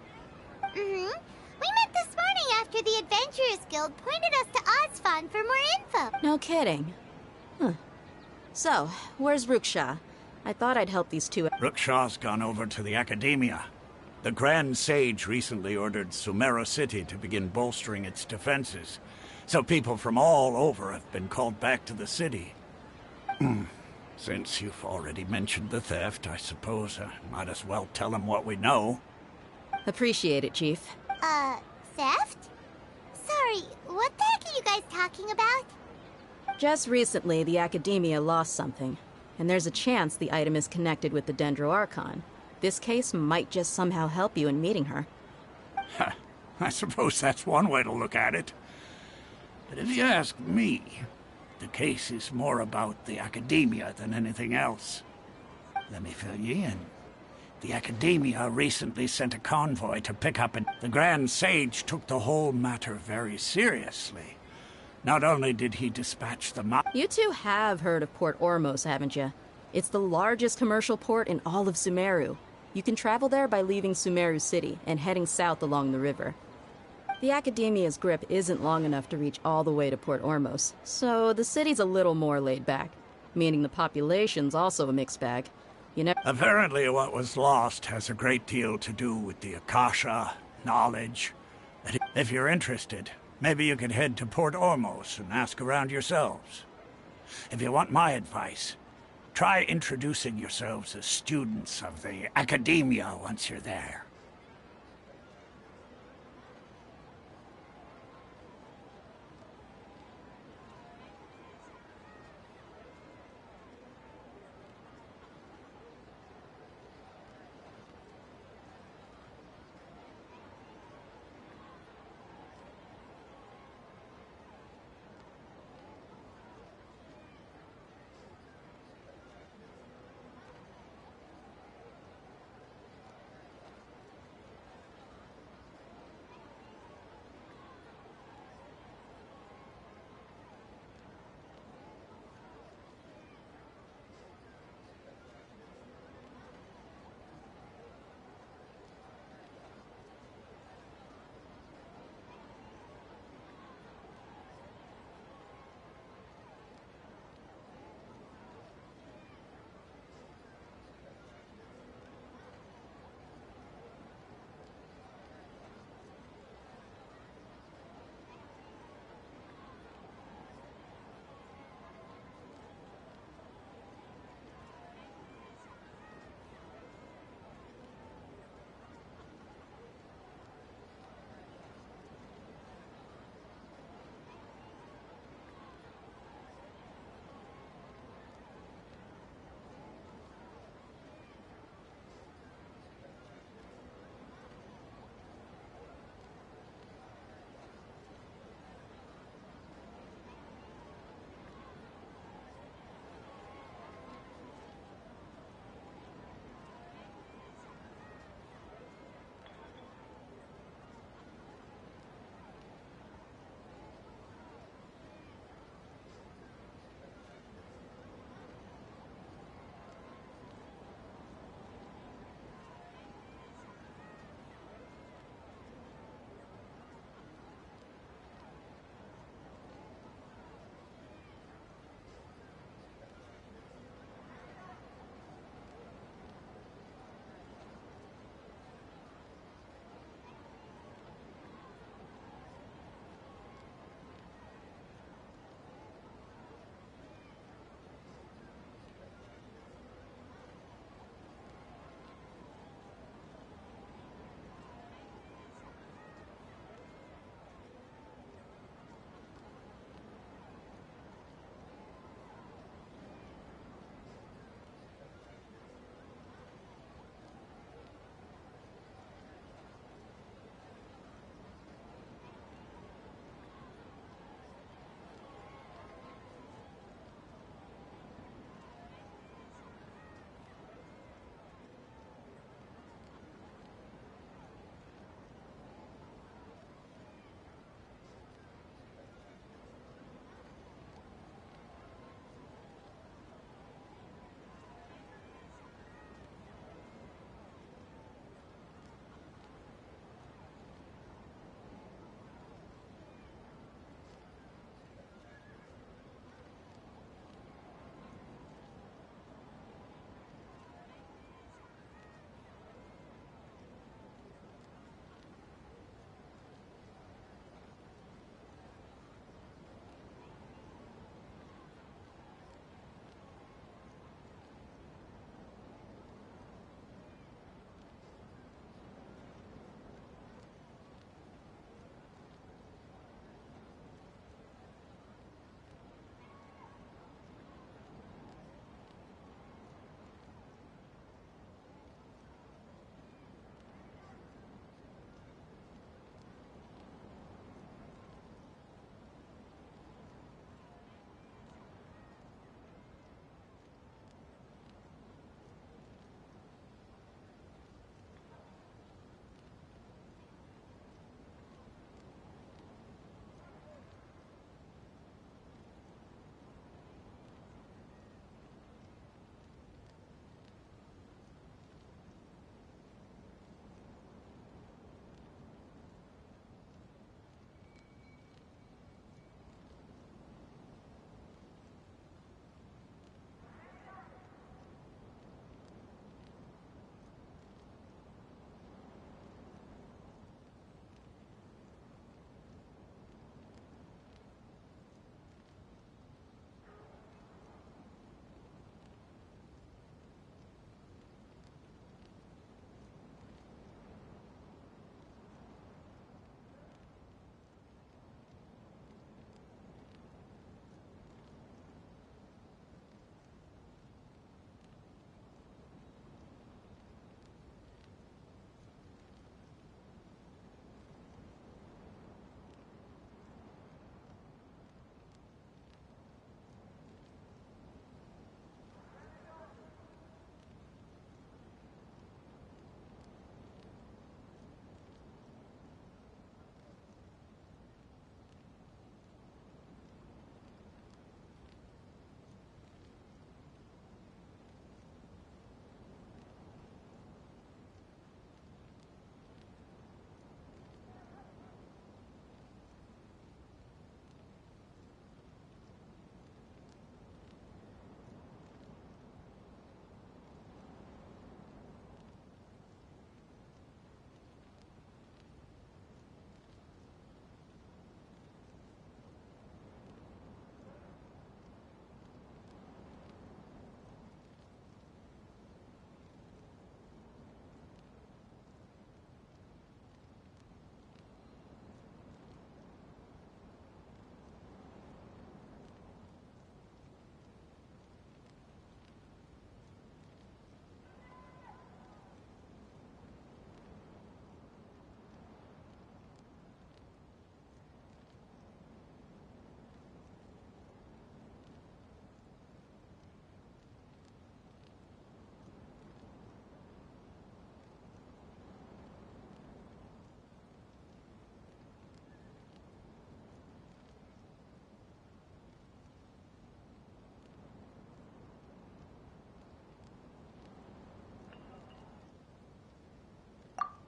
We met this morning after the Adventurers Guild pointed us to Ozfon for more info. No kidding. Huh. So, where's Ruksha? I thought I'd help these two... Ruksha's gone over to the Academia. The Grand Sage recently ordered Sumeru City to begin bolstering its defenses, so people from all over have been called back to the city. Since you've already mentioned the theft, I suppose I might as well tell them what we know. Appreciate it, Chief. Theft? Sorry, what the heck are you guys talking about? Just recently, the Academia lost something, and there's a chance the item is connected with the Dendro Archon. This case might just somehow help you in meeting her. I suppose that's one way to look at it. But if you ask me, the case is more about the Academia than anything else. Let me fill you in. The Academia recently sent a convoy to pick up the Grand Sage took the whole matter very seriously. Not only did he dispatch the You two have heard of Port Ormos, haven't you? It's the largest commercial port in all of Sumeru. You can travel there by leaving Sumeru City and heading south along the river. The Academia's grip isn't long enough to reach all the way to Port Ormos, so the city's a little more laid back, meaning the population's also a mixed bag. You know. Apparently what was lost has a great deal to do with the Akasha, knowledge. If you're interested, maybe you could head to Port Ormos and ask around yourselves. If you want my advice, try introducing yourselves as students of the Academia once you're there.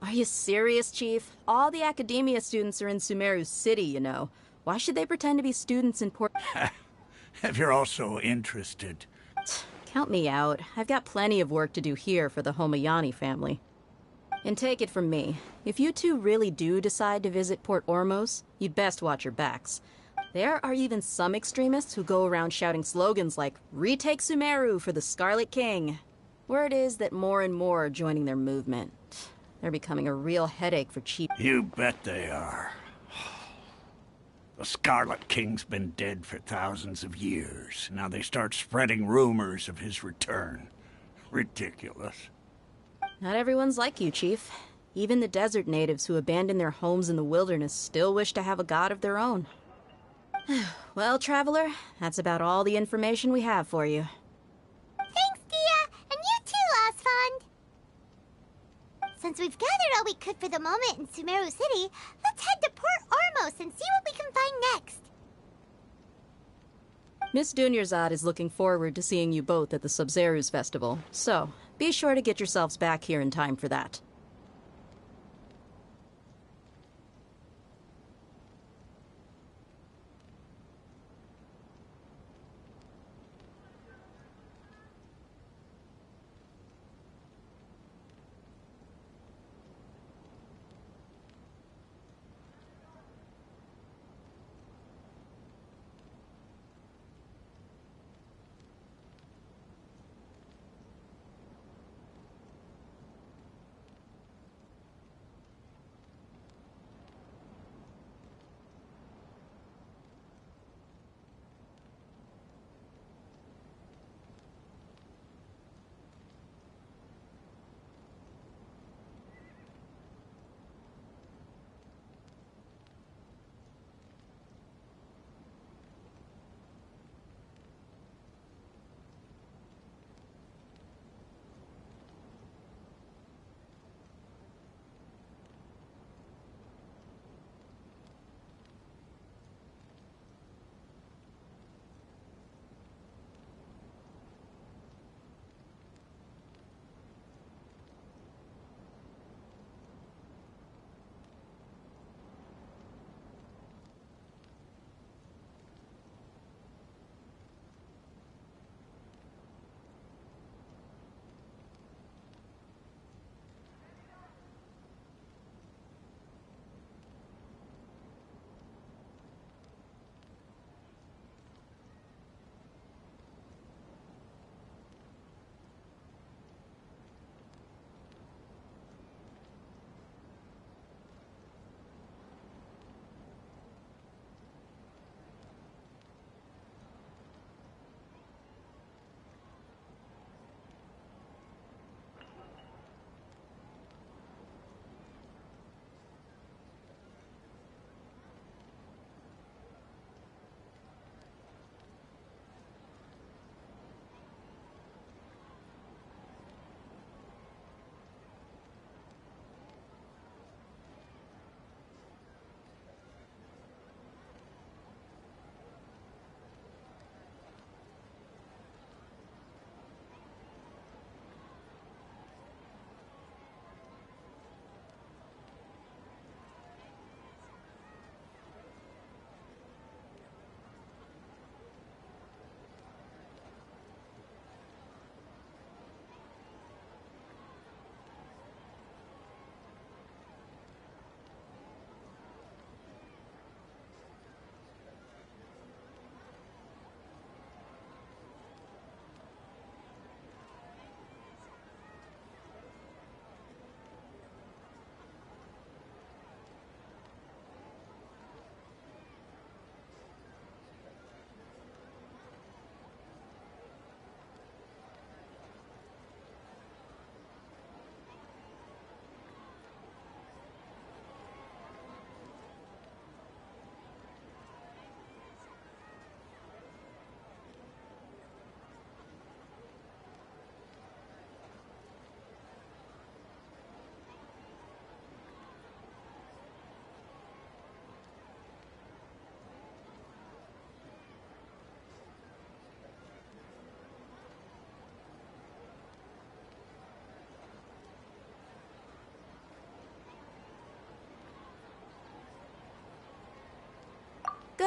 Are you serious, Chief? All the academia students are in Sumeru City, you know. Why should they pretend to be students in Port... If you're also interested. Count me out. I've got plenty of work to do here for the Homayani family. And take it from me, if you two really do decide to visit Port Ormos, you'd best watch your backs. There are even some extremists who go around shouting slogans like, "Retake Sumeru for the Scarlet King." Word is that more and more are joining their movement. They're becoming a real headache for Chief. You bet they are. The Scarlet King's been dead for thousands of years. Now they start spreading rumors of his return. Ridiculous. Not everyone's like you, Chief. Even the desert natives who abandoned their homes in the wilderness still wish to have a god of their own. Well, Traveler, that's about all the information we have for you. Thanks, Dia! And you too, Osfond! Since we've gathered all we could for the moment in Sumeru City, let's head to Port Ormos and see what we can find next. Miss Dunyarzad is looking forward to seeing you both at the Sub-Zeru's festival, so be sure to get yourselves back here in time for that.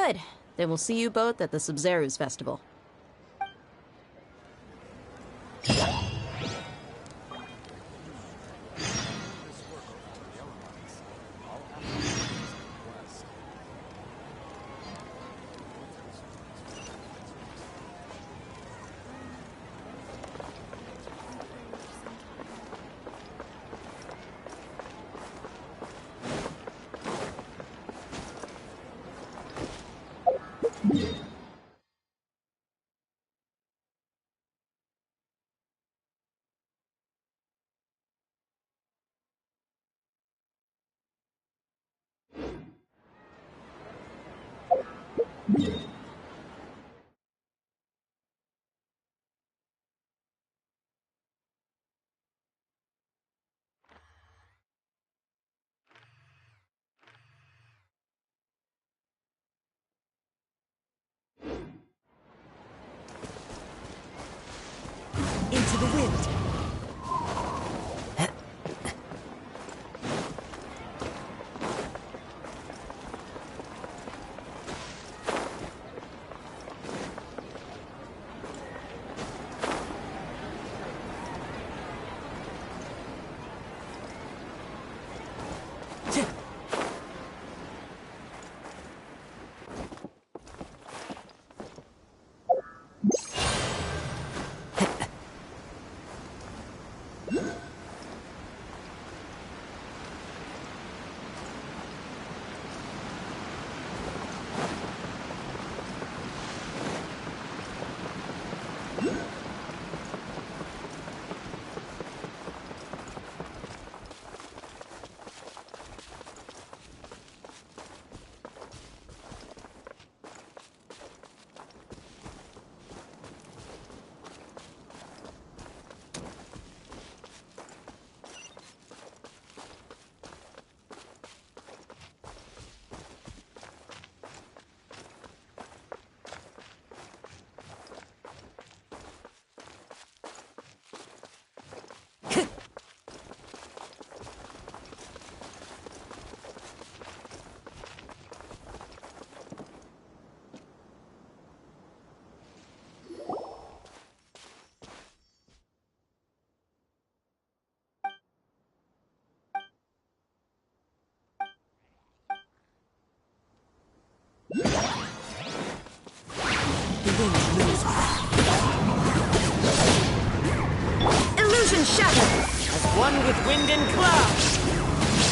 Good. Then we'll see you both at the Sub-Zero's festival. Into the wind. Illusion shattered! As one with wind and cloud!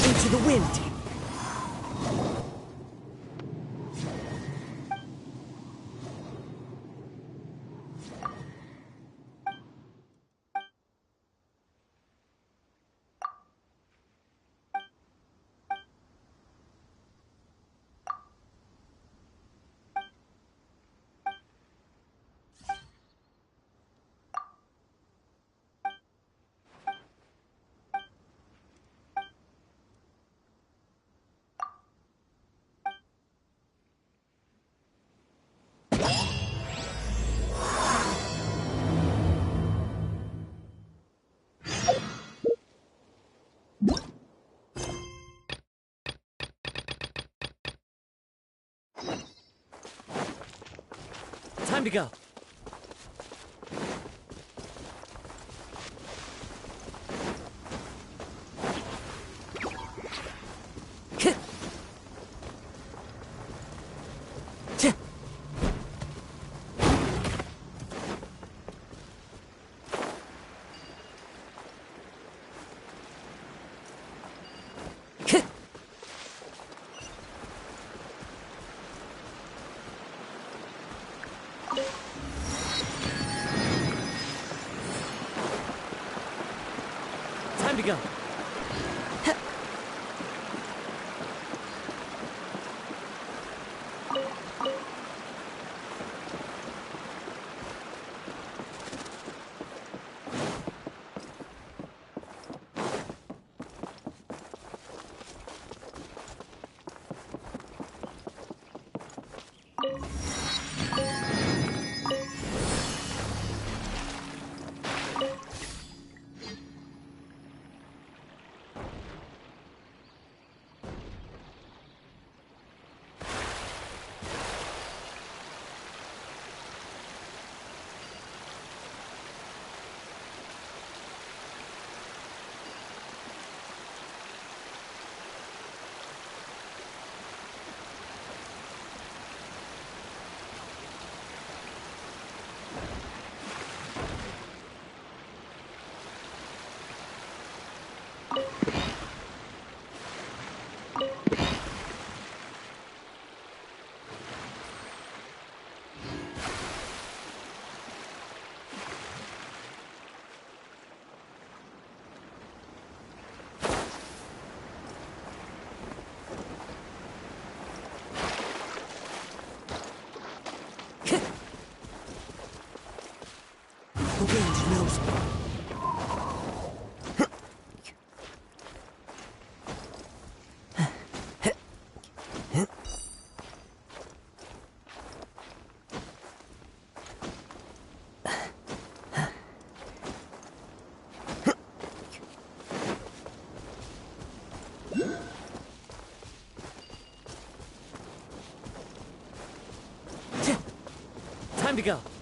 Into the wind! Time to go. Time to go. to go.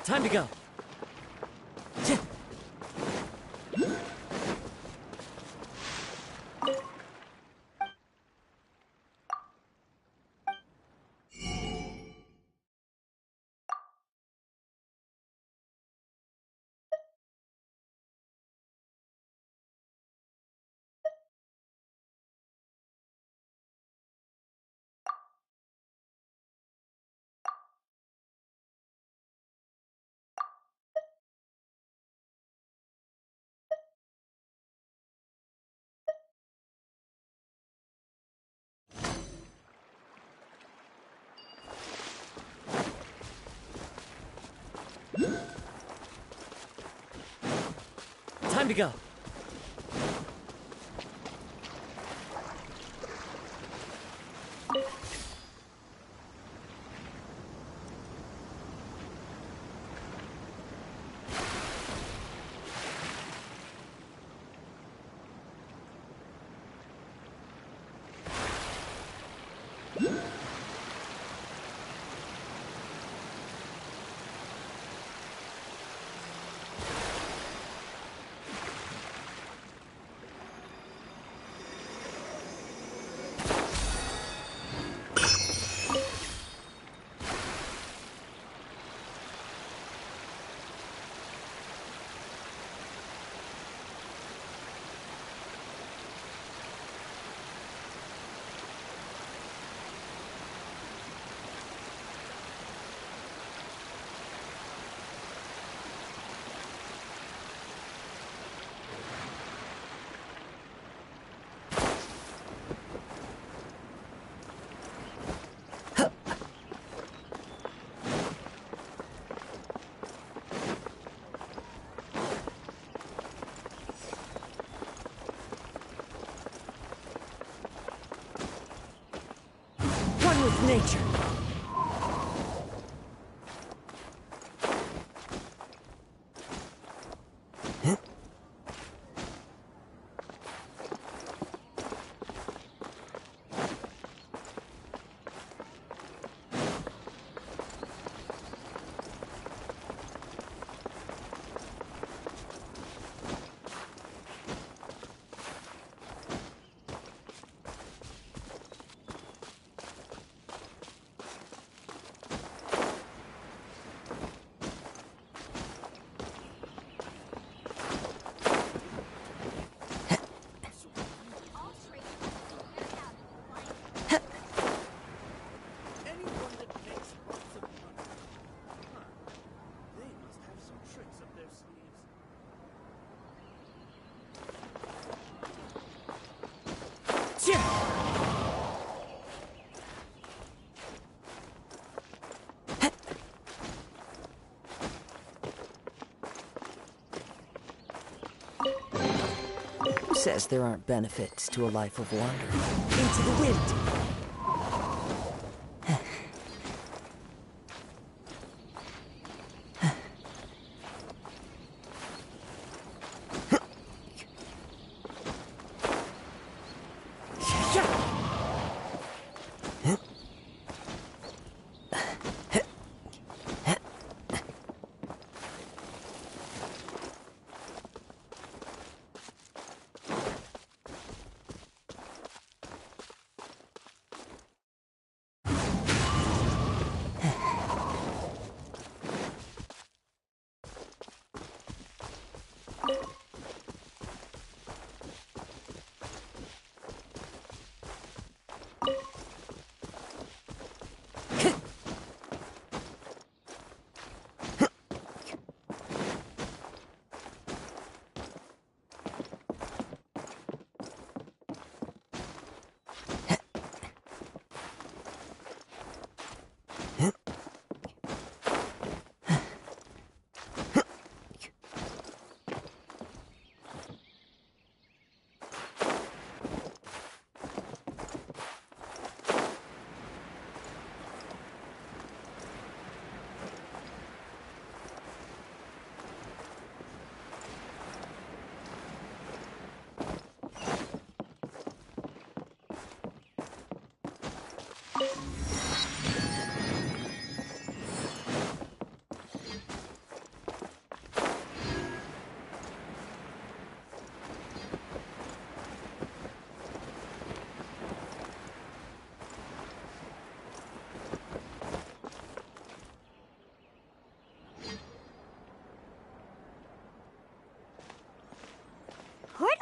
Time to go. Time to go. With nature. Who says there aren't benefits to a life of wandering? Into the wind!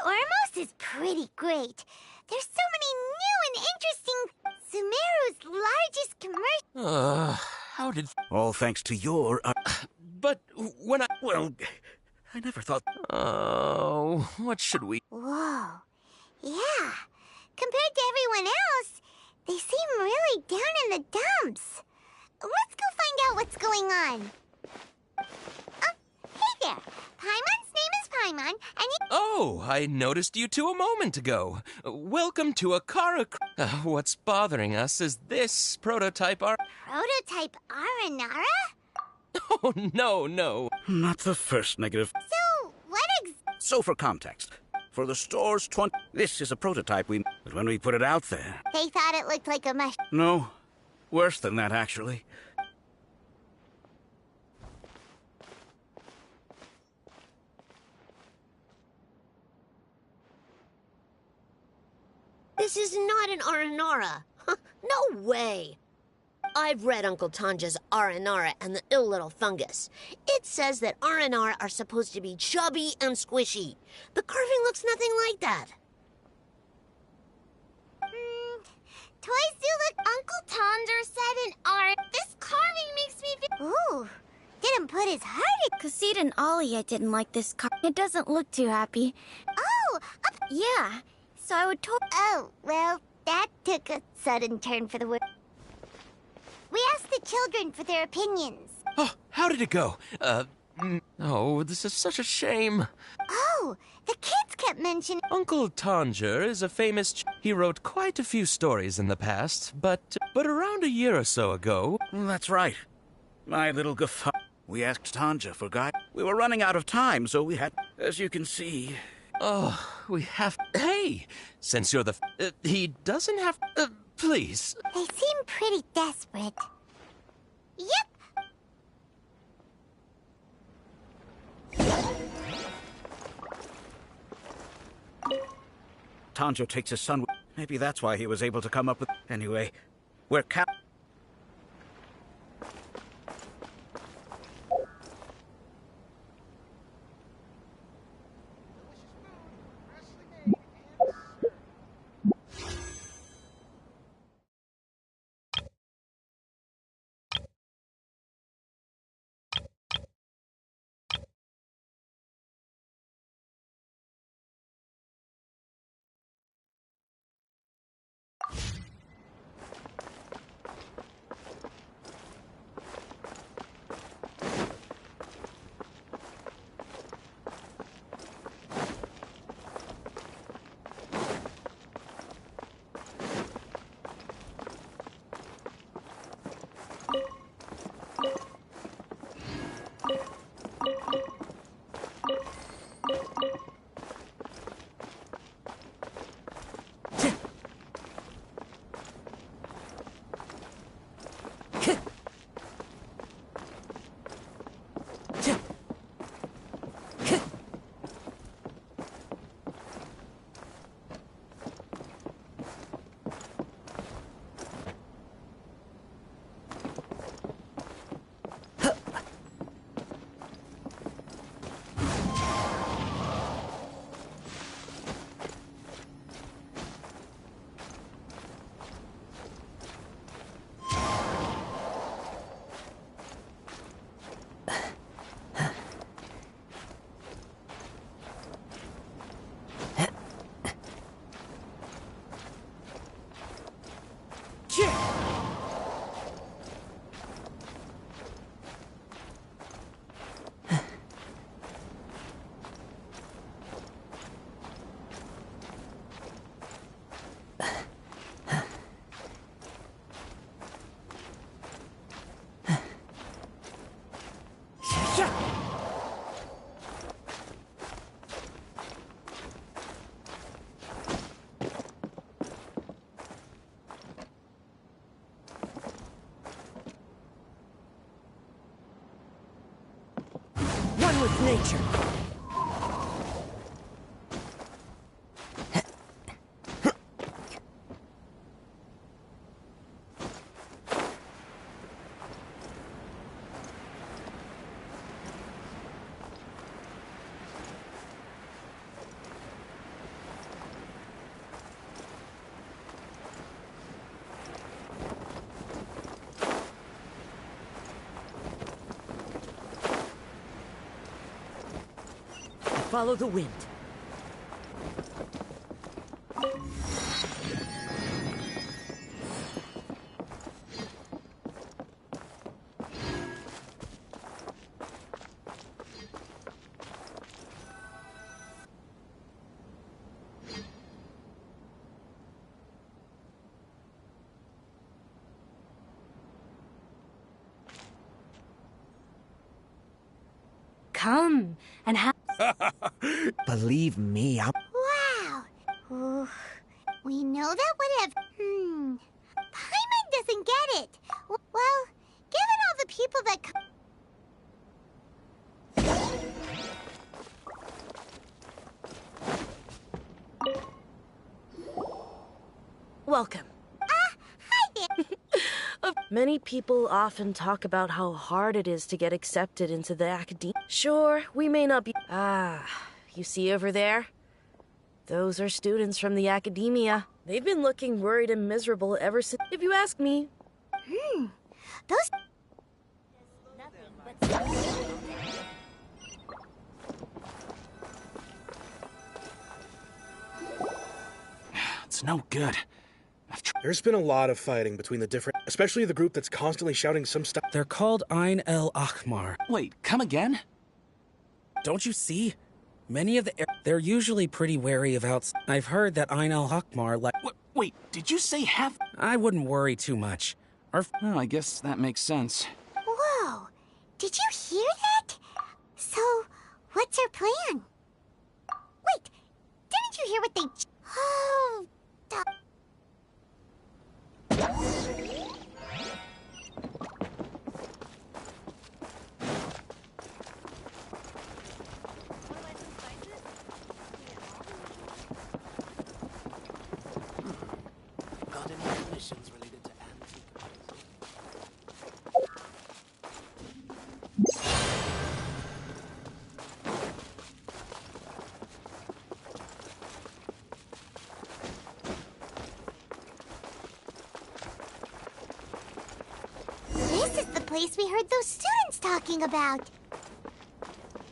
Ormos is pretty great. There's so many new and interesting... Sumeru's largest commercial... How did... All thanks to your... But when I... Well, I never thought... Oh, what should we... Whoa. Yeah. Compared to everyone else, they seem really down in the dumps. Let's go find out what's going on. Oh, hey there. Paimon's name is Paimon, and he... Oh, I noticed you two a moment ago. Welcome to Akara... what's bothering us is this prototype Prototype Aranara? Oh, no. Not the first negative. So, what So for context, for the store's 20... This is a prototype But when we put it out there... They thought it looked like a mush... No. Worse than that, actually. This is not an Aranara. No way. I've read Uncle Tanja's Aranara and the Ill Little Fungus. It says that Aranara are supposed to be chubby and squishy. The carving looks nothing like that. Toys do look... Uncle Tonder said an art. This carving makes me feel... Ooh, didn't put his heart in... Kasita and Alia didn't like this car. It doesn't look too happy. Oh, yeah. So I would Oh, well, that took a sudden turn for the worse. We asked the children for their opinions. Oh, how did it go? Oh, this is such a shame. Oh, the kids kept mentioning... Uncle Tanger is a famous... He wrote quite a few stories in the past, but around a year or so ago... That's right. My little guffaw. We asked Tanja for guide. We were running out of time, so we had... As you can see... Oh, we have... Hey! Since you're the... he doesn't have... please. They seem pretty desperate. Yep. Tanjo takes his son... Maybe that's why he was able to come up with... Anyway, we're One with nature. follow the wind. Come and have. Believe me, I'm... Wow. Ooh. We know that whatever. Paimon doesn't get it. Well, given all the people that come. Welcome. Hi there. Many people often talk about how hard it is to get accepted into the academia. Sure, we may not be... you see over there? Those are students from the academia. They've been looking worried and miserable ever since... If you ask me. Those... It's no good. There's been a lot of fighting between the different... Especially the group that's constantly shouting some stuff. They're called Ain el Akhmar. Wait, come again? Don't you see? Many of the... They're usually pretty wary of outs... I've heard that Ain el Akhmar like... Wait, did you say half... I wouldn't worry too much. Well, I guess that makes sense. Whoa. Did you hear that? So, what's our plan? Wait, didn't you hear what they... Oh... Got any commissions related to antique? This is the place we heard those students talking about.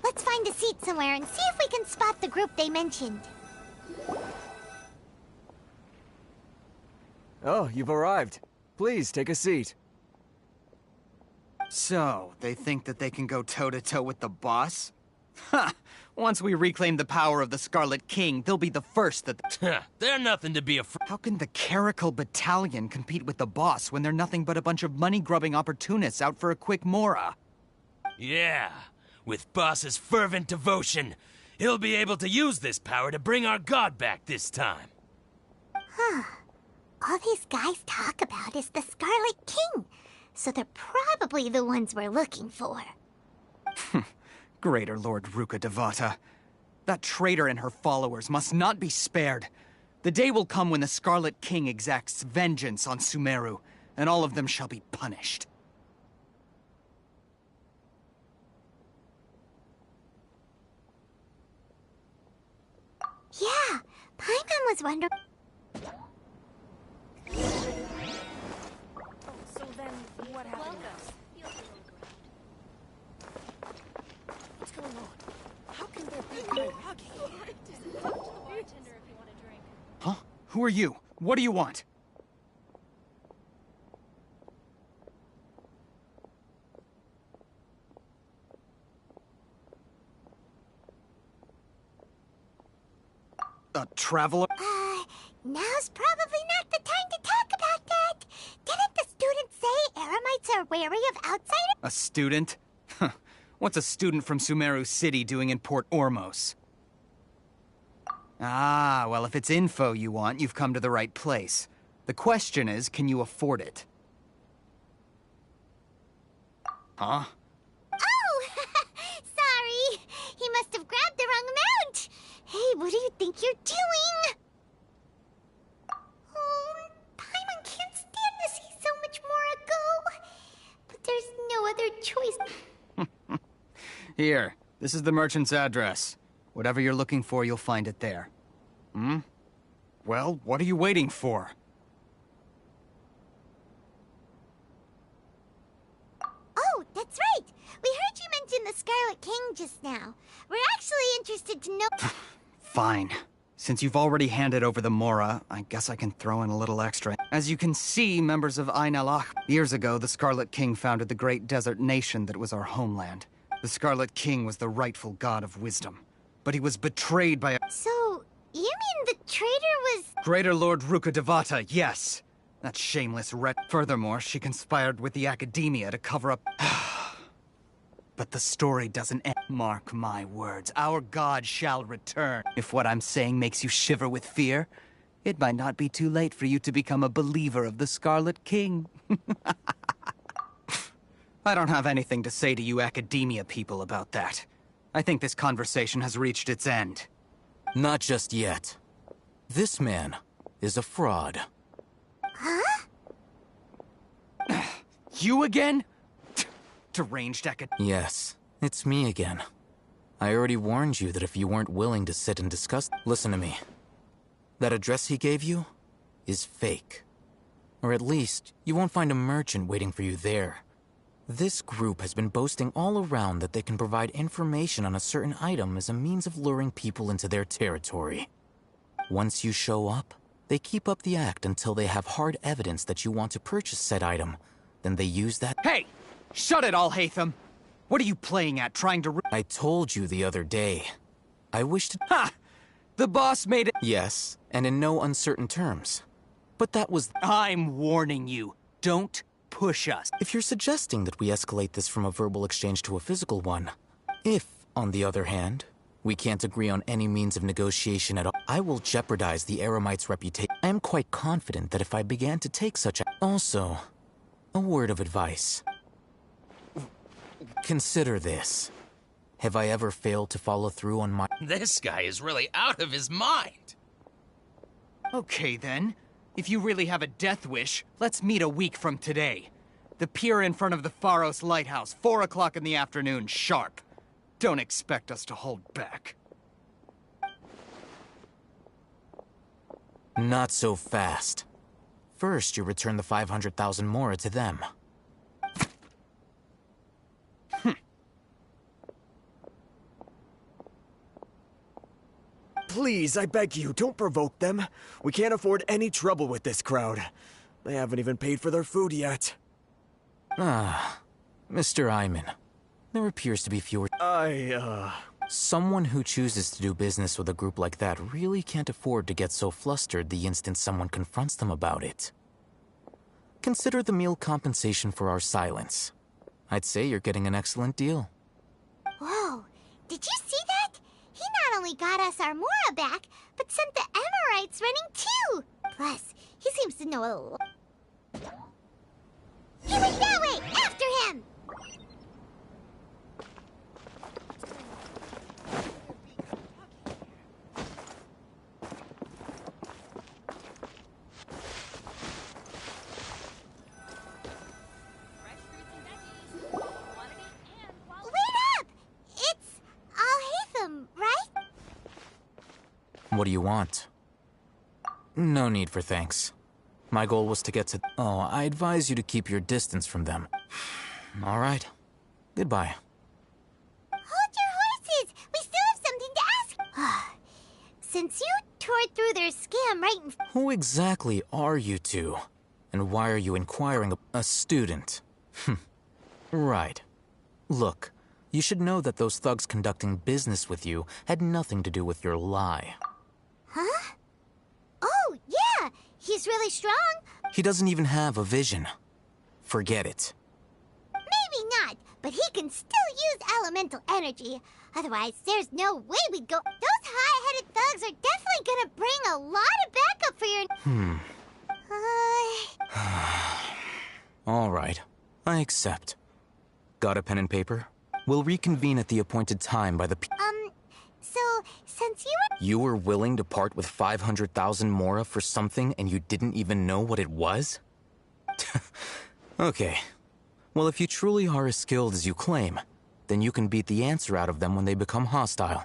Let's find a seat somewhere and see if we can spot the group they mentioned. Oh, you've arrived. Please, take a seat. So, they think that they can go toe-to-toe with the boss? Ha! Once we reclaim the power of the Scarlet King, they'll be the first that... They're nothing to be afraid. How can the Caracal Battalion compete with the boss when they're nothing but a bunch of money-grubbing opportunists out for a quick mora? Yeah, with Boss's fervent devotion, he'll be able to use this power to bring our god back this time. Huh. All these guys talk about is the Scarlet King, so they're probably the ones we're looking for. Greater Lord Ruka Devata. That traitor and her followers must not be spared. The day will come when the Scarlet King exacts vengeance on Sumeru, and all of them shall be punished. Yeah, Paimon was wondering... So then, what happened next? What's going on? How can there be Kairagi? Talk to the bartender if you want a drink. Huh? Who are you? What do you want? A traveler? Now's probably not the time to talk about that. Didn't the students say Eremites are wary of outsiders? A student? Huh. What's a student from Sumeru City doing in Port Ormos? Ah, well, if it's info you want, you've come to the right place. The question is, can you afford it? Huh? Oh! Sorry! He must have grabbed the wrong amount! Hey, what do you think you're doing? Oh, Paimon can't stand to see so much more go. But there's no other choice. Here, this is the merchant's address. Whatever you're looking for, you'll find it there. Hmm? Well, what are you waiting for? Oh, that's right! We heard you mention the Scarlet King just now. We're actually interested to know. Fine. Since you've already handed over the Mora, I guess I can throw in a little extra. As you can see, members of Ain Alach, years ago, the Scarlet King founded the great desert nation that was our homeland. The Scarlet King was the rightful god of wisdom, but he was betrayed by a... So, you mean the traitor was... Greater Lord Rukkhadevata, yes. That shameless wretch. Furthermore, she conspired with the Academia to cover up... But the story doesn't end. Mark my words, our god shall return. If what I'm saying makes you shiver with fear, it might not be too late for you to become a believer of the Scarlet King. I don't have anything to say to you Academia people about that. I think this conversation has reached its end. Not just yet. This man is a fraud. Huh? You again? Deranged Yes, it's me again. I already warned you that if you weren't willing to sit and discuss... Listen to me. That address he gave you is fake. Or at least, you won't find a merchant waiting for you there. This group has been boasting all around that they can provide information on a certain item as a means of luring people into their territory. Once you show up, they keep up the act until they have hard evidence that you want to purchase said item. Then they use that... Hey! Shut it all, Hatham! What are you playing at, trying to... I told you the other day. I wish to... Ha! The boss made it... Yes, and in no uncertain terms. But that was... I'm warning you. Don't push us. If you're suggesting that we escalate this from a verbal exchange to a physical one, if, on the other hand, we can't agree on any means of negotiation at all, I will jeopardize the Eremite's reputation. I am quite confident that if I began to take such a... Also, a word of advice. Consider this. Have I ever failed to follow through on my... This guy is really out of his mind. Okay, then. If you really have a death wish, let's meet a week from today. The pier in front of the Pharos Lighthouse, 4 o'clock in the afternoon, sharp. Don't expect us to hold back. Not so fast. First, you return the 500,000 Mora to them. Please, I beg you, don't provoke them. We can't afford any trouble with this crowd. They haven't even paid for their food yet. Ah, Mr. Iman. There appears to be fewer... Someone who chooses to do business with a group like that really can't afford to get so flustered the instant someone confronts them about it. Consider the meal compensation for our silence. I'd say you're getting an excellent deal. Whoa, did you see that? He not only got us our Mora back, but sent the Emirites running too! Plus, he seems to know a lot. He went that way! After him! What do you want? No need for thanks. My goal was to get to... Oh, I advise you to keep your distance from them. All right. Goodbye. Hold your horses! We still have something to ask! Since you tore through their scam right in... Who exactly are you two? And why are you inquiring a student? Right. Look, you should know that those thugs conducting business with you had nothing to do with your lie. Huh? Oh, yeah! He's really strong. He doesn't even have a vision. Forget it. Maybe not, but he can still use elemental energy. Otherwise, there's no way we'd go... Those high-headed thugs are definitely gonna bring a lot of backup for your... All right. I accept. Got a pen and paper? We'll reconvene at the appointed time by the... So, since you were... You were willing to part with 500,000 Mora for something and you didn't even know what it was? Okay. Well, if you truly are as skilled as you claim, then you can beat the answer out of them when they become hostile.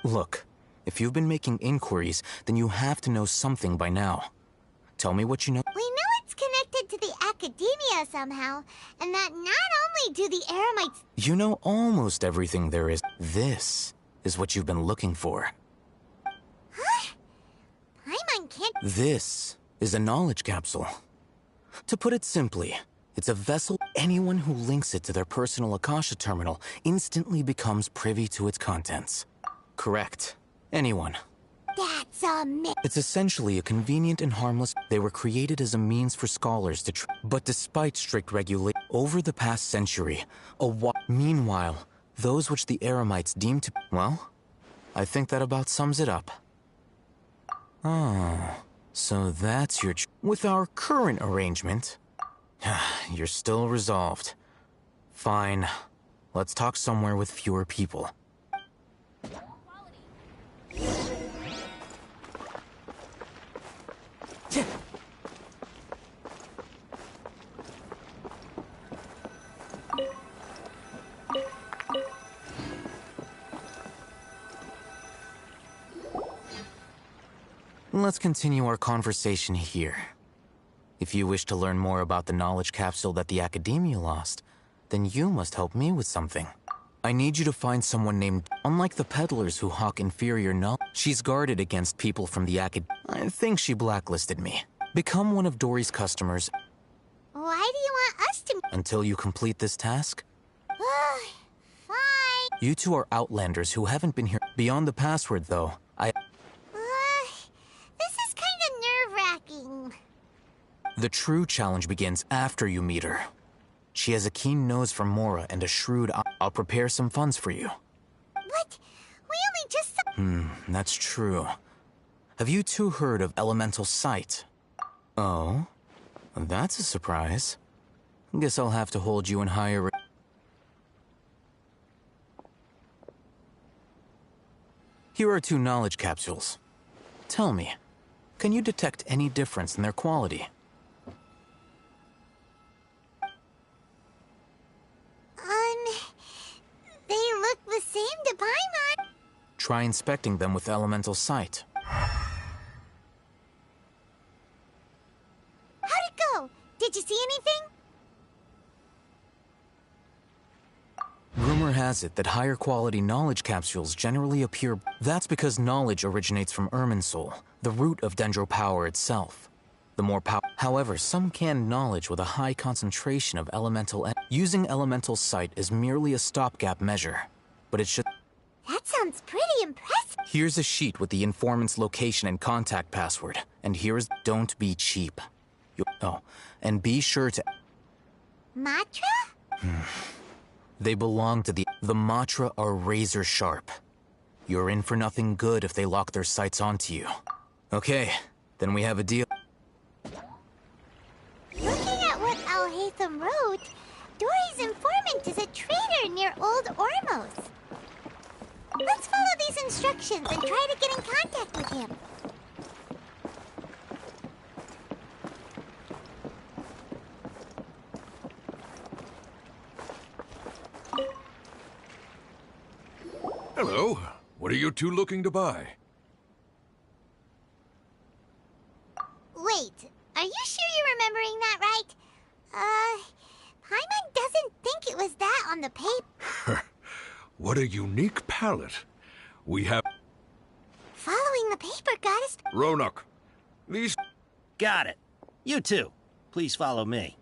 Look, if you've been making inquiries, then you have to know something by now. Tell me what you know. We know it's connected to the Academia somehow, and that not only do the Eremites... You know almost everything there is. This is what you've been looking for. Huh? Paimon can't... This is a knowledge capsule. To put it simply, it's a vessel. Anyone who links it to their personal Akasha terminal instantly becomes privy to its contents. Correct. Anyone. That's a myth. It's essentially a convenient and harmless... They were created as a means for scholars to... But despite strict regulation, over the past century, meanwhile, those which the Eremites deemed to... Well, I think that about sums it up. Oh, so that's your... With our current arrangement, you're still resolved. Fine. Let's talk somewhere with fewer people. Let's continue our conversation here. If you wish to learn more about the knowledge capsule that the Academia lost, then you must help me with something. I need you to find someone named... Unlike the peddlers who hawk inferior knowledge, she's guarded against people from the I think she blacklisted me. Become one of Dory's customers. Why do you want us to... Until you complete this task? Fine. You two are outlanders who haven't been here. Beyond the password, though, This is kind of nerve-wracking. The true challenge begins after you meet her. She has a keen nose for Mora and a shrewd eye. I'll prepare some funds for you. But we only just... That's true. Have you two heard of elemental sight? Oh? That's a surprise. Guess I'll have to hold you in higher... Here are 2 knowledge capsules. Tell me, can you detect any difference in their quality? They look the same to Paimon. Try inspecting them with elemental sight. How'd it go? Did you see anything? Rumor has it that higher quality knowledge capsules generally appear... That's because knowledge originates from Irminsul, the root of Dendro power itself. The more power... However, some canned knowledge with a high concentration of elemental... Using elemental sight is merely a stopgap measure, but it should... That sounds pretty impressive. Here's a sheet with the informant's location and contact password, and here's... Don't be cheap. Oh, and be sure to... Matra? They belong to the Matra are razor sharp. You're in for nothing good if they lock their sights onto you. Okay, then we have a deal. Looking at what Al-Haytham wrote, Dory's informant is a trader near Old Ormos. Let's follow these instructions and try to get in contact with him. Hello. What are you two looking to buy? Wait, are you sure you're remembering that right? Paimon doesn't think it was that on the paper. What a unique palette. We have... Following the paper got us... Roanoke, these... Got it. You two, please follow me.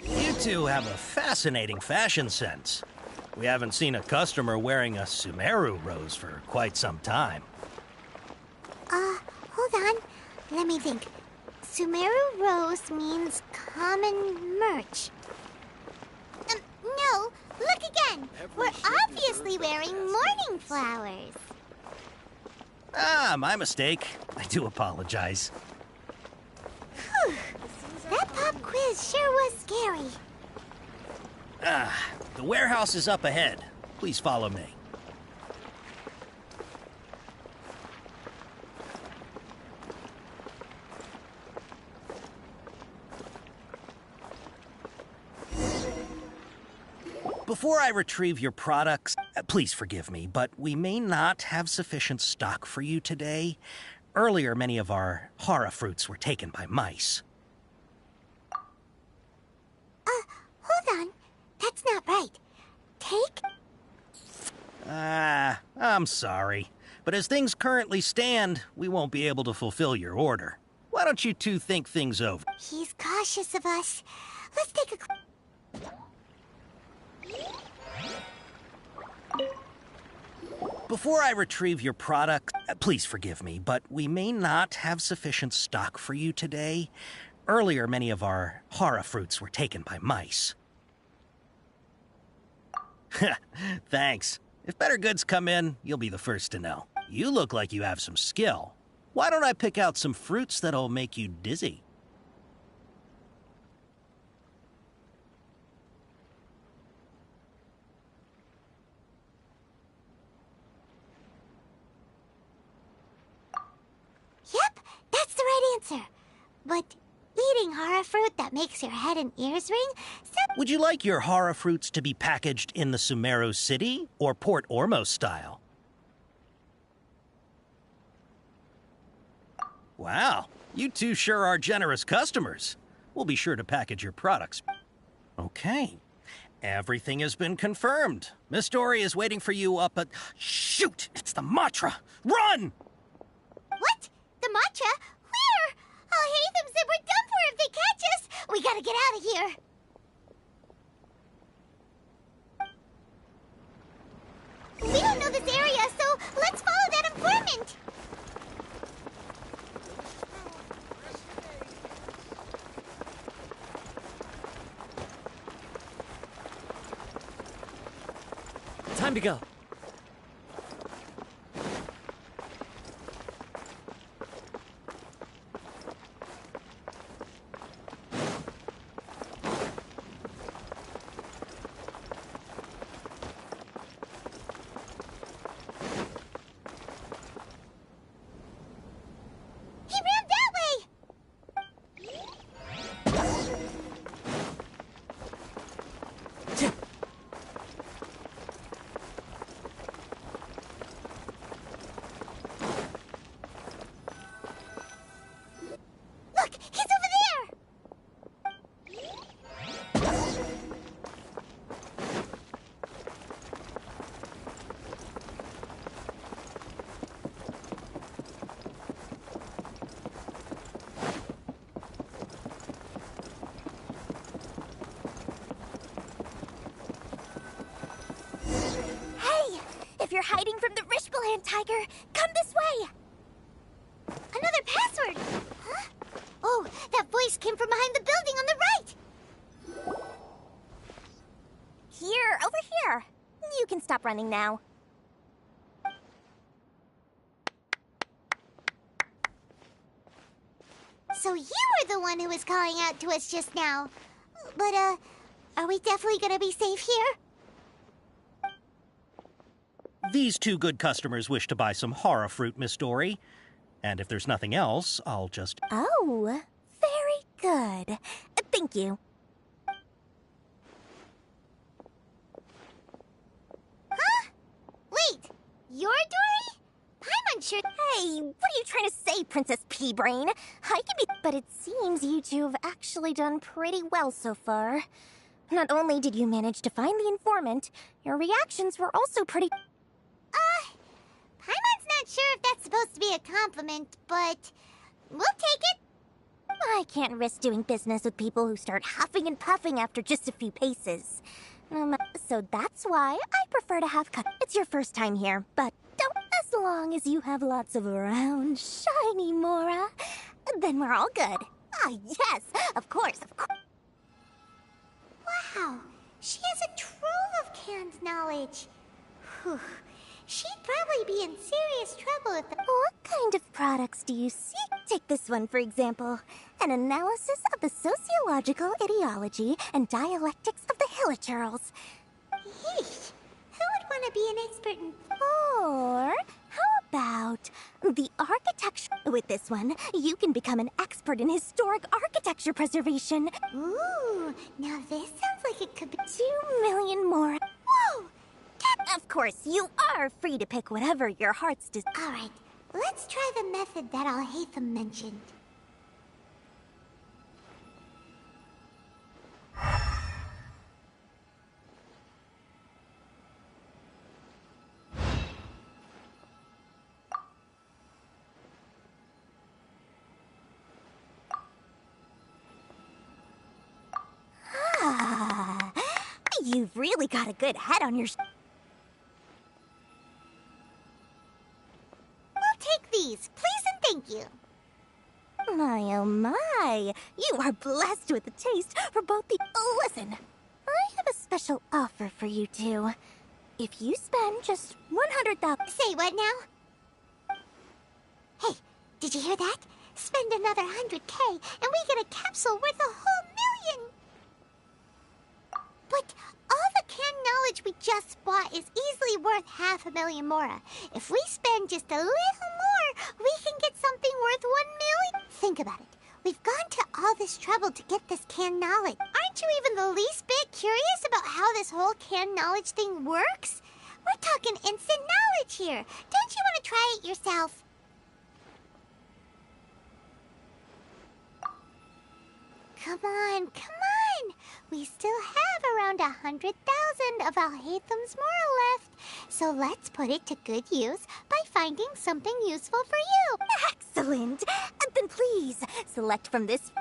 You two have a fascinating fashion sense. We haven't seen a customer wearing a Sumeru rose for quite some time. Hold on. Let me think. Sumeru rose means common merch. No, look again. We're obviously wearing morning flowers. Ah, my mistake. I do apologize. Whew. That pop quiz sure was scary. The warehouse is up ahead. Please follow me. Before I retrieve your products, please forgive me, but we may not have sufficient stock for you today. Earlier, many of our hara fruits were taken by mice. Hold on. That's not right. Take? I'm sorry. But as things currently stand, we won't be able to fulfill your order. Why don't you two think things over? He's cautious of us. Let's take a... Before I retrieve your product, please forgive me, but we may not have sufficient stock for you today. Earlier, many of our hara fruits were taken by mice. Thanks. If better goods come in, you'll be the first to know. You look like you have some skill. Why don't I pick out some fruits that'll make you dizzy? Yep, that's the right answer. But eating hara fruit that makes your head and ears ring? Would you like your hara fruits to be packaged in the Sumeru City or Port Ormos style? Wow, you two sure are generous customers. We'll be sure to package your products. Okay, everything has been confirmed. Miss Dory is waiting for you up at... Shoot, it's the Matra! Run! What? The matcha? Where? I'll hate them said we're done for if they catch us. We gotta get out of here. We don't know this area, so let's follow that informant. Time to go. He ran that way. Look, he's over there. Hey, if you're hiding from the Rishkaland tiger, come this way. Another password. Huh? Oh, that voice came from behind the building on the right. Here, over here. You can stop running now. So you were the one who was calling out to us just now. But, are we definitely gonna be safe here? These two good customers wish to buy some hara fruit, Miss Dory. And if there's nothing else, I'll just... Oh, very good. Thank you. Huh? Wait, you're Dory? I'm unsure. Hey, what are you trying to say, Princess Pea-Brain? I can be... But it seems you two have actually done pretty well so far. Not only did you manage to find the informant, your reactions were also pretty... Paimon's not sure if that's supposed to be a compliment, but we'll take it. I can't risk doing business with people who start huffing and puffing after just a few paces. So that's why I prefer to have cut. It's your first time here, but don't as long as you have lots of round, shiny Mora, then we're all good. Ah, yes, of course, of course. Wow, she has a trove of canned knowledge. Whew. She'd probably be in serious trouble if... What kind of products do you seek? Take this one, for example. An analysis of the sociological ideology and dialectics of the Hilichurls. Yeesh. Who would want to be an expert in... Or how about the architecture? With this one, you can become an expert in historic architecture preservation. Ooh, now this sounds like it could be... 2 million more. Whoa! Of course, you are free to pick whatever your heart's desire. All right, let's try the method that Alhaitham mentioned. You've really got a good head on your... We'll take these, please and thank you. My, oh my. You are blessed with a taste for both the... Oh, listen. I have a special offer for you two. If you spend just 100,000... Say what now? Hey, did you hear that? Spend another 100K and we get a capsule worth a whole million! But all the canned knowledge we just bought is easily worth 500,000 mora. If we spend just a little more, we can get something worth 1 million. Think about it. We've gone to all this trouble to get this canned knowledge. Aren't you even the least bit curious about how this whole canned knowledge thing works? We're talking instant knowledge here. Don't you want to try it yourself? Come on, come on! We still have around 100,000 of Alhaitham's Mora left. So let's put it to good use by finding something useful for you. Excellent! Then please, select from this...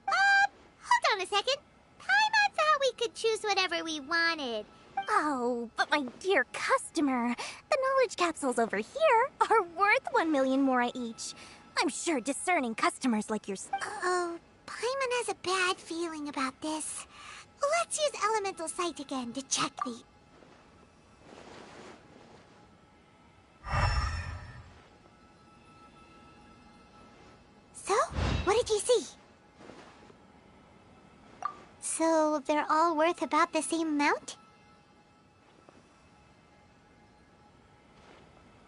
Hold on a second. Paimon thought we could choose whatever we wanted. Oh, but my dear customer, the knowledge capsules over here are worth 1 million mora each. I'm sure discerning customers like yourself... Uh-oh, Paimon has a bad feeling about this. Let's use Elemental Sight again to check the... So, what did you see? So, they're all worth about the same amount?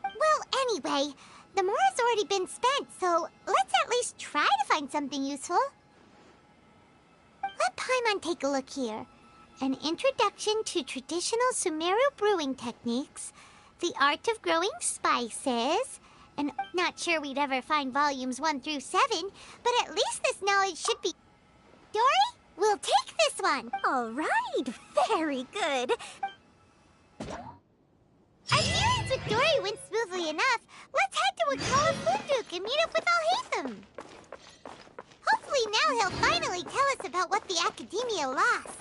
Well, anyway, the mora's already been spent, so let's at least try to find something useful. Let Paimon take a look here. An Introduction to Traditional Sumeru Brewing Techniques, The Art of Growing Spices, and not sure we'd ever find volumes 1 through 7, but at least this knowledge should be... Dory, we'll take this one! All right, very good. Our dealings with Dory went smoothly enough. Let's head to Wakala Funduk and meet up with Alhaitham. Hopefully now he'll finally tell us about what the Academia lost.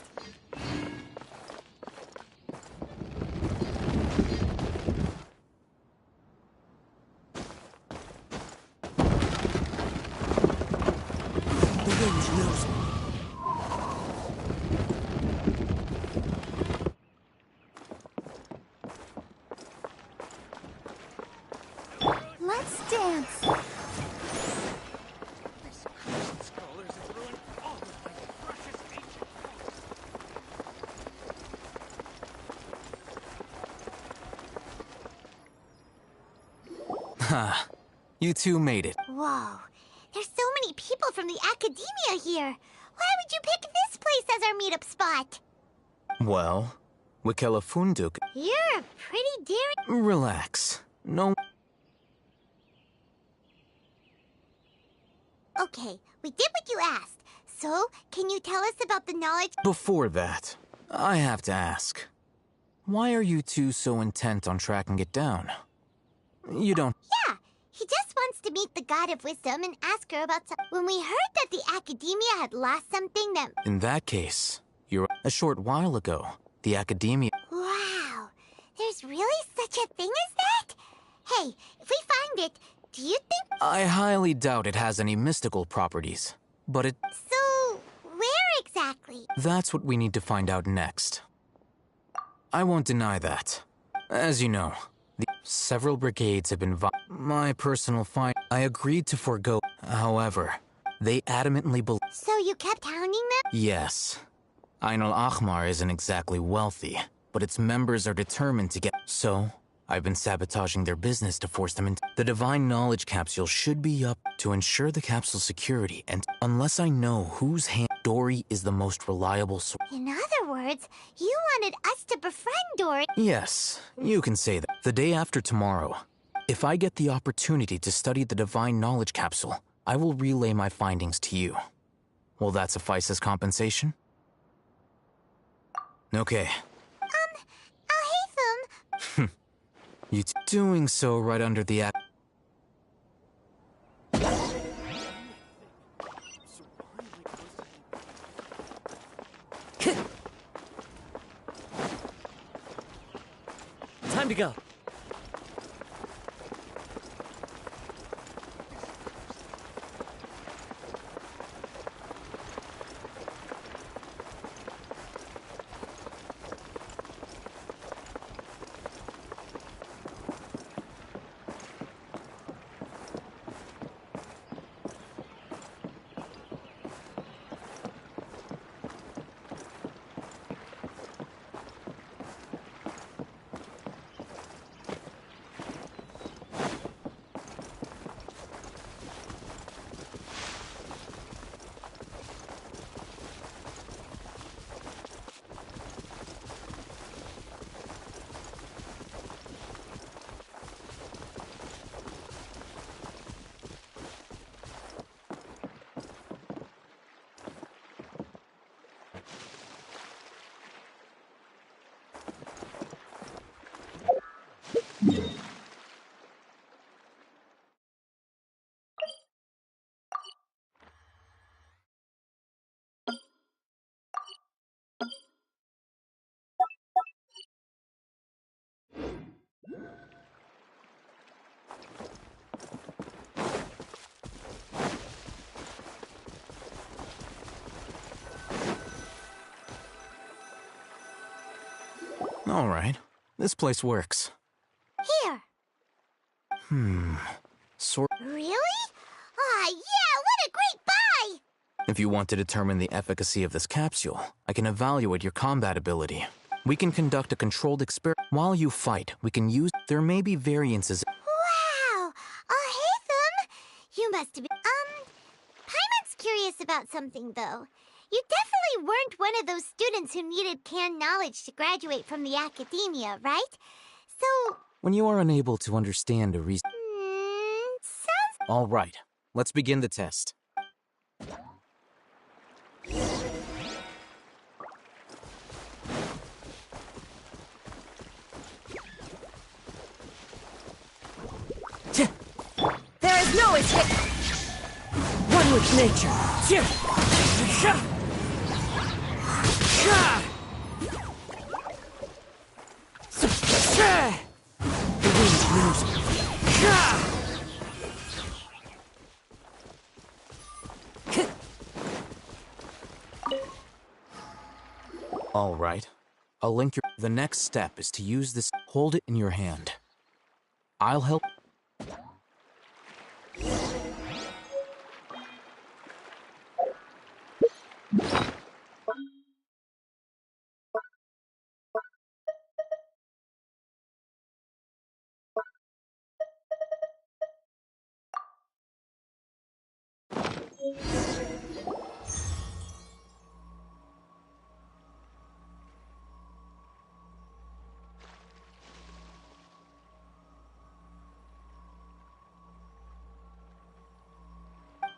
The wind knows me. Let's dance. Ha, you two made it. Whoa, there's so many people from the Academia here. Why would you pick this place as our meetup spot? Well, Wakela Funduk. You're a pretty daring... Relax. No. Okay, we did what you asked. So, can you tell us about the knowledge... Before that, I have to ask. Why are you two so intent on tracking it down? You don't... Yeah, he just wants to meet the God of Wisdom and ask her about some... When we heard that the Academia had lost something that... In that case, you're... A short while ago, the Academia... Wow, there's really such a thing as that? Hey, if we find it, do you think... I highly doubt it has any mystical properties, but it... So, where exactly? That's what we need to find out next. I won't deny that. As you know, several brigades have been my personal find. I agreed to forego. However, they adamantly believe... So you kept hounding them? Yes. Ain al-Ahmar isn't exactly wealthy, but its members are determined to get... So, I've been sabotaging their business to force them into... The Divine Knowledge Capsule should be up to ensure the capsule's security, and unless I know whose hand... Dory is the most reliable source. In other words, you wanted us to befriend Dory. Yes, you can say that. The day after tomorrow, if I get the opportunity to study the Divine Knowledge Capsule, I will relay my findings to you. Will that suffice as compensation? Okay. Alhaitham. You doing so right under the act. Time to go. All right. This place works. Here. Sort. Really? Aw, yeah, what a great buy! If you want to determine the efficacy of this capsule, I can evaluate your combat ability. We can conduct a controlled experiment. While you fight, we can use... There may be variances... Wow! Hey, Thumb! You must have been... Paimon's curious about something, though. You definitely weren't one of those students who needed canned knowledge to graduate from the academia, right? So... When you are unable to understand a reason... sounds... All right. Let's begin the test. There is no escape! One with nature. The wind moves. All right. I'll link your... The next step is to use this... Hold it in your hand. I'll help...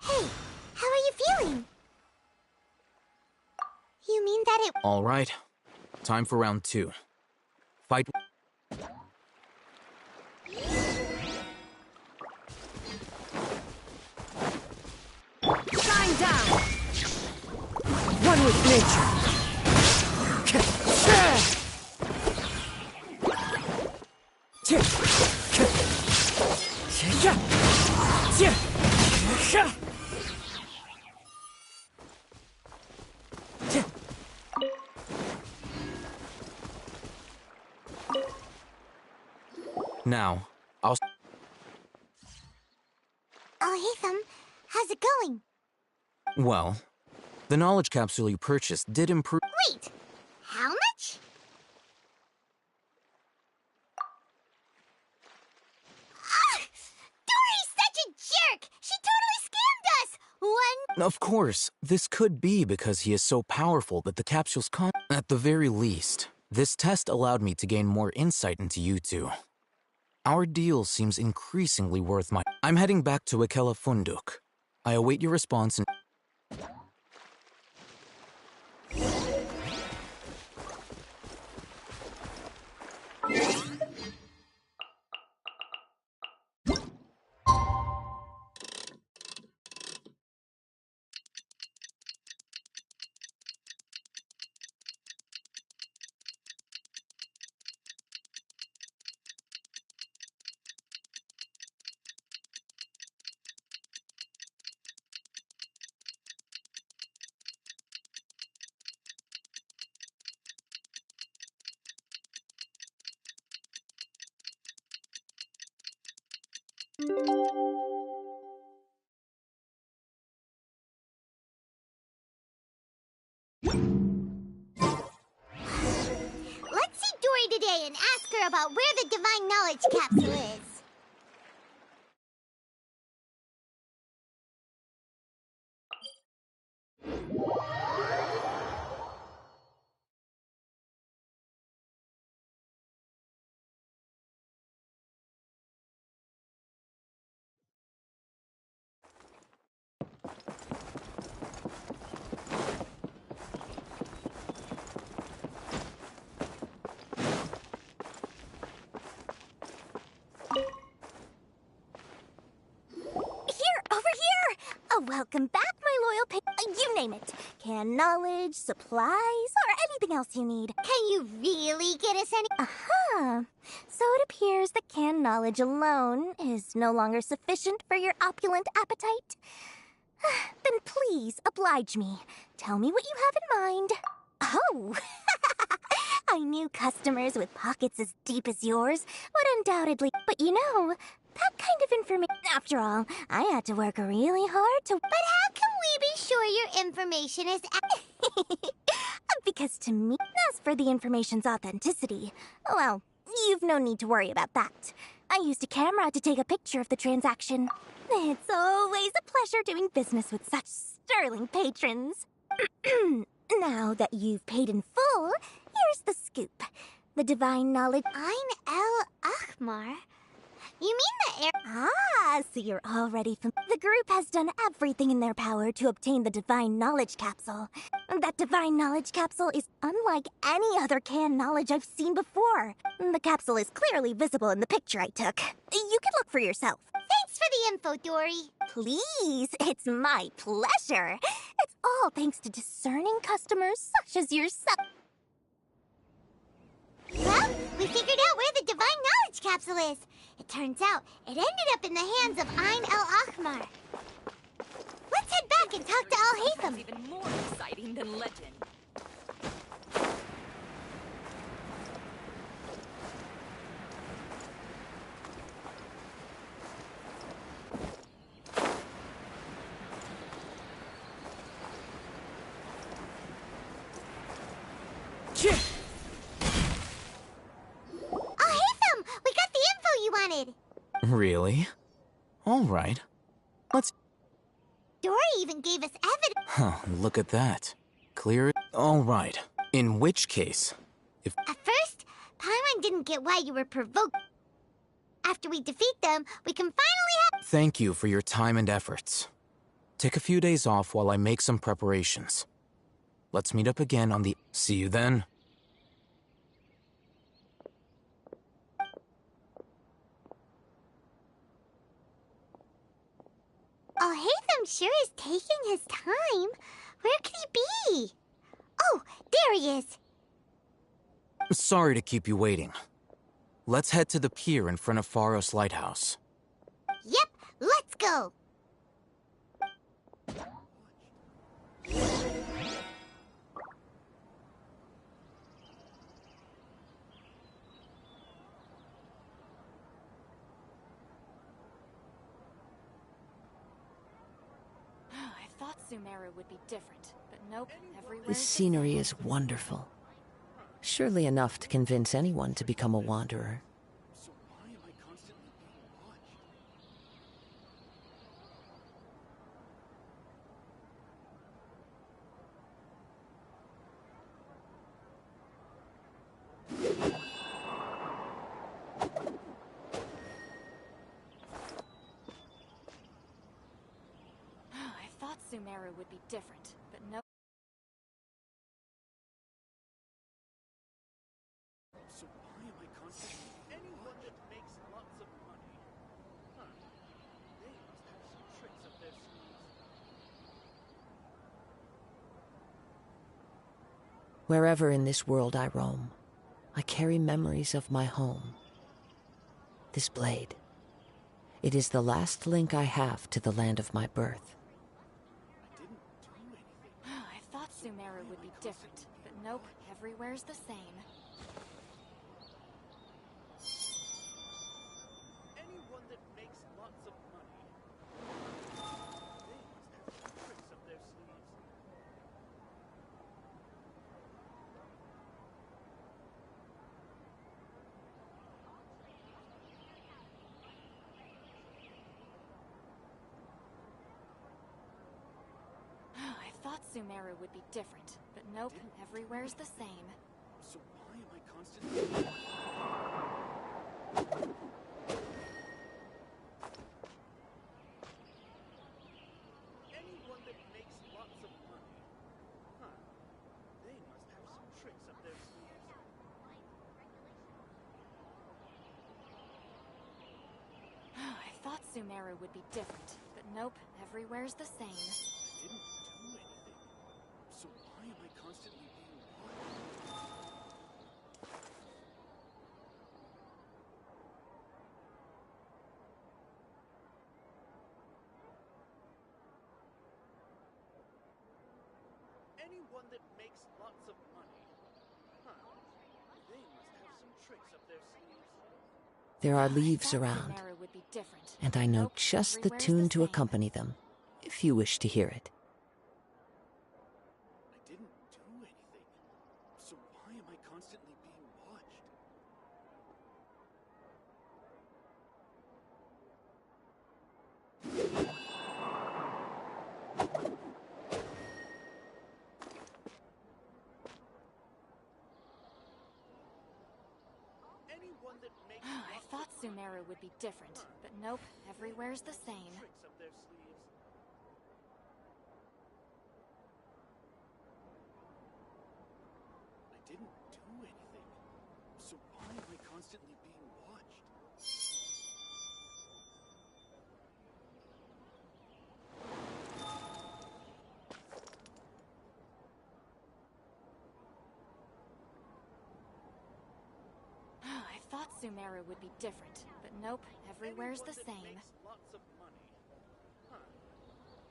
Hey, how are you feeling? You mean that it... All right. Time for round 2. Fight... Shine down! One with nature. Now, I'll... Oh, hey, Thumb. How's it going? Well, the knowledge capsule you purchased did improve... Wait, how much? Dory's such a jerk! She totally scammed us! Of course, this could be because he is so powerful that the capsule's At the very least, this test allowed me to gain more insight into you two. Our deal seems increasingly worth my... I'm heading back to Ikela Funduk. I await your response and... Let's see Dory today and ask her about where the Divine Knowledge Capsule is. Welcome back, my loyal you name it. Canned knowledge, supplies, or anything else you need. Can you really get us any? Uh-huh. So it appears that canned knowledge alone is no longer sufficient for your opulent appetite. Then please, oblige me. Tell me what you have in mind. Oh! I knew customers with pockets as deep as yours would undoubtedly... But you know, that kind of information... After all, I had to work really hard to... But how can we be sure your information is... Because to me, as for the information's authenticity, well, you've no need to worry about that. I used a camera to take a picture of the transaction. It's always a pleasure doing business with such sterling patrons. Now that you've paid in full, here's the scoop. The divine knowledge... Ein El Achmar? You mean the air... Ah, so you're already The group has done everything in their power to obtain the divine knowledge capsule. That divine knowledge capsule is unlike any other canned knowledge I've seen before. The capsule is clearly visible in the picture I took. You can look for yourself. Thanks for the info, Dory. Please, it's my pleasure. It's all thanks to discerning customers such as yourself. Well, we figured out where the divine knowledge capsule is. It turns out it ended up in the hands of Ein El Achmar. Let's head back and talk to Al Haytham. Even more exciting than legend. Really? All right. Let's... Dory even gave us evidence. Huh, look at that. Clear... All right. In which case, if... At first, Paimon didn't get why you were provoked. After we defeat them, we can finally have... Thank you for your time and efforts. Take a few days off while I make some preparations. Let's meet up again on the... See you then. Al Haytham sure is taking his time. Where could he be? Oh, there he is. Sorry to keep you waiting. Let's head to the pier in front of Pharos Lighthouse. Yep, let's go. I thought Sumeru would be different, but nope, everywhere. This scenery is wonderful. Surely enough to convince anyone to become a wanderer. So why am I constantly being watched? I thought Sumeru would be different, but nope. So why am I constantly anyone that makes lots of money? Huh. They must have some tricks up their sleeves. Wherever in this world I roam, I carry memories of my home. This blade. It is the last link I have to the land of my birth. I thought Sumeru would be different, but nope, everywhere's the same. Anyone that makes lots Sumeru would be different, but nope, everywhere's the same. So why am I constantly... Anyone that makes lots of money. Huh. They must have some tricks up their sleeves. I thought Sumeru would be different, but nope, everywhere's the same. I didn't do anything. So why am I constantly being watched? Anyone that makes lots of money. Huh. They must have some tricks up their sleeves. There are leaves around, Sumeru would be different. and I know just the tune to accompany them, if you wish to hear it. I didn't do anything. So why am I constantly being watched? Anyone that makes I thought Sumeru would be different, but nope, everywhere's the same. tricks up their sleeves. I didn't do anything. So why am I constantly being watched? I thought Sumeru would be different, but nope, everywhere's the Anyone that same. makes lots of money. Huh.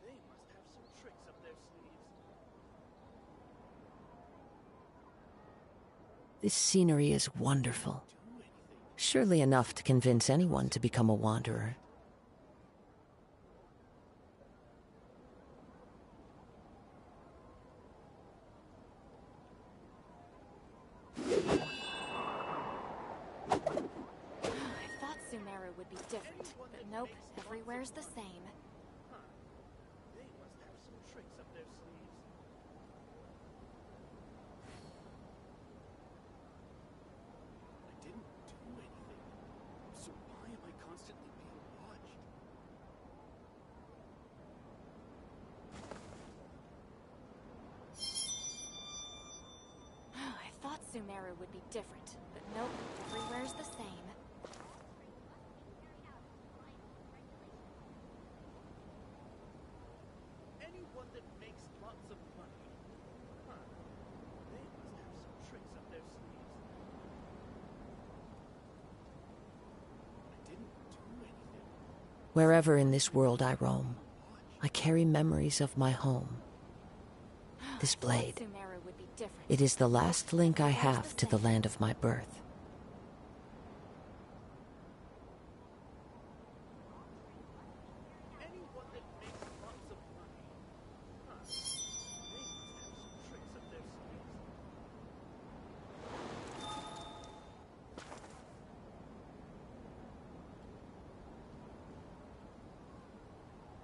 They must have some tricks up their sleeves. This scenery is wonderful. Surely enough to convince anyone to become a wanderer. I thought Sumeru would be different, but nope, everywhere's the same. Huh. They must have some tricks up their sleeves. I didn't do anything. So why am I constantly being watched? I thought Sumeru would be different, but nope, everywhere's the same. Anyone that makes lots of money. Huh. They must have some tricks up their sleeves. I didn't do anything. Wherever in this world I roam, I carry memories of my home. This blade, Sumeru would be different. it is the last link I have to the land of my birth. Anyone that makes lots of money. Huh. They must have some tricks up their sleeves.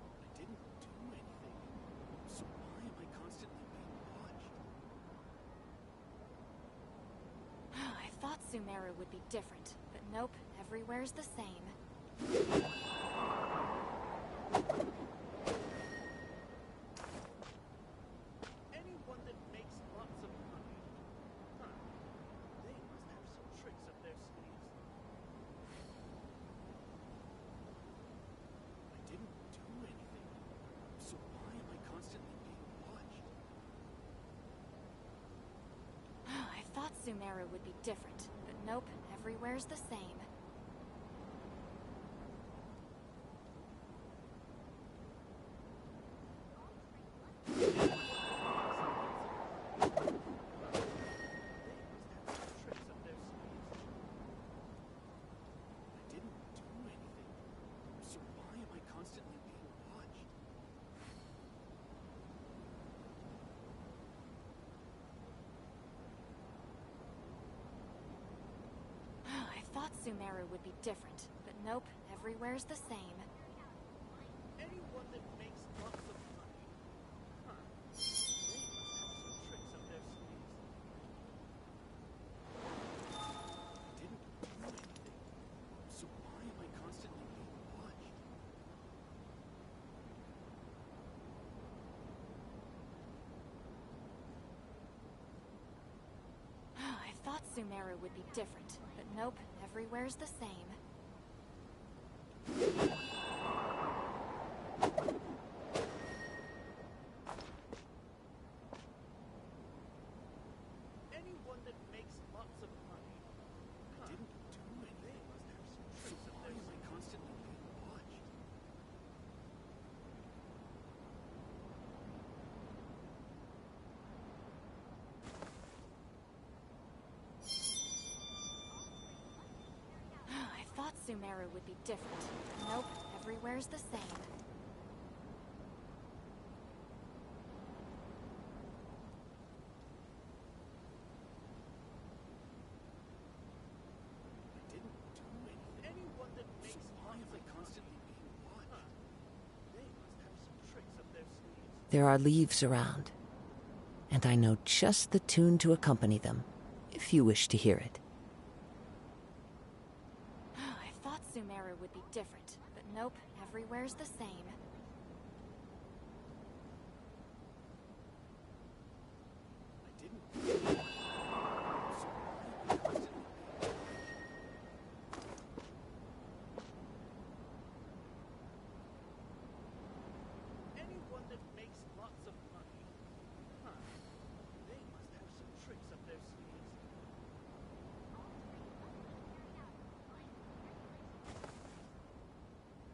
I didn't do anything. So why am I constantly being watched? I thought Sumeru would be different, but nope, everywhere's the same. Anyone that makes lots of money. Huh. They must have some tricks up their sleeves. I didn't do anything. So why am I constantly being watched? I thought Sumeru would be different, but nope, everywhere's the same. Tricks up their sleeves. I didn't do anything. So why am I constantly being watched? I thought Sumeru would be different, but nope, everywhere's the same. Anyone that makes lots of money. Huh. They Sumeru would be different, but nope, everywhere's the same. Anyone that makes lots of money. I didn't do anything. They must have some tricks up their sleeve. Why am I constantly being watched? I thought Sumeru would be different, but nope, everywhere's the same. I didn't do anything. Anyone that makes why am I constantly being watched? They must have some tricks up their sleeves. There are leaves around, and I know just the tune to accompany them, if you wish to hear it. I thought Sumeru would be different, but nope, everywhere's the same. I didn't. Anyone that makes lots of money. They must have some tricks up their sleeves.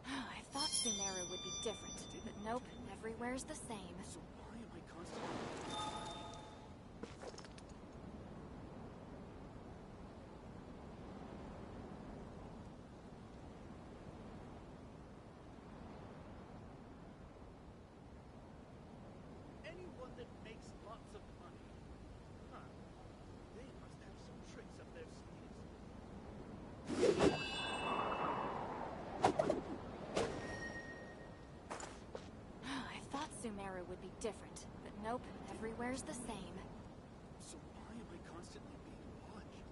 I thought Sumeru would be different, but nope, everywhere's the same. So why am I constantly? Anyone that makes lots of money. They must have some tricks up their sleeves. I thought Sumeru would be different, but nope, everywhere's the same. So why am I constantly being watched?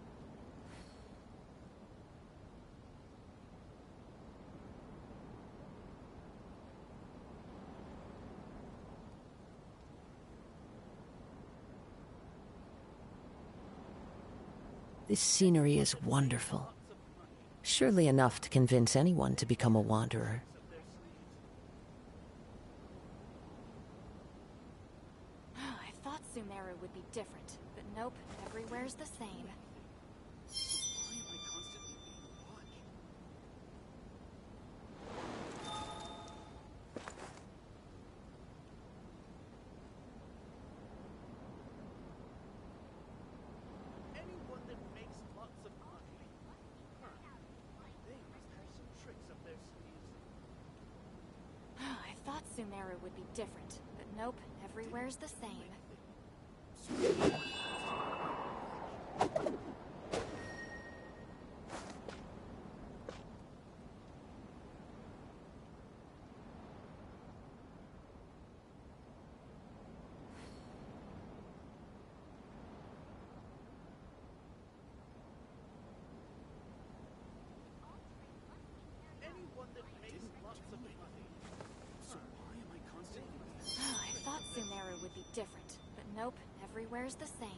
This scenery is wonderful. Surely enough to convince anyone to become a wanderer. I thought Sumeru would be different, but nope, everywhere's the same. Why am I constantly being watched? Anyone that makes lots of money. They must have some tricks up their sleeves. I thought Sumeru would be different, but nope, everywhere's the same. Anyone that makes lots of money. So why am I constantly being I thought Sumeru would be different, but nope, everywhere's the same.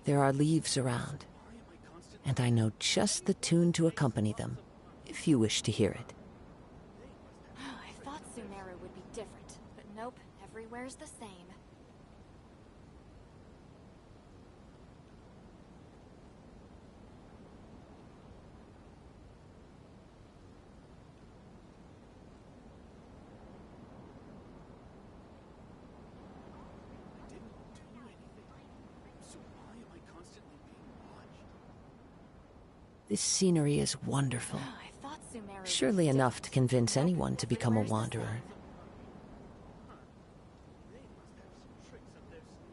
There are leaves around, and I know just the tune to accompany them, if you wish to hear it. I thought Sumeru would be different, but nope, everywhere's the same. This scenery is wonderful. I thought Sumeru would Surely be enough to convince anyone to become a everywhere's the wanderer. same. They must have some tricks up their sleeves.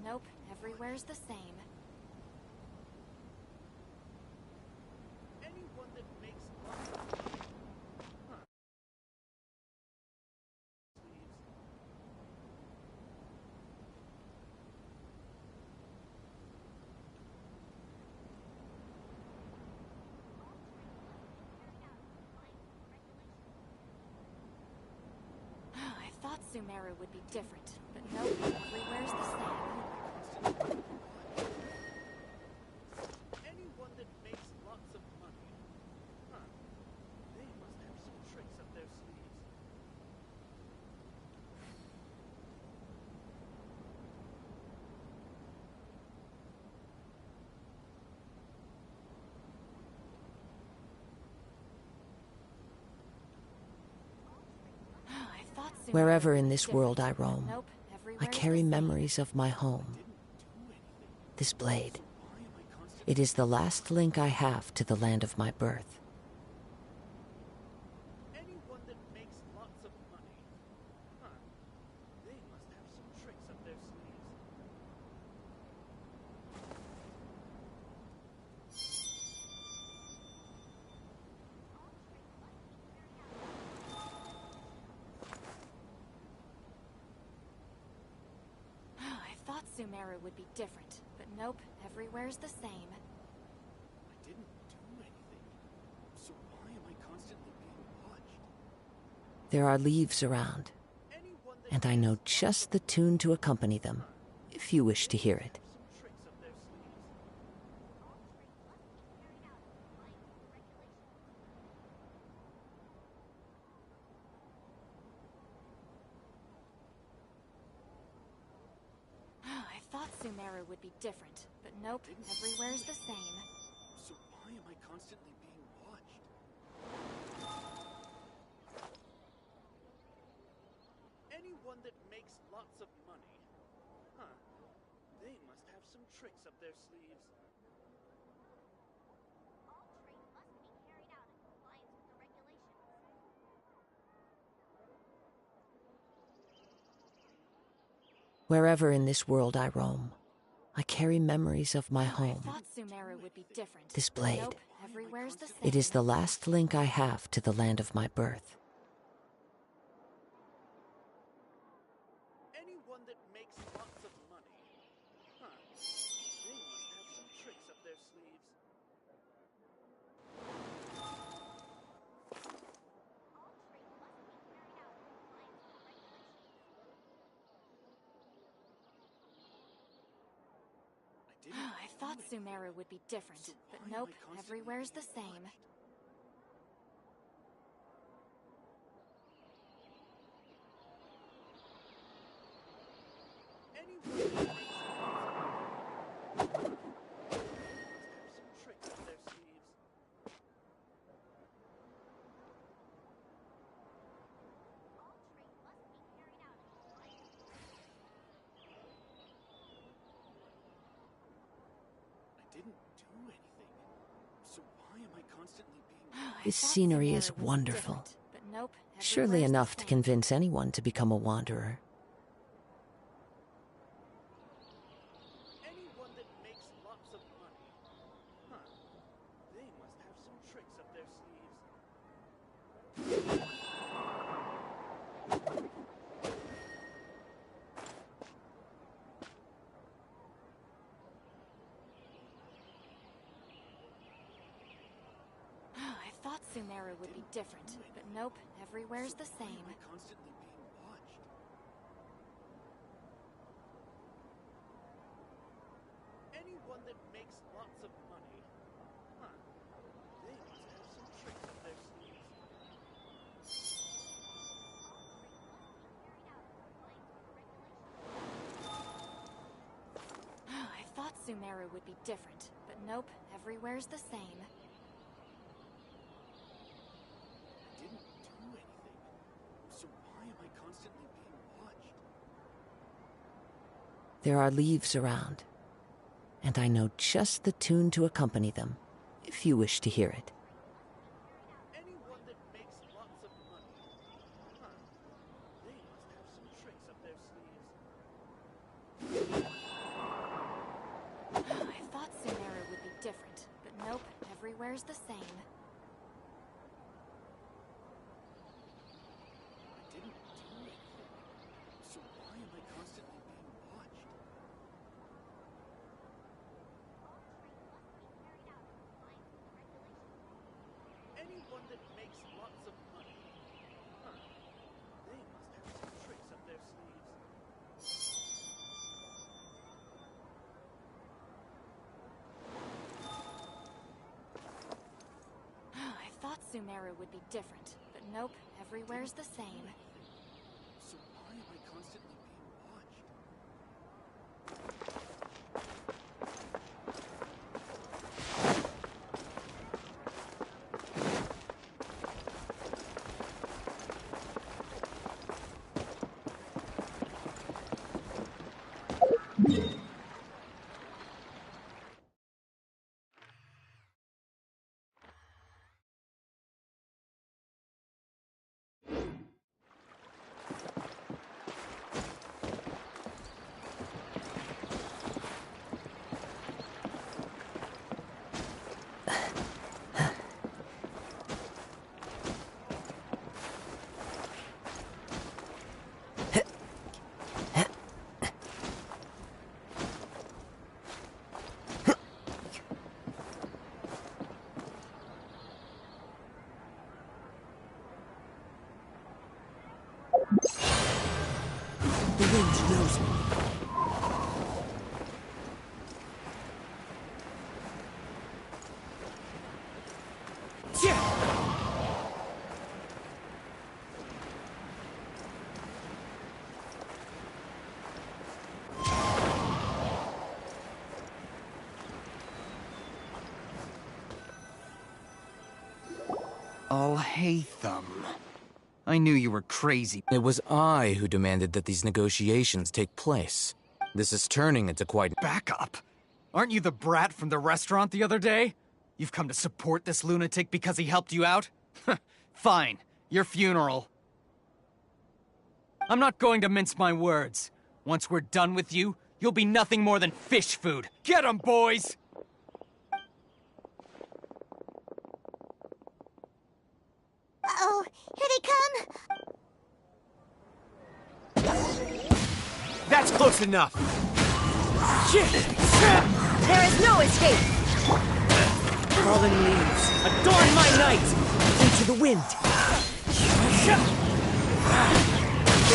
nope, everywhere's the same. Anyone that makes lots of money. Huh. I thought Sumeru would be different, but nope, everywhere's the same. Anyone that makes lots of money. Huh. They must have some tricks up their sleeves. I thought Sumeru Wherever would in be this world I different, but roam, nope, I everywhere's carry the same. memories of my home. This blade. It is the last link I have to the land of my birth. Anyone that makes lots of money. Huh. They must have some tricks up their sleeves. I thought Sumeru would be different, but nope, everywhere's the same. I didn't do anything. So why am I constantly being watched? There are leaves around, and I know just the tune to accompany them, if you wish to hear it. Some tricks up their sleeves. I thought Sumeru would be different, but nope, everywhere's the same. So why am I constantly being watched? Anyone that makes lots of money. Huh. They must have some tricks up their sleeves. Wherever in this world I roam, I carry memories of my I home. thought Sumeru would be different. This but blade. Nope, everywhere's the same. It is the last link I have to the land of my birth. Anyone that makes lots of money. Huh. They must have some tricks up their sleeves. I thought Sumeru would be different, but nope, everywhere's the same. Anyone that makes lots of money. They must have some tricks up their sleeves. I didn't do anything. So why am I constantly being... This scenery is wonderful. But nope, Surely everywhere's the enough to same. convince anyone to become a wanderer. Anyone that makes lots of money. Huh. They must have some tricks up their sleeves. I thought Sumeru would be different, but nope, everywhere's the Why same. am I constantly being watched? Anyone that makes lots of money. Huh. They must have some tricks up their sleeves. I thought Sumeru would be different, but nope, everywhere's the same. I didn't do anything. So why am I constantly being watched? There are leaves around, and I know just the tune to accompany them, if you wish to hear it. Anyone that makes lots of money. Huh. They must have some tricks up their sleeves. everywhere's the same. I didn't do anything. So why am I constantly being watched? Anyone that makes lots of money. Huh. They must have some tricks up their sleeves. I thought Sumeru would be different, but nope, everywhere's the same. So why am I constantly being watched? The wind knows me. Alhaitham. I knew you were crazy. It was I who demanded that these negotiations take place. This is turning into quite... Back up! Aren't you the brat from the restaurant the other day? You've come to support this lunatic because he helped you out? Fine. Your funeral. I'm not going to mince my words. Once we're done with you, you'll be nothing more than fish food. Get 'em, boys! Uh-oh, here they come! That's close enough! There is no escape! Fallen leaves, adorn my night! Into the wind!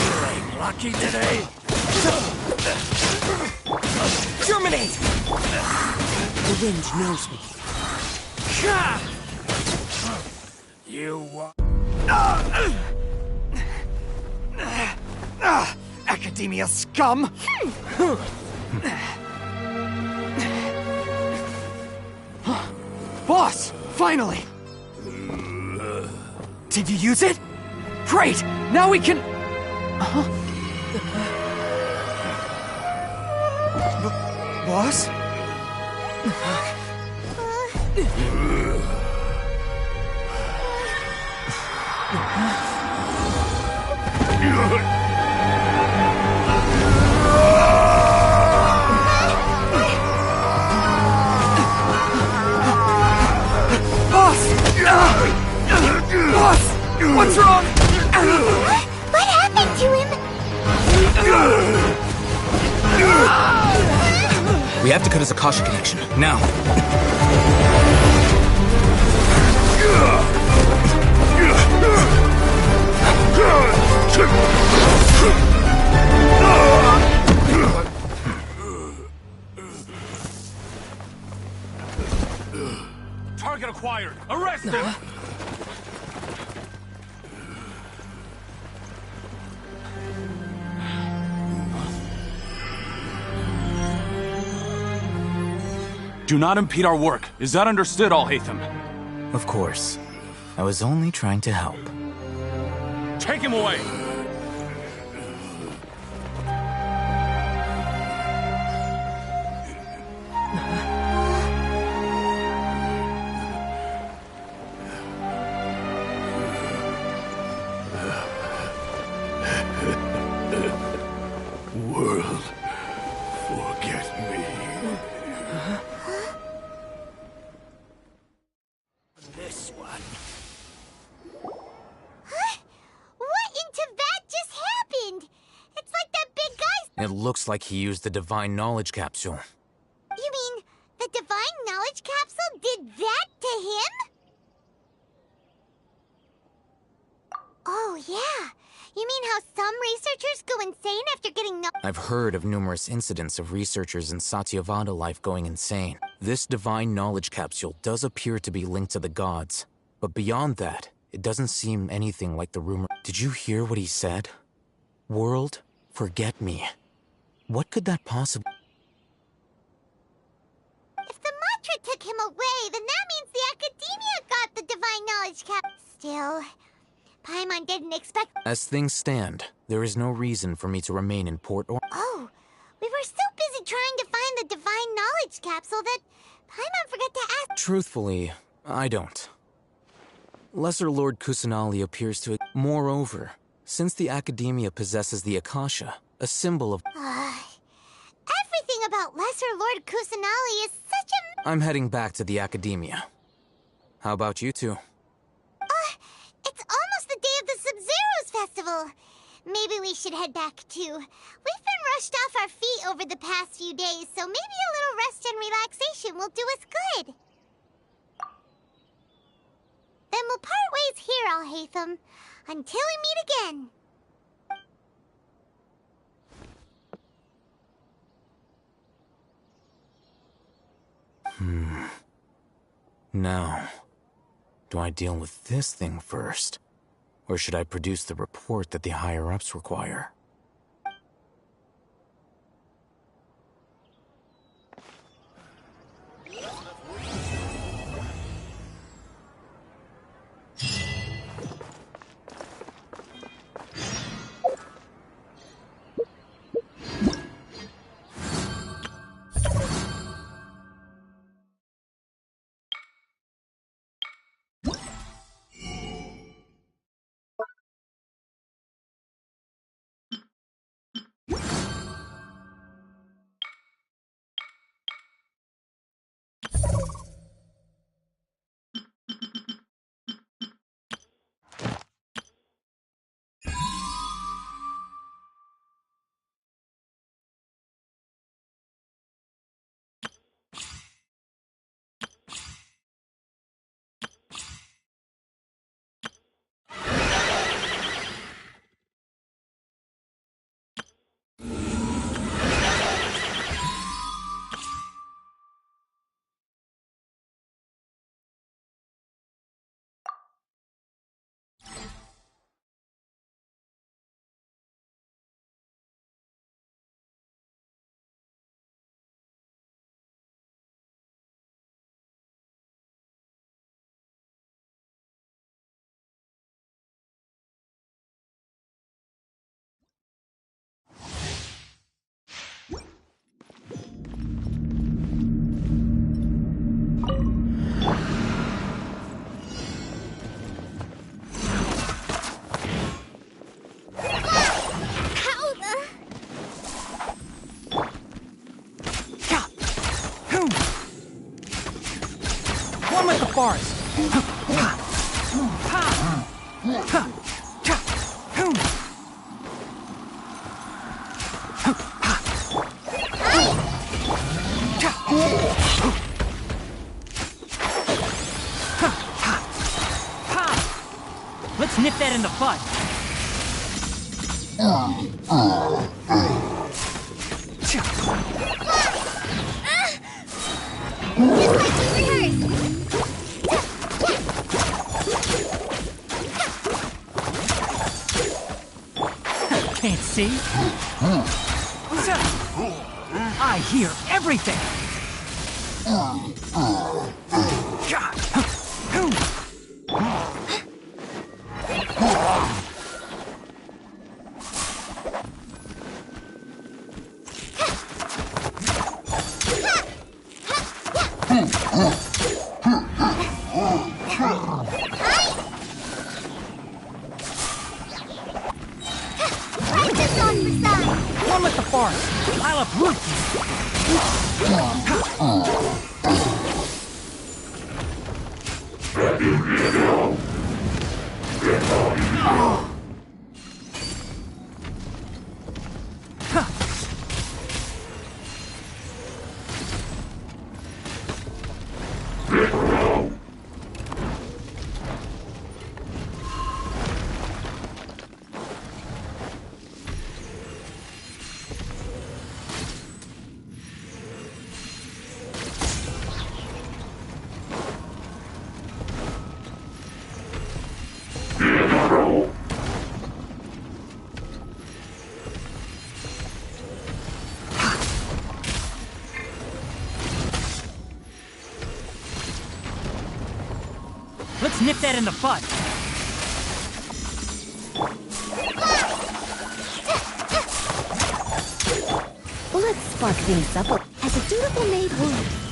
Feeling lucky today? Germinate! The wind knows me. You Academia scum! Boss! Finally! Did you use it? Great! Now we can... Boss? Boss! What's wrong? What happened to him? We have to cut his Akasha connection, now. Target acquired! Arrest him! Do not impede our work. Is that understood, Alhaitham? Of course. I was only trying to help. Take him away! It looks like he used the Divine Knowledge Capsule. You mean the Divine Knowledge Capsule did that to him? Oh, yeah. You mean how some researchers go insane after getting I've heard of numerous incidents of researchers in Satyavada life going insane. This Divine Knowledge Capsule does appear to be linked to the gods. But beyond that, it doesn't seem anything like the rumor. Did you hear what he said? World, forget me. What could that possibly... If the mantra took him away, then that means the Academia got the Divine Knowledge Cap. Still, Paimon didn't expect... As things stand, there is no reason for me to remain in Port or... Oh, we were so busy trying to find the Divine Knowledge Capsule that Paimon forgot to ask... Truthfully, I don't. Lesser Lord Kusanali appears to... Moreover, since the Academia possesses the Akasha, a symbol of... Everything about Lesser Lord Kusanali is such a... I'm heading back to the Academia. How about you two? It's almost the day of the Sub-Zero's festival. Maybe we should head back too. We've been rushed off our feet over the past few days, so maybe a little rest and relaxation will do us good. Then we'll part ways here, Alhaitham, until we meet again. Now, do I deal with this thing first? Or should I produce the report that the higher-ups require? Forest. Let's nip that in the bud. Can't see? I hear everything! One with the forest! I'll uproot you! Let's nip that in the bud. Let's spark things up as a dutiful maid would.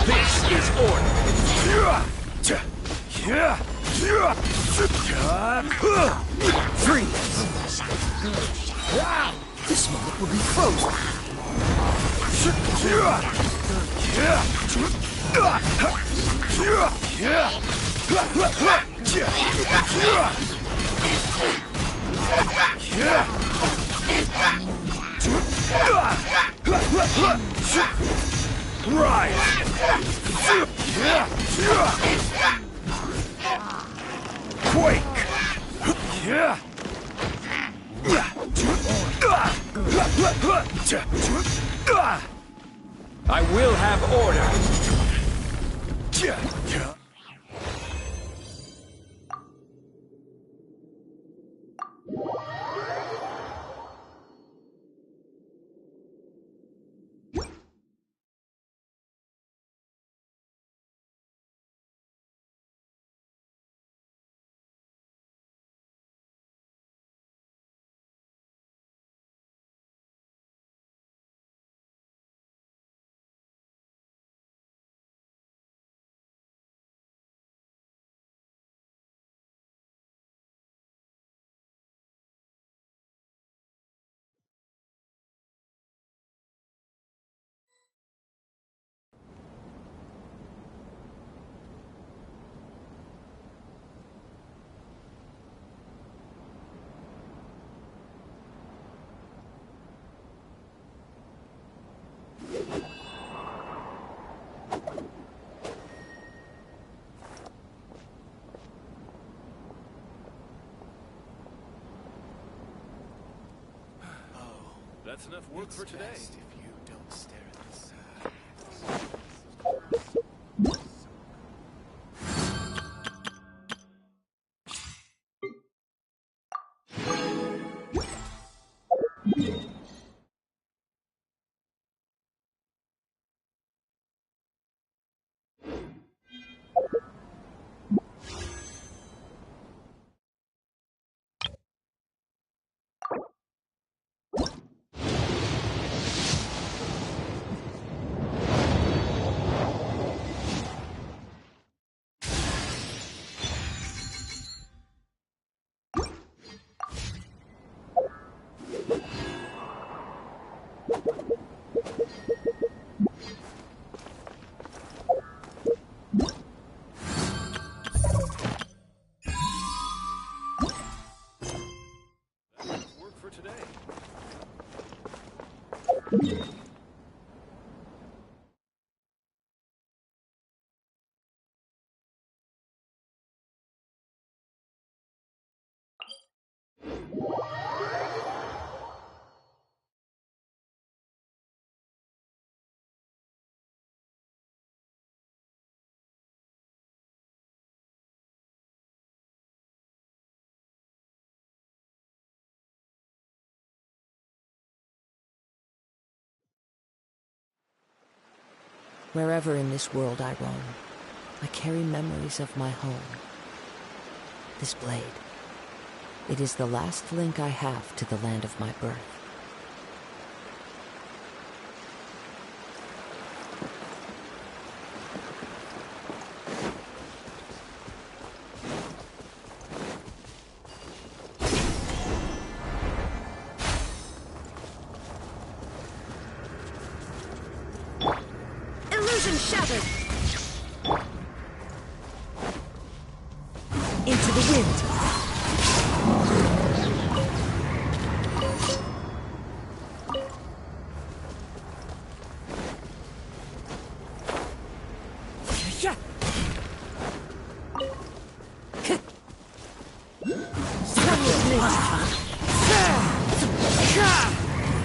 This is order. Freeze! This moment will be frozen. Right! Quake! I will have order! That's enough work for today. If you don't stare at this. Work for today. Wherever in this world I roam, I carry memories of my home. This blade, it is the last link I have to the land of my birth. Illusion shattered! Into the wind!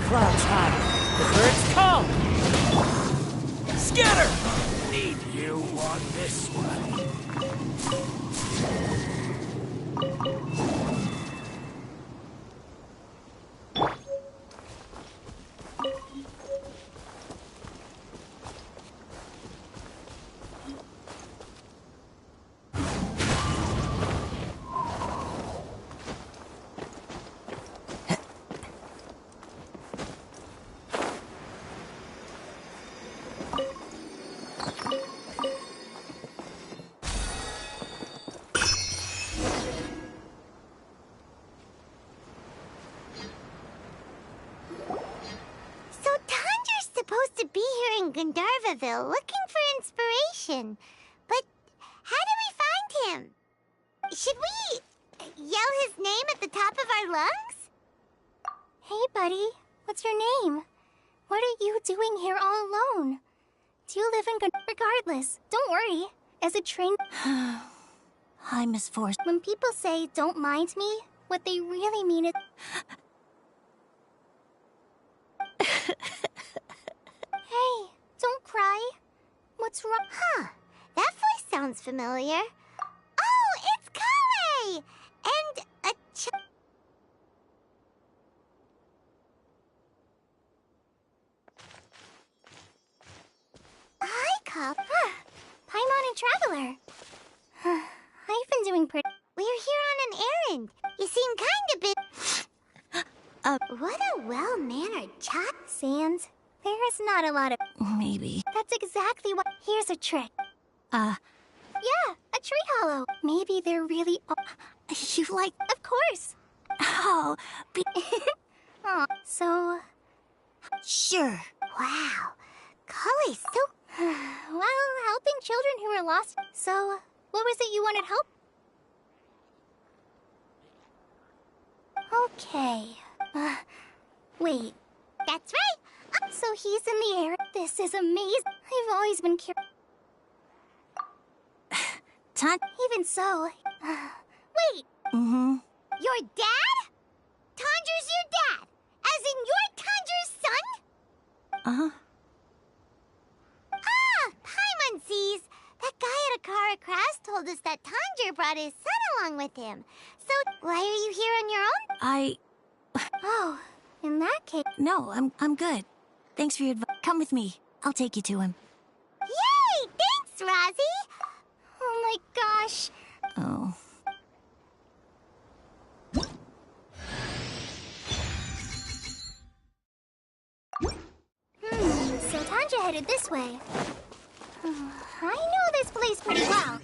Clouds high, the birds call! Scatter! Need you on this one. So Tanger's supposed to be here in Gandharvaville looking for inspiration. But how do we find him? Should we yell his name at the top of our lungs? Hey, buddy. What's your name? What are you doing here all alone? Do you live in Regardless, don't worry. As a train... Hi, Miss Force. When people say, don't mind me, what they really mean is... Hey, don't cry. What's wrong? Huh. That voice sounds familiar. Oh, it's Kale! And a Hi, Kale. Paimon and Traveler. I've been doing pretty... We're here on an errand. You seem kind of bit... What a well-mannered child. Sans, there is not a lot of... Maybe. That's exactly what... Here's a trick. Yeah, a tree hollow. Maybe they're really... You like... Of course. Oh, Aw, so... Sure. Wow. Kale's so... Well, helping children who are lost. So, what was it you wanted help? Okay. Wait. That's right. So he's in the air. This is amazing. I've always been curious. Even so... wait! Mm-hmm. Your dad? Tanger's your dad! As in your Tanger's Uh-huh. Ah! Paimonsees! That guy at Akara Crafts told us that Tanjiro brought his son along with him. So, why are you here on your own? Oh, in that case... No, I'm good. Thanks for your advice. Come with me. I'll take you to him. Yay! Thanks, Rosie! Oh my gosh. Oh. So Tanja headed this way. I know this place pretty well.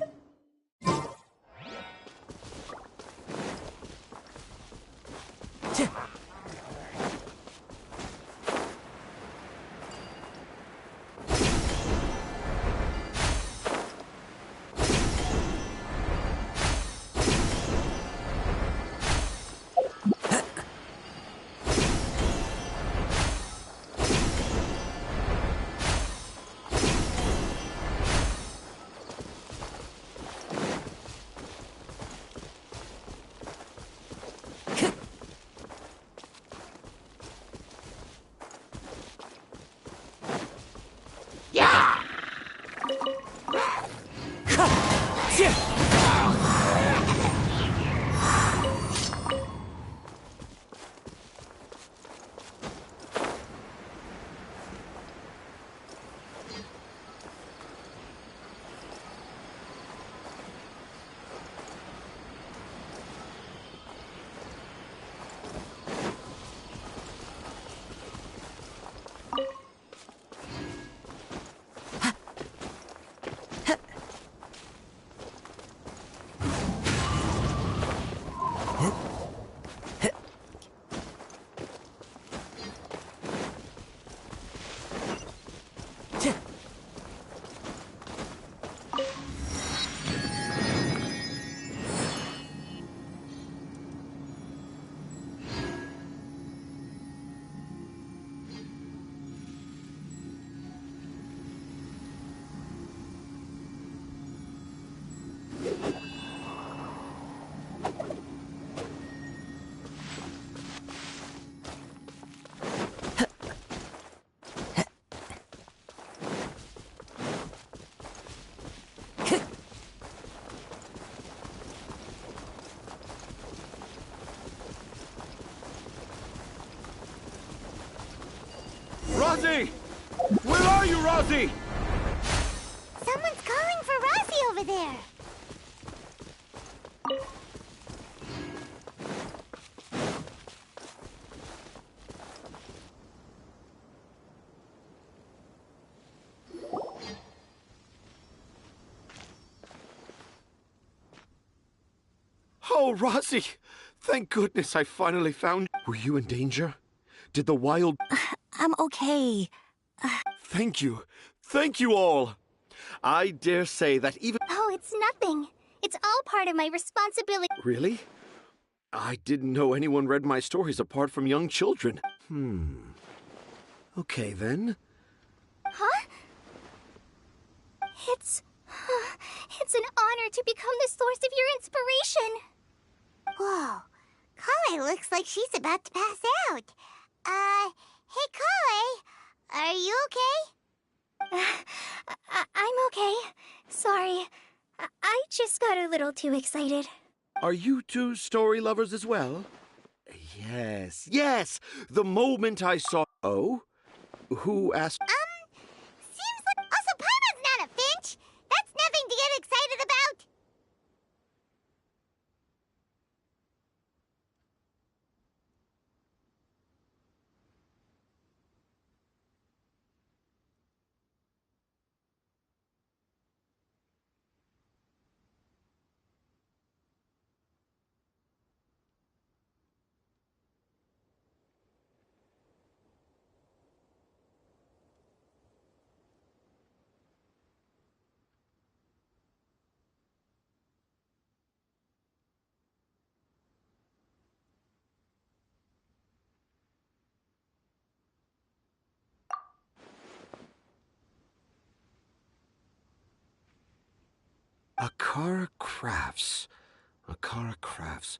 Rosie! Where are you, Rosie? Someone's calling for Rosie over there. Oh, Rosie! Thank goodness I finally found you. Were you in danger? Did the wild... I'm okay. Thank you. Thank you all. I dare say that even... Oh, it's nothing. It's all part of my responsibility. Really? I didn't know anyone read my stories apart from young children. Okay, then. Huh? It's an honor to become the source of your inspiration. Whoa. Kale looks like she's about to pass out. Hey, Kale. Are you okay? I'm okay. Sorry. I just got a little too excited. Are you two story lovers as well? Yes, yes! The moment I saw... Oh? Who asked... Seems like... Also, Paimon's not a finch. That's nothing to get excited about. Akara Crafts. Akara Crafts.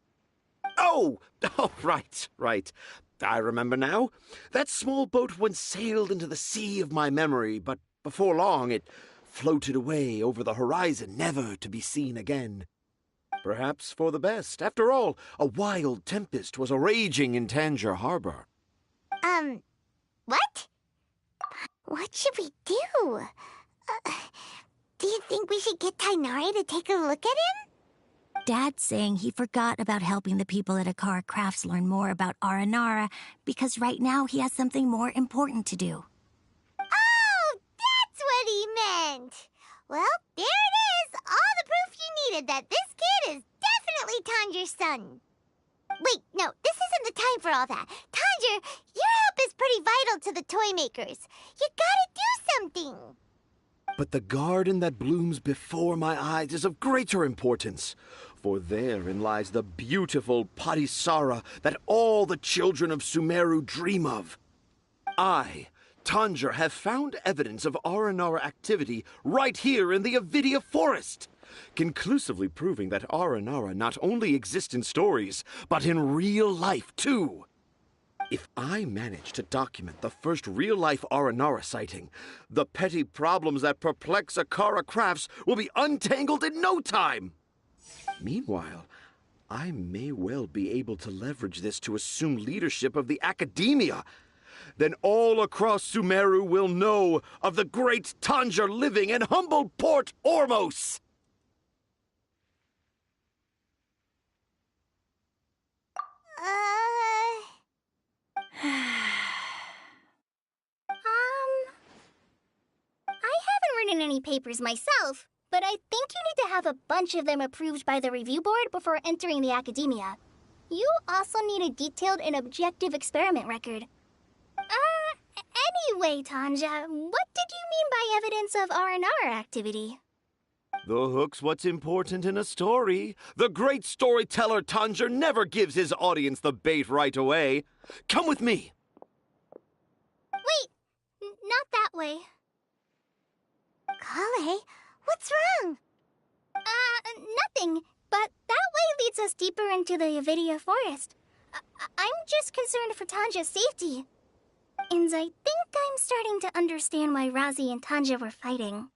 Oh! Oh, right, right. I remember now. That small boat once sailed into the sea of my memory, but before long it floated away over the horizon, never to be seen again. Perhaps for the best. After all, a wild tempest was a-raging in Tangier Harbor. What? What should we do? Do you think we should get Tainari to take a look at him? Dad's saying he forgot about helping the people at Akara Crafts learn more about Aranara because right now he has something more important to do. Oh, that's what he meant! Well, there it is! All the proof you needed that this kid is definitely Tanger's son. Wait, no, this isn't the time for all that. Tanger, your help is pretty vital to the toy makers. You gotta do something. But the garden that blooms before my eyes is of greater importance, for therein lies the beautiful Padisara that all the children of Sumeru dream of. I, Tanger, have found evidence of Aranara activity right here in the Avidia forest, conclusively proving that Aranara not only exists in stories, but in real life too. If I manage to document the first real-life Aranara sighting, the petty problems that perplex Akara Crafts will be untangled in no time. Meanwhile, I may well be able to leverage this to assume leadership of the academia. Then all across Sumeru will know of the great Tanger living in humble Port Ormos. I haven't written any papers myself, but I think you need to have a bunch of them approved by the review board before entering the academia. You also need a detailed and objective experiment record. Anyway, Tanja, what did you mean by evidence of R&R activity? The hook's what's important in a story. The great storyteller Tanger never gives his audience the bait right away. Come with me. Wait, not that way. Kale, what's wrong? Nothing, but that way leads us deeper into the Avidia forest. I'm just concerned for Tanja's safety. And I think I'm starting to understand why Razi and Tanja were fighting.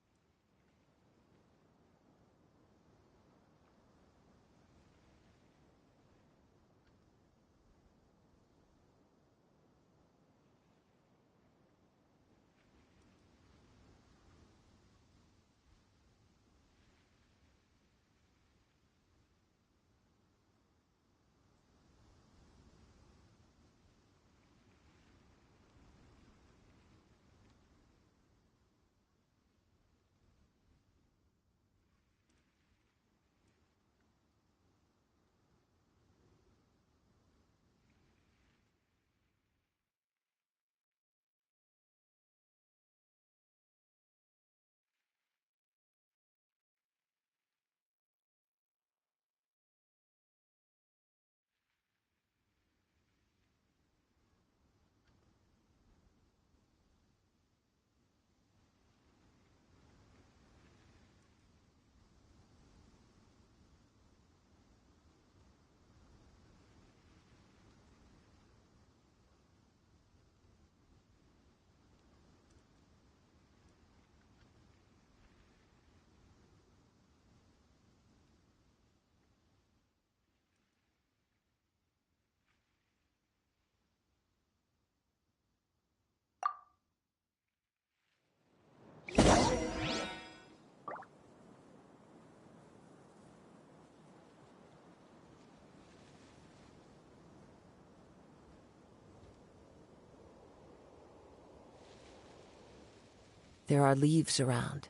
There are leaves around,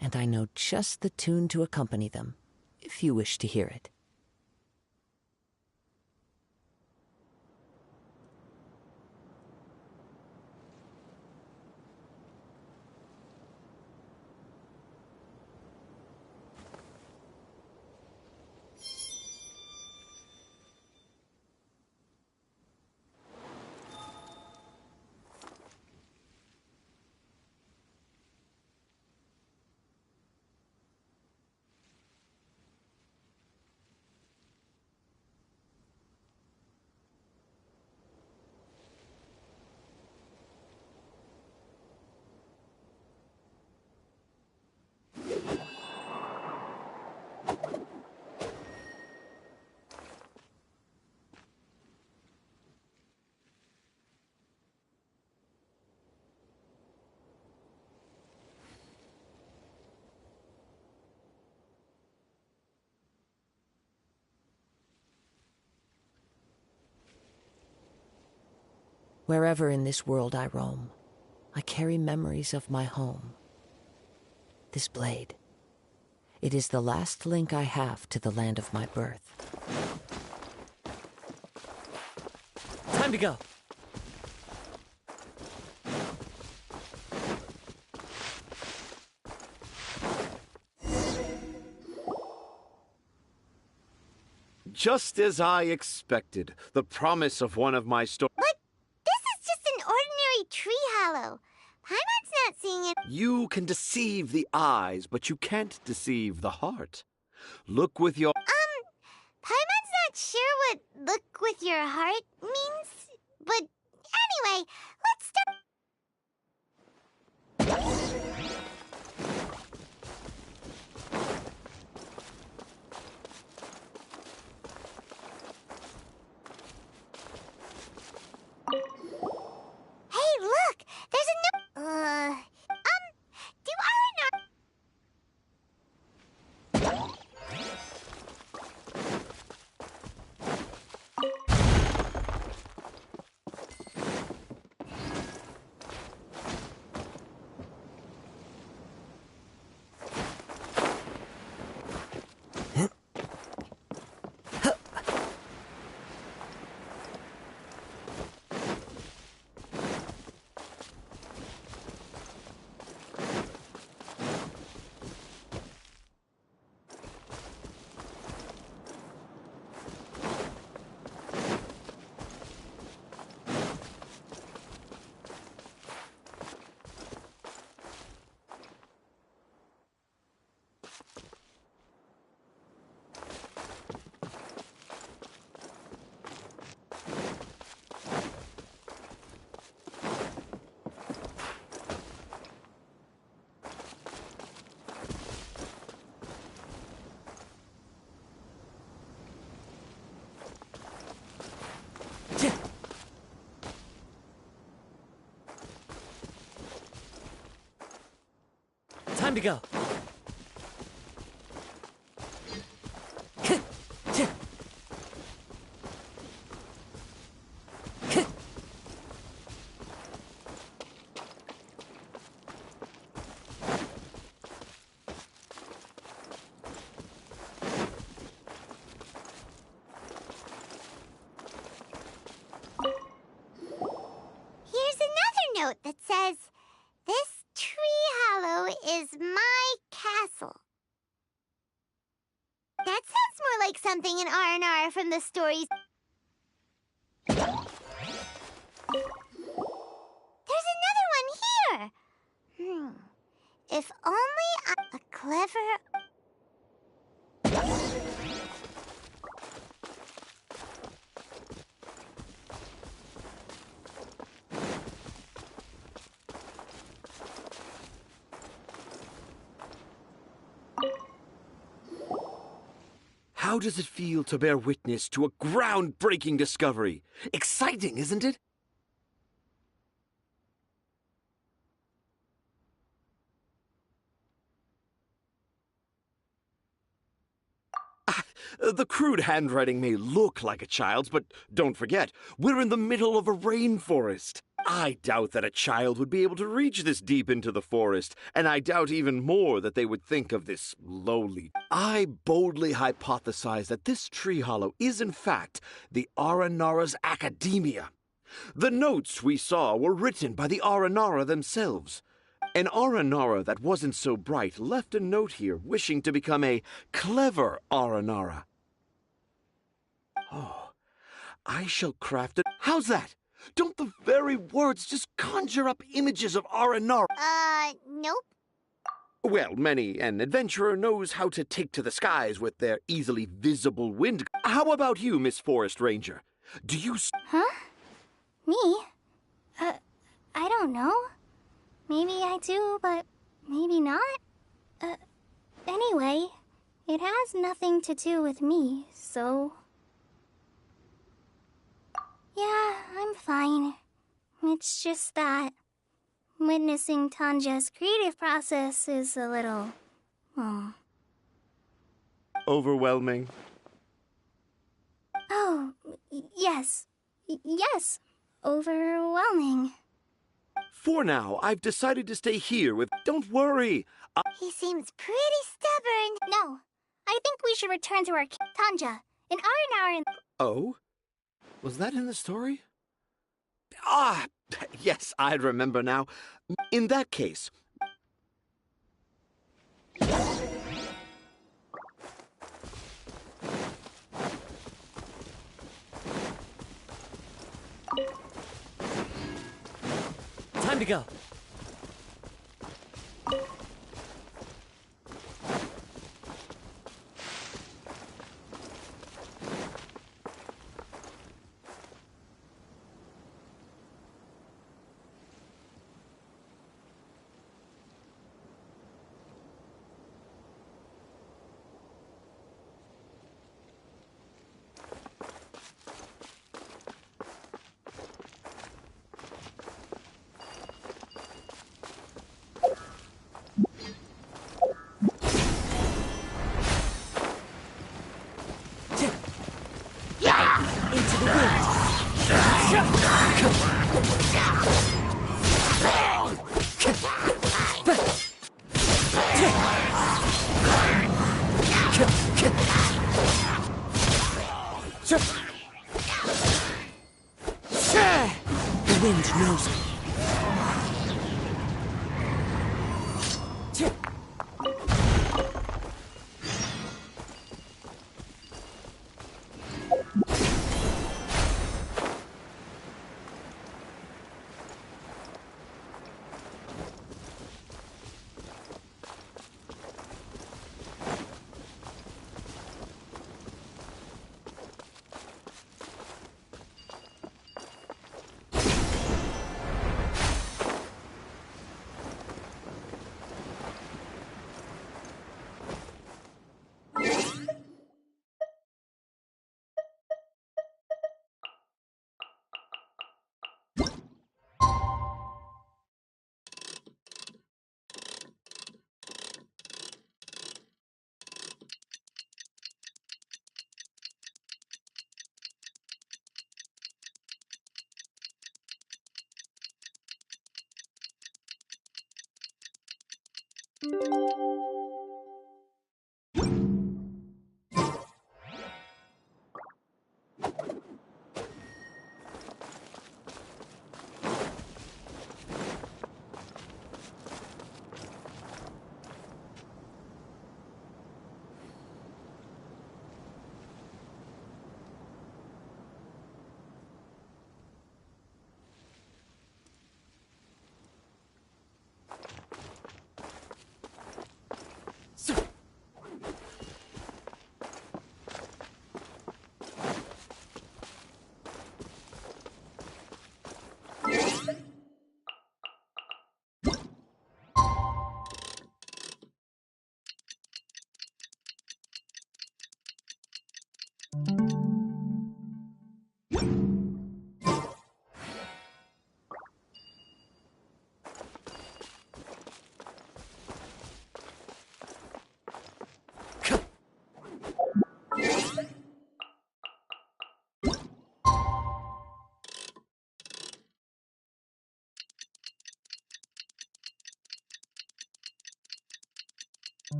and I know just the tune to accompany them, if you wish to hear it. Wherever in this world I roam, I carry memories of my home. This blade, it is the last link I have to the land of my birth. Time to go. Just as I expected, the promise of one of my stories. But this is just an ordinary tree hollow. Paimon's not seeing it. You can deceive the eyes, but you can't deceive the heart. Look with your... Paimon's not sure what look with your heart means. But anyway, let's start. Hey, look! There's a new... do Time to go. Here's another note that says, "This tree hollow is my castle." That sounds more like something in R&R from the stories. There's another one here. If only a clever... How does it feel to bear witness to a groundbreaking discovery? Exciting, isn't it? The crude handwriting may look like a child's, but don't forget, we're in the middle of a rainforest. I doubt that a child would be able to reach this deep into the forest, and I doubt even more that they would think of this lowly. I boldly hypothesize that this tree hollow is in fact the Aranara's academia. The notes we saw were written by the Aranara themselves. An Aranara that wasn't so bright left a note here wishing to become a clever Aranara. Oh, I shall craft it. How's that? Don't the very words just conjure up images of Aranara? Nope. Well, many an adventurer knows how to take to the skies with their easily visible wind. How about you, Miss Forest Ranger? Do you... Huh? Me? I don't know. Maybe I do, but maybe not. Anyway, it has nothing to do with me, so... Yeah, I'm fine. It's just that witnessing Tanja's creative process is a little... Overwhelming. Oh, yes. Yes. overwhelming. For now, I've decided to stay here with... Don't worry! He seems pretty stubborn. No, I think we should return to our Tanja. An R&R and... Oh? Was that in the story? Ah! Yes, I remember now. In that case... Time to go. Into the The wind knows me.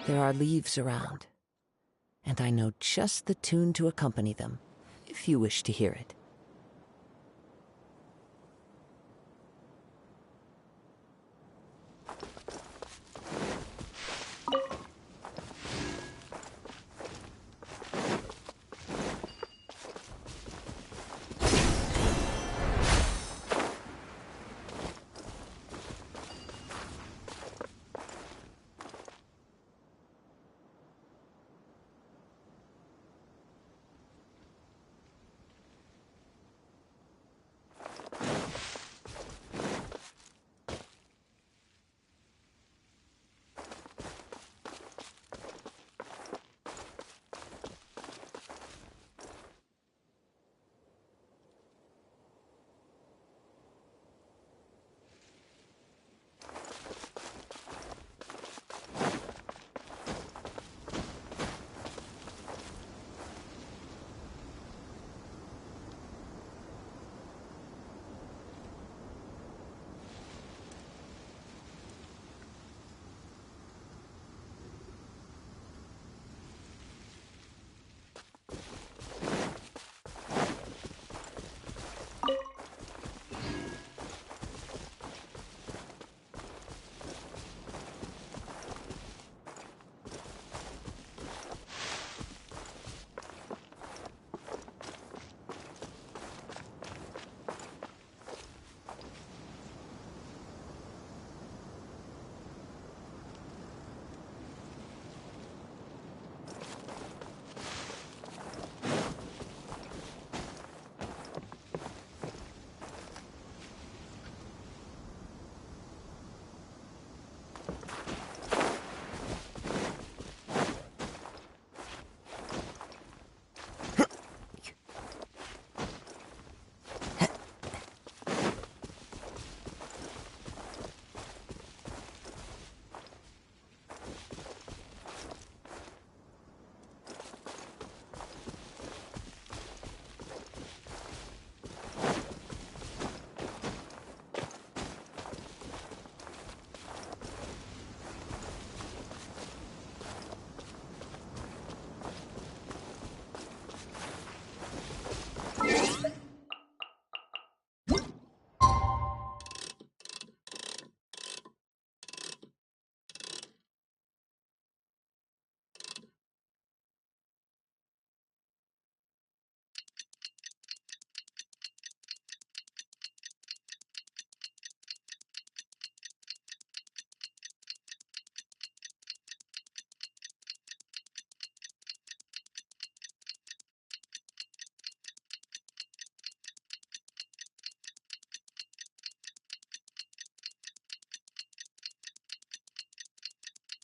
There are leaves around, and I know just the tune to accompany them, if you wish to hear it.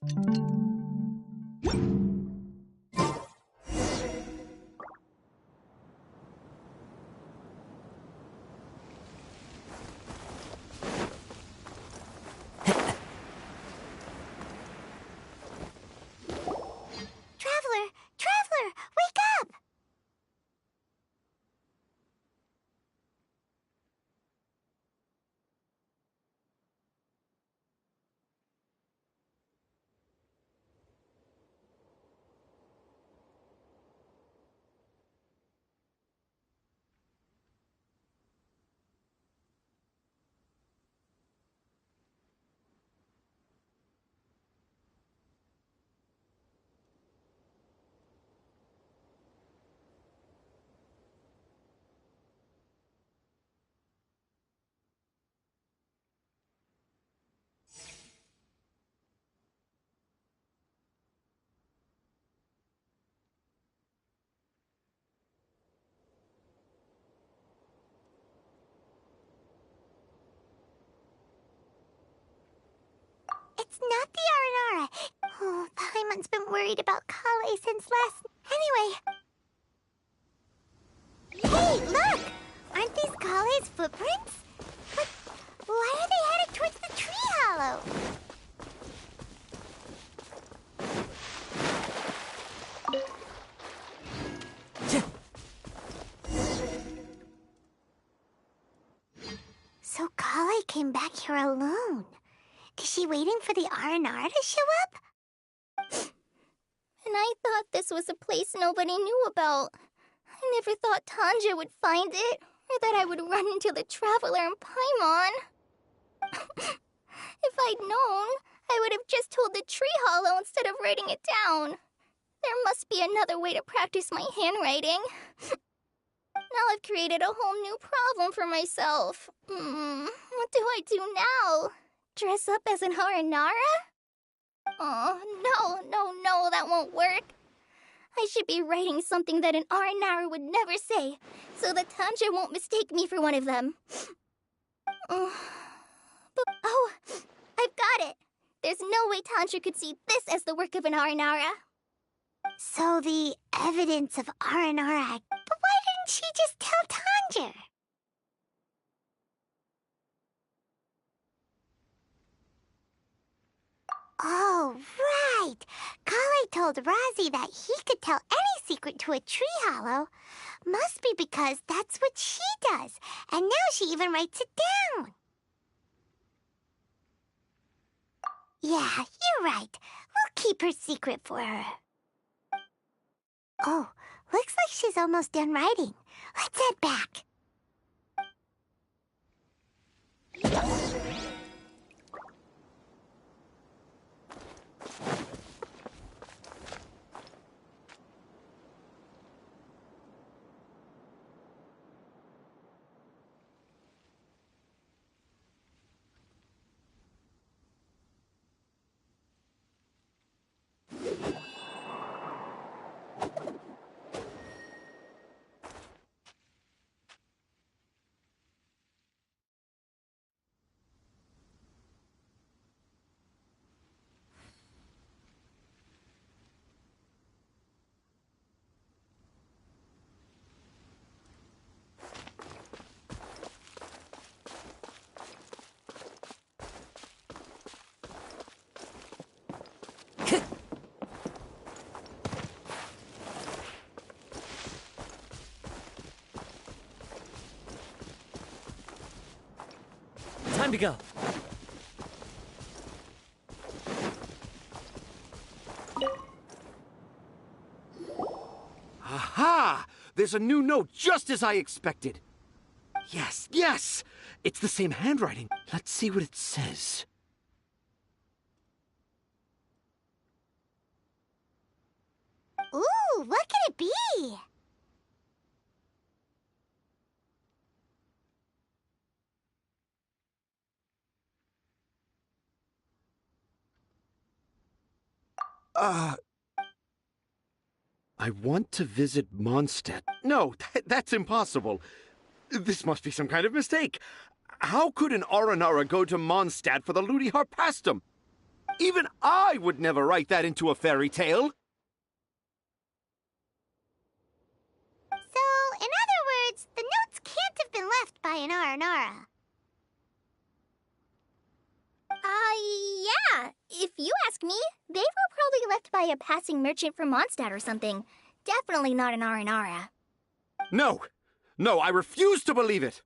Traveler! Traveler! Wake up! It's not the Aranara. Oh, Paimon's been worried about Kale since last... Anyway. Hey, look! Aren't these Kale's footprints? But why are they headed towards the tree hollow? So Kale came back here alone. Is she waiting for the Aranara to show up? And I thought this was a place nobody knew about. I never thought Tanja would find it, or that I would run into the Traveler and Paimon. If I'd known, I would have just told the tree hollow instead of writing it down. There must be another way to practice my handwriting. Now I've created a whole new problem for myself. What do I do now? Dress up as an Aranara? Oh, no, that won't work. I should be writing something that an Aranara would never say, so that Tanja won't mistake me for one of them. Oh, I've got it. There's no way Tanja could see this as the work of an Aranara. So the evidence of Aranara... But why didn't she just tell Tanja? Oh, right! Kale told Razi that he could tell any secret to a tree hollow. Must be because that's what she does, and now she even writes it down. Yeah, you're right. We'll keep her secret for her. Oh, looks like she's almost done writing. Let's head back. Time to go. Aha! There's a new note just as I expected. Yes! It's the same handwriting. Let's see what it says. Ooh, what could it be? I want to visit Mondstadt. No, that's impossible. This must be some kind of mistake. How could an Aranara go to Mondstadt for the Ludi Harpastum? Even I would never write that into a fairy tale. So, in other words, the notes can't have been left by an Aranara. Yeah. If you ask me, they were probably left by a passing merchant from Mondstadt or something. Definitely not an Aranara. No! No, I refuse to believe it!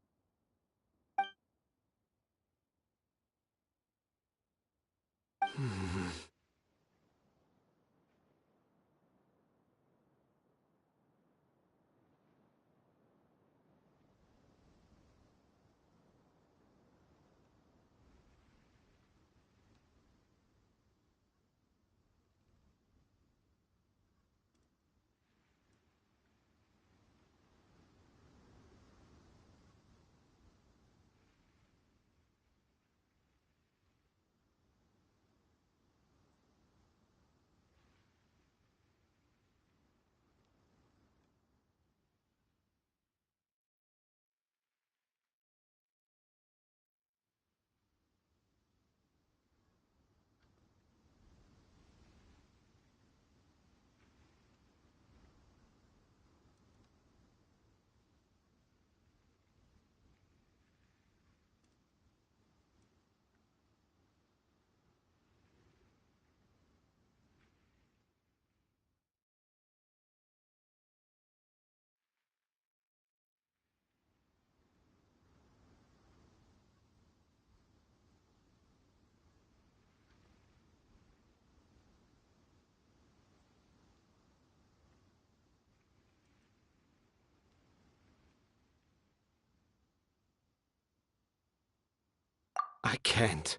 I can't.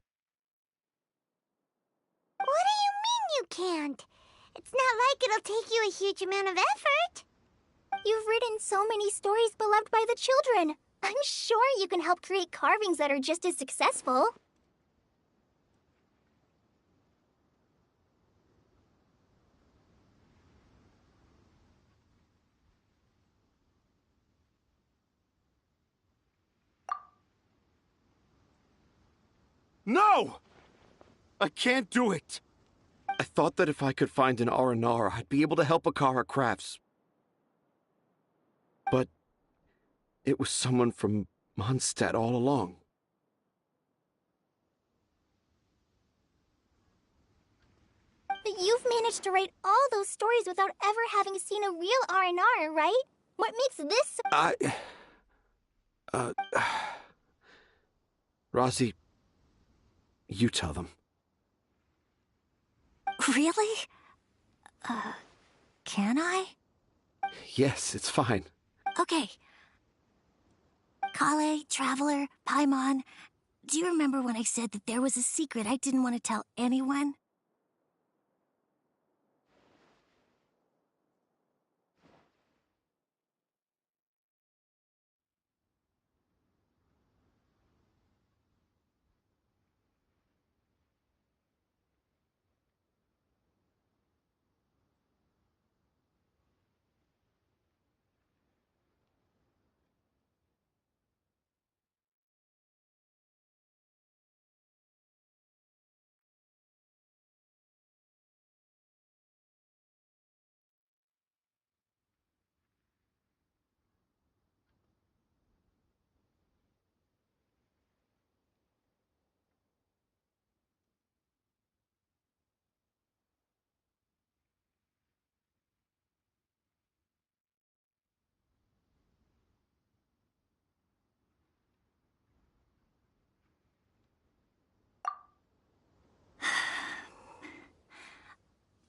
What do you mean you can't? It's not like it'll take you a huge amount of effort. You've written so many stories beloved by the children. I'm sure you can help create carvings that are just as successful. No! I can't do it. I thought that if I could find an Aranara, I'd be able to help Akara Crafts. But it was someone from Mondstadt all along. But you've managed to write all those stories without ever having seen a real Aranara, right? What makes this so... Rosie, you tell them. Really? Can I? Yes, it's fine. Okay. Kale, Traveler, Paimon, do you remember when I said that there was a secret I didn't want to tell anyone?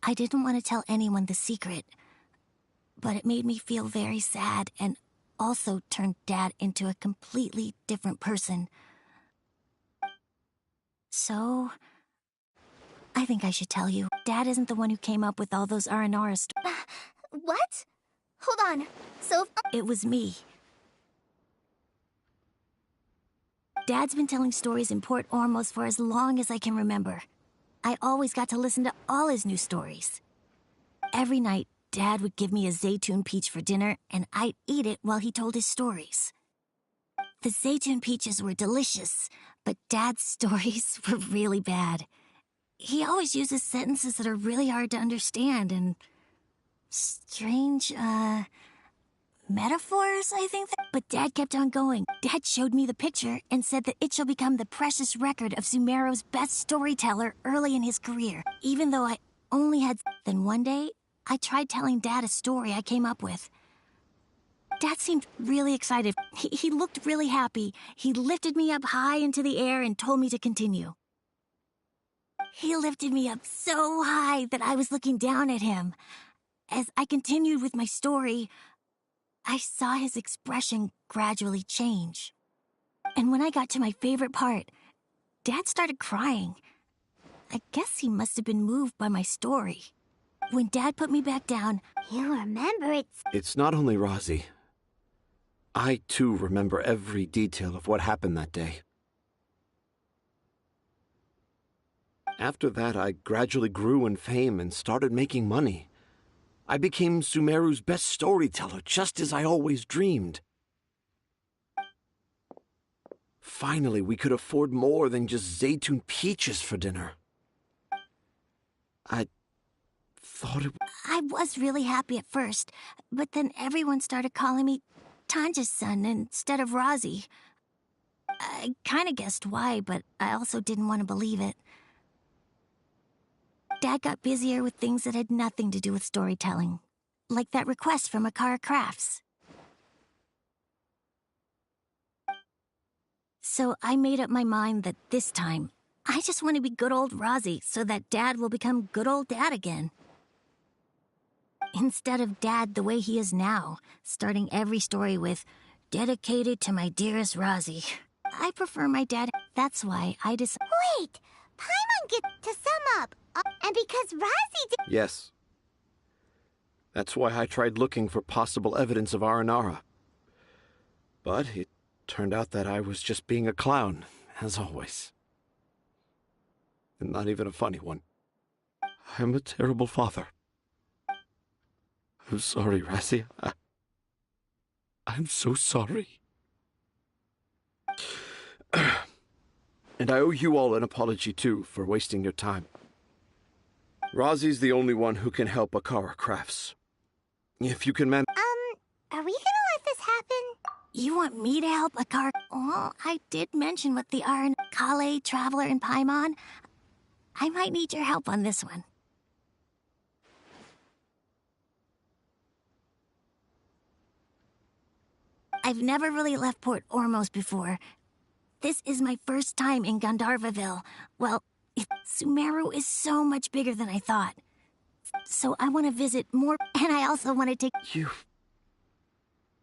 I didn't want to tell anyone the secret, but it made me feel very sad and also turned Dad into a completely different person. So, I think I should tell you. Dad isn't the one who came up with all those Aranara stories. What? Hold on. So... It was me. Dad's been telling stories in Port Ormos for as long as I can remember. I always got to listen to all his new stories. Every night, Dad would give me a Zaytun peach for dinner, and I'd eat it while he told his stories. The Zaytun peaches were delicious, but Dad's stories were really bad. He always uses sentences that are really hard to understand and strange, metaphors, I think. But Dad kept on going. Dad showed me the picture and said that it shall become the precious record of Sumeru's best storyteller early in his career. Even though I only had... Then one day, I tried telling Dad a story I came up with. Dad seemed really excited. He looked really happy. He lifted me up high into the air and told me to continue. He lifted me up so high that I was looking down at him. As I continued with my story, I saw his expression gradually change. And when I got to my favorite part, Dad started crying. I guess he must have been moved by my story. When Dad put me back down... You remember It's not only Rosie. I, too, remember every detail of what happened that day. After that, I gradually grew in fame and started making money. I became Sumeru's best storyteller, just as I always dreamed. Finally, we could afford more than just Zaytun peaches for dinner. I thought it... I was really happy at first, but then everyone started calling me Tanja's son instead of Rosie. I kind of guessed why, but I also didn't want to believe it. Dad got busier with things that had nothing to do with storytelling, like that request from Akara Crafts. So I made up my mind that this time, I just want to be good old Rosie so that Dad will become good old Dad again. Instead of Dad the way he is now, starting every story with, dedicated to my dearest Rosie. I prefer my dad. That's why I decided... Wait! Paimon get to sum up. And because Rosie did... Yes. That's why I tried looking for possible evidence of Aranara. But it turned out that I was just being a clown, as always. And not even a funny one. I'm a terrible father. I'm sorry, Razzie. I'm so sorry. And I owe you all an apology, too, for wasting your time. Rosie's the only one who can help Akara Crafts. If you can are we gonna let this happen? You want me to help Akara? Oh, I did mention what the Aran, Kale, Traveler, and Paimon. I might need your help on this one. I've never really left Port Ormos before. This is my first time in Gandharvaville. Well, Sumeru is so much bigger than I thought. So I want to visit more, and I also want to take...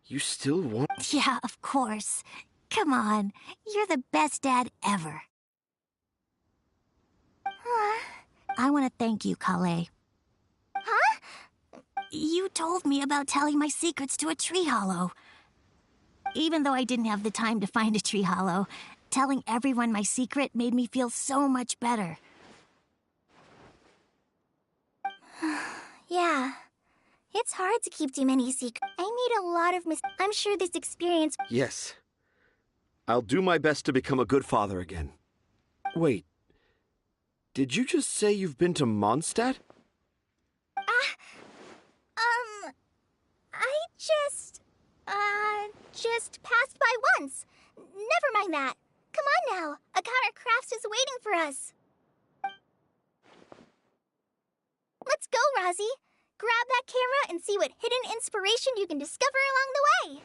You still want... Yeah, of course. Come on, you're the best dad ever. I want to thank you, Kale. Huh? You told me about telling my secrets to a tree hollow. Even though I didn't have the time to find a tree hollow, telling everyone my secret made me feel so much better. Yeah. It's hard to keep too many secrets. I made a lot of mistakes. I'm sure this experience... Yes. I'll do my best to become a good father again. Wait. Did you just say you've been to Mondstadt? I just passed by once. Never mind that. Come on now. Akara Crafts is waiting for us. Let's go, Rosie. Grab that camera and see what hidden inspiration you can discover along the way.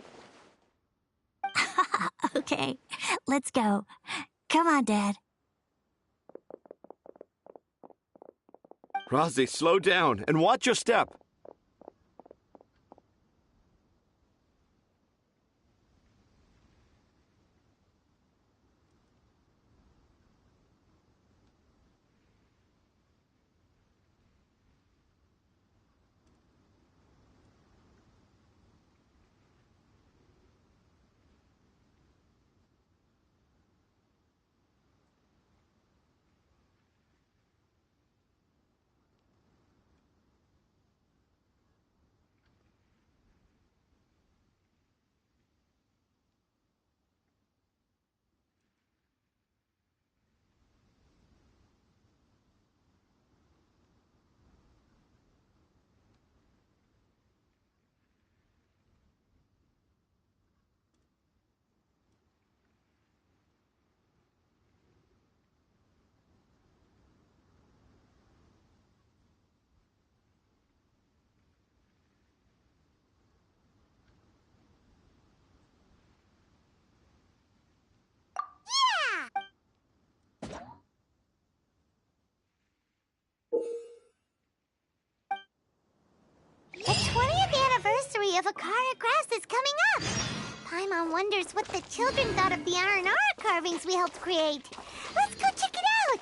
Okay, let's go. Come on, Dad. Rosie, slow down and watch your step. Kara Grass is coming up. Paimon wonders what the children thought of the Aranara carvings we helped create. Let's go check it out!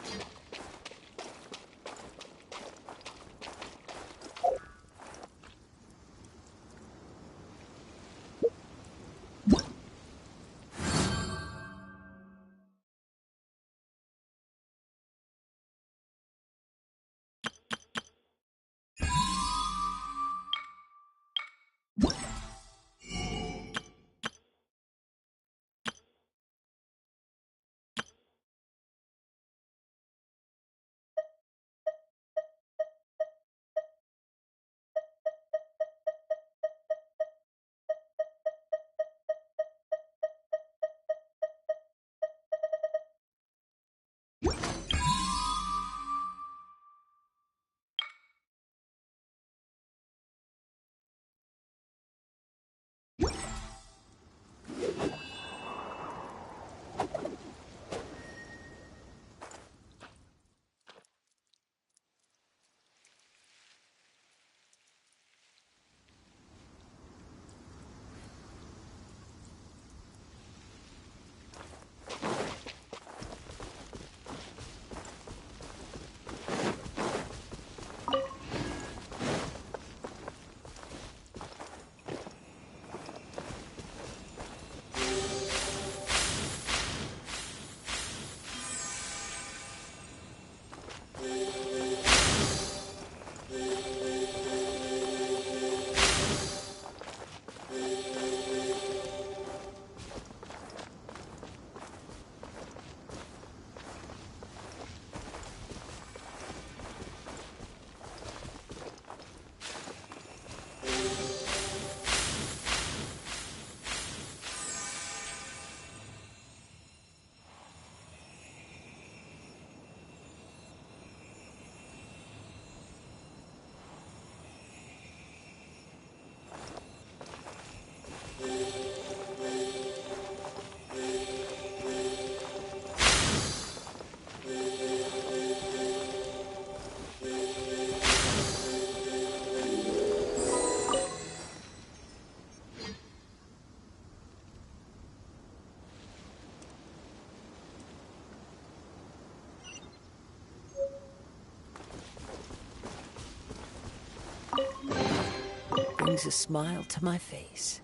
Brings a smile to my face.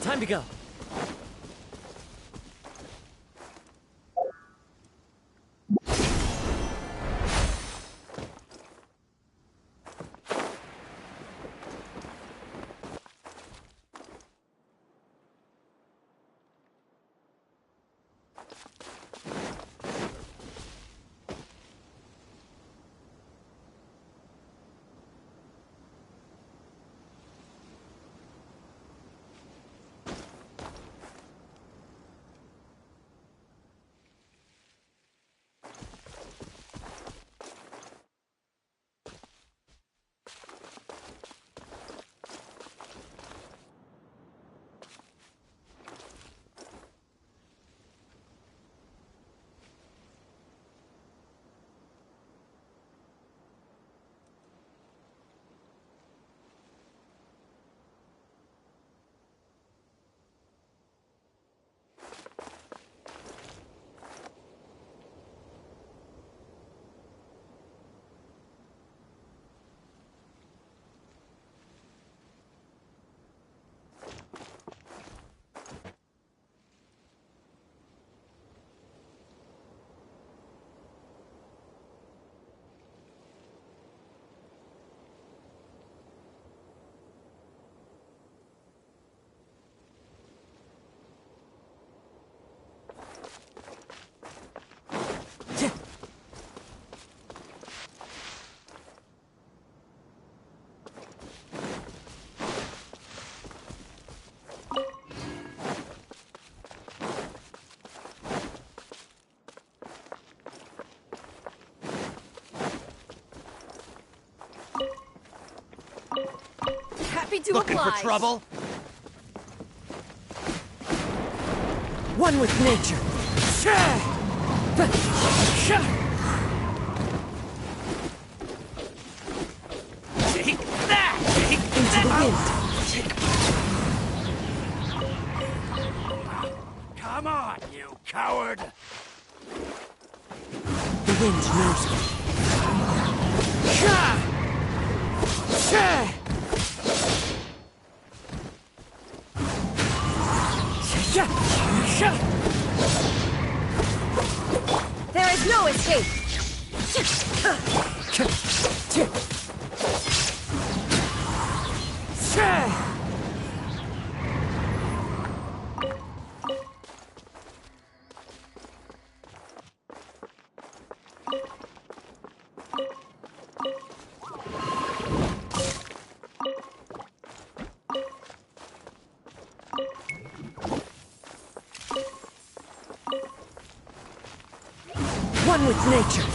Time to go. ready to Looking oblige. for trouble? One with nature. Take that! Take Into the wind. Come on, you coward! The wind knows me. There is no escape! One with nature.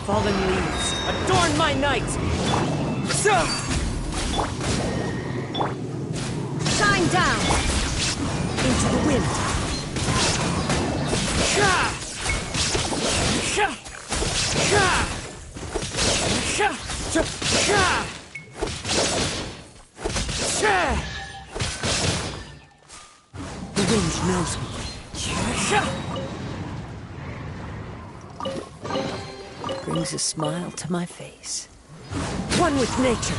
Fallen leaves, adorn my night! Shine down! Into the wind. The wind knows me. Brings a smile to my face. One with nature.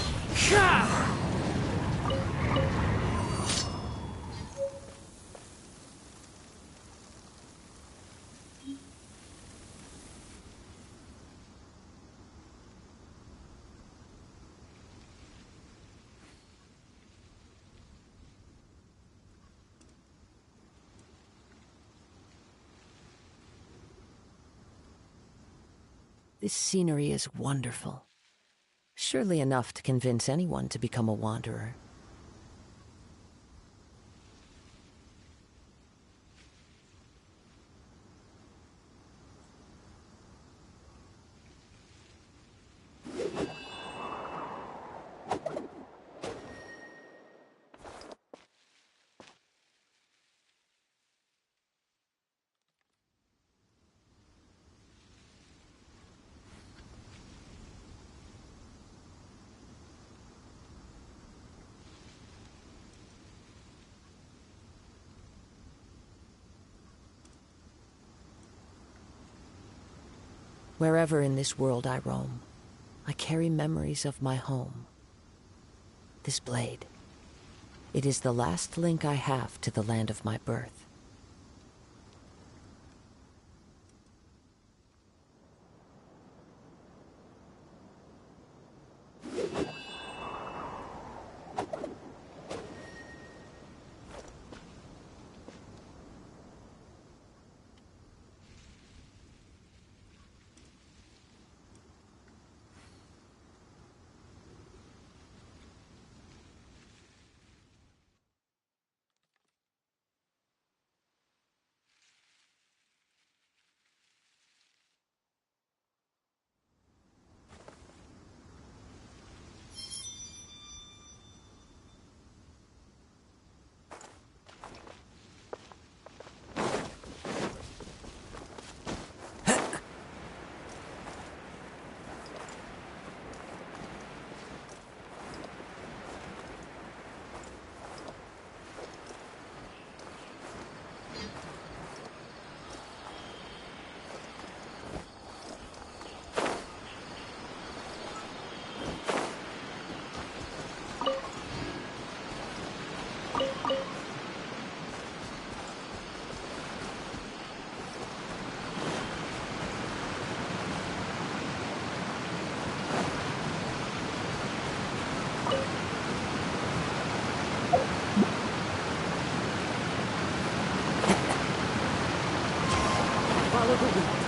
This scenery is wonderful. Surely enough to convince anyone to become a wanderer. Wherever in this world I roam, I carry memories of my home. This blade, it is the last link I have to the land of my birth. Follow the wind.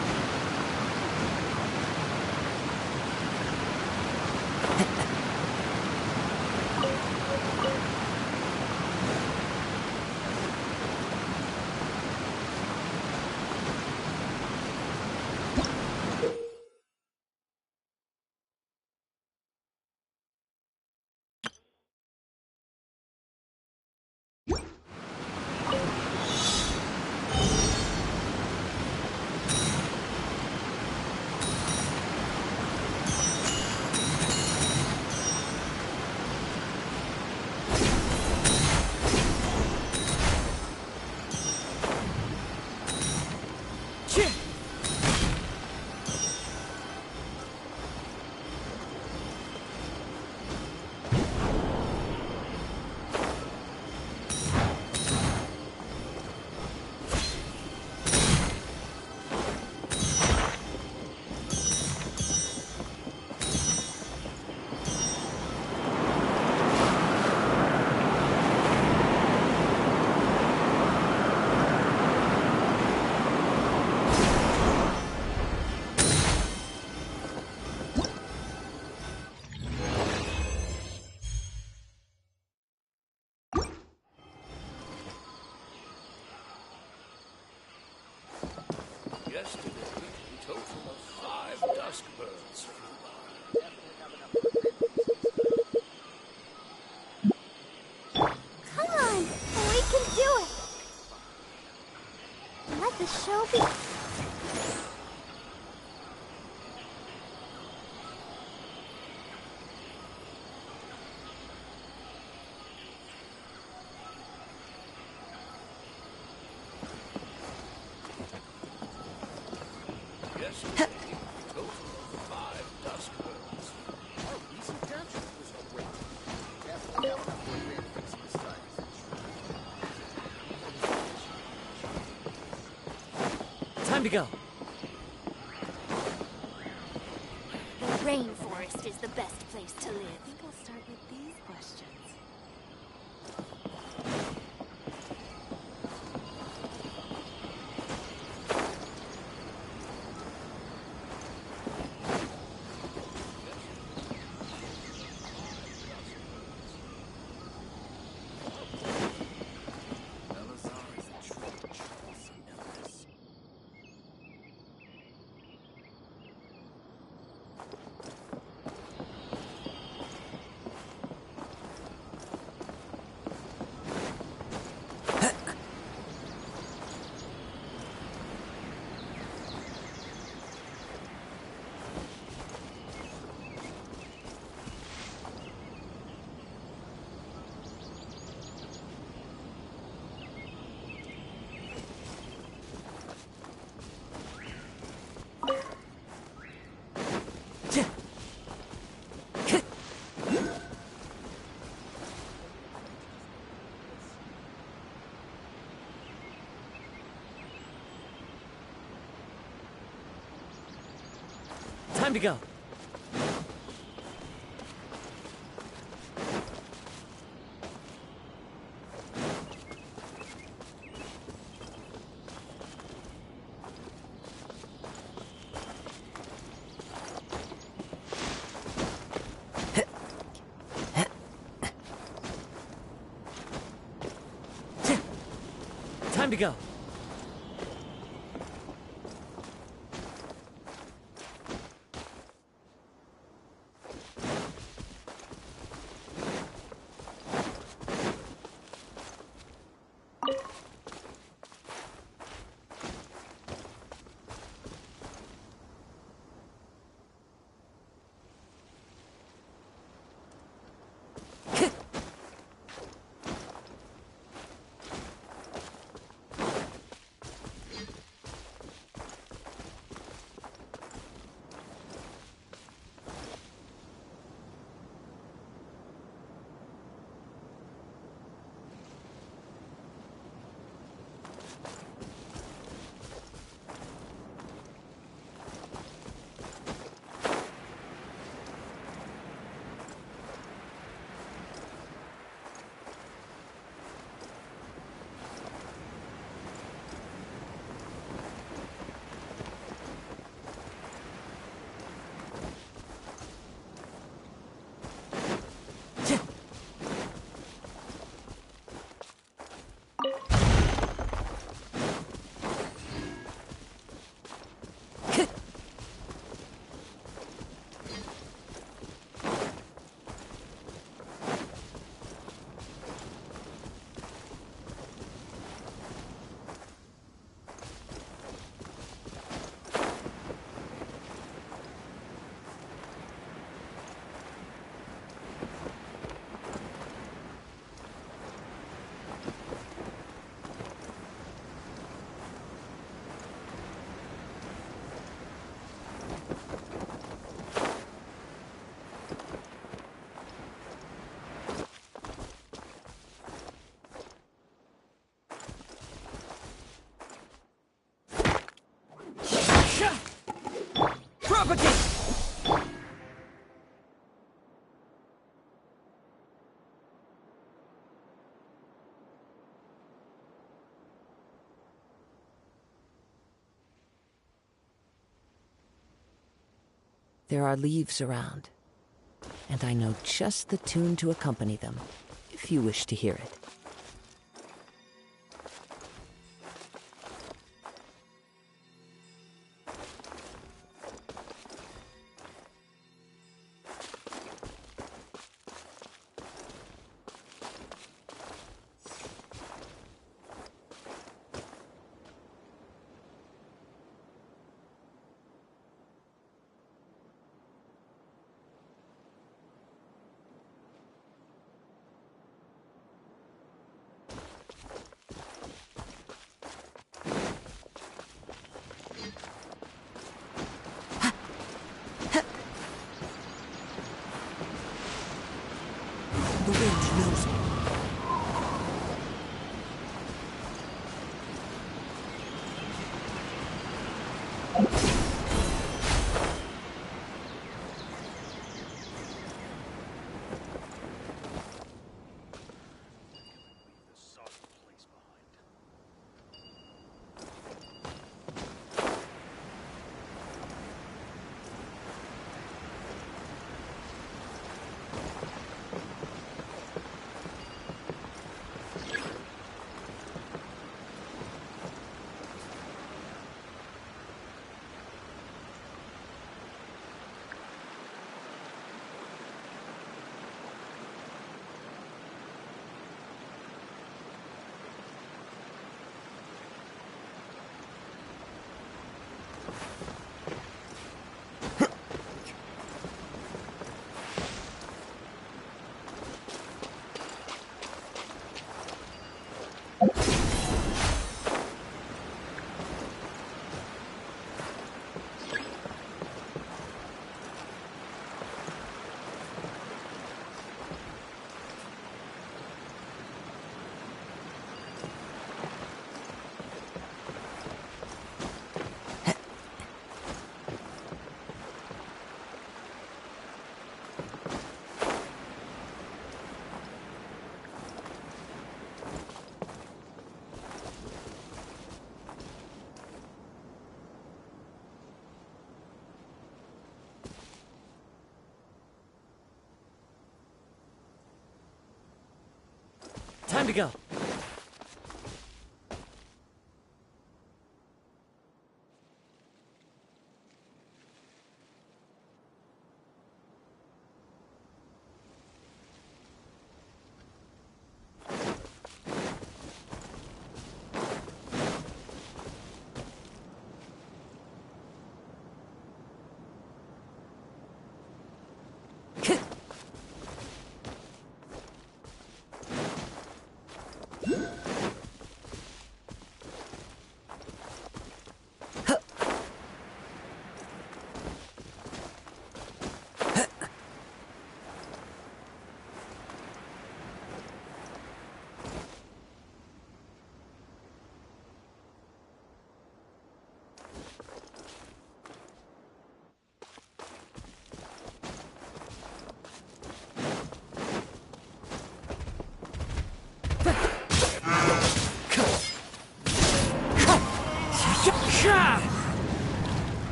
Yesterday, a total of 5 dusk birds flew by. Come on! We can do it! Let the show be... Yesterday, a total of 5 dusk birds. Oh, decent capture was a great. Definitely have enough work rate fixing this time. Time to go. The rainforest is the best place to live. I think I'll start with these questions. Time to go. Time to go. Propagate! There are leaves around, and I know just the tune to accompany them, if you wish to hear it. The wind knows me. Time to go.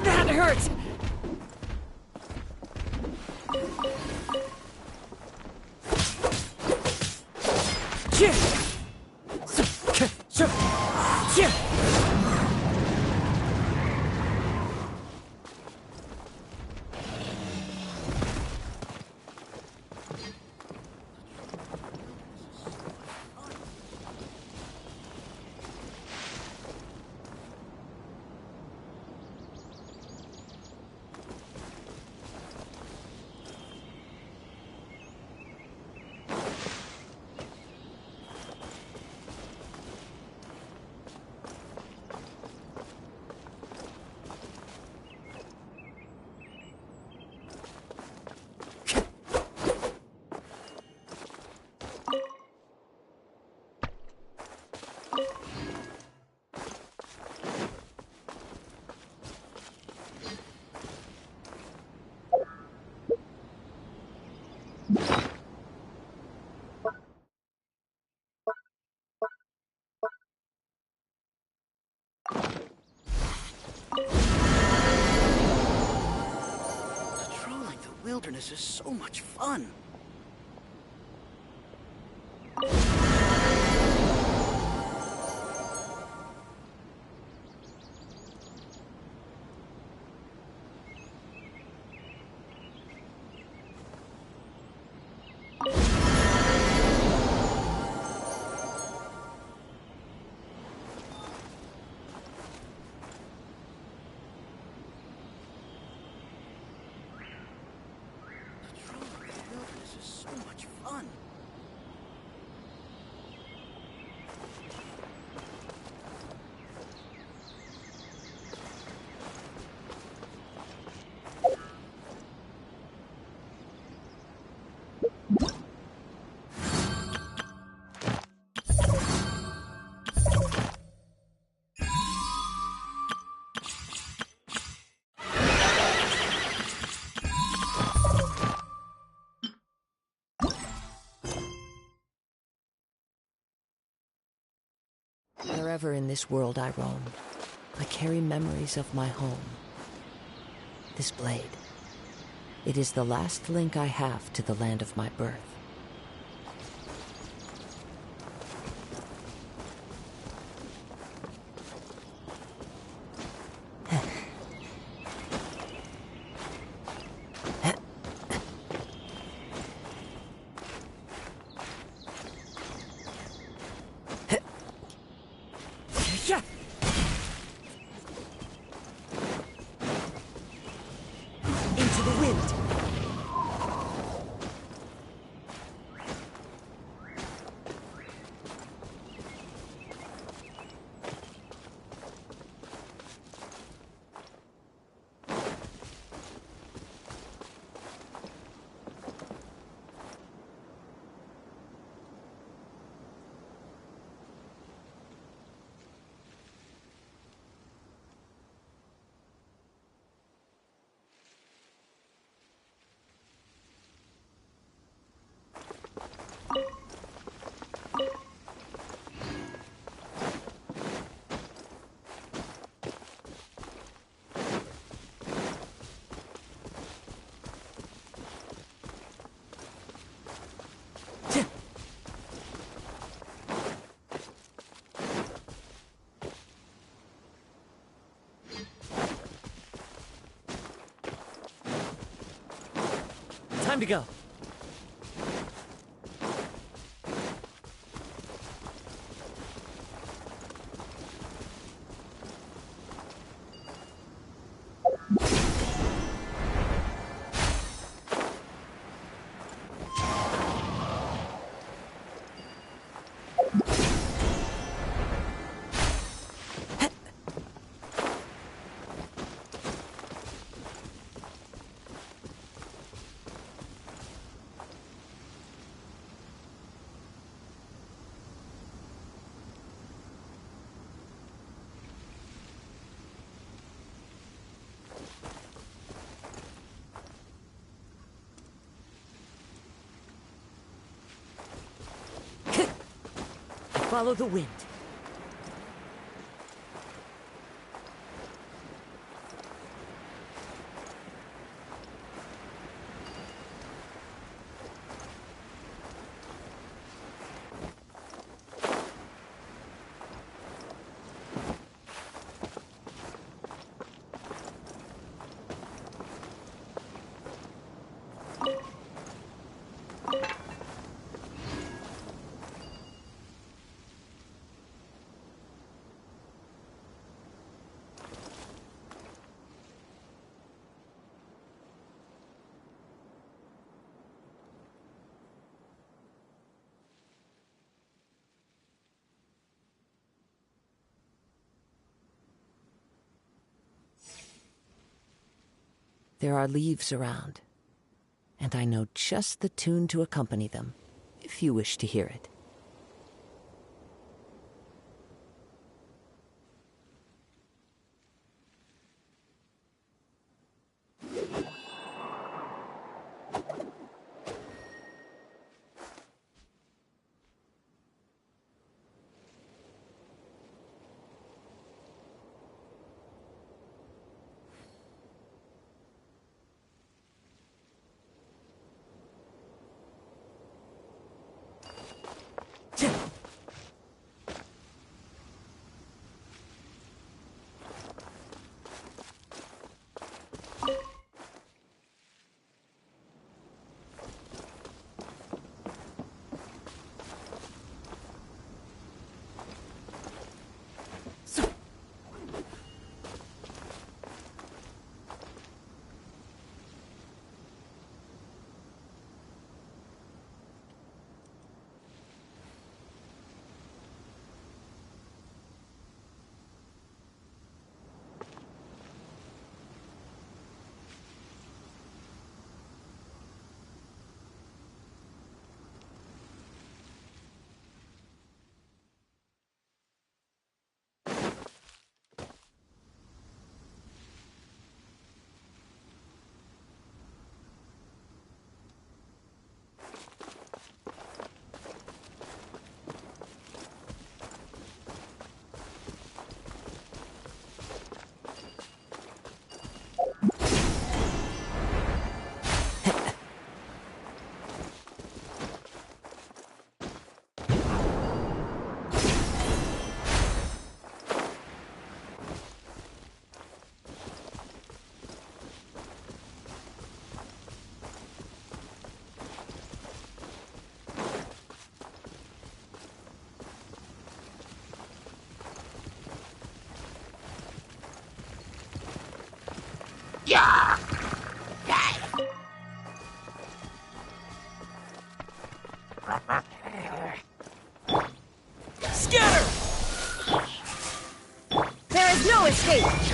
That hurts! wilderness is so much fun. This is so much fun. Wherever in this world I roam, I carry memories of my home. This blade, it is the last link I have to the land of my birth. Into the wind. Time to go. Follow the wind. There are leaves around, and I know just the tune to accompany them, if you wish to hear it. No escape!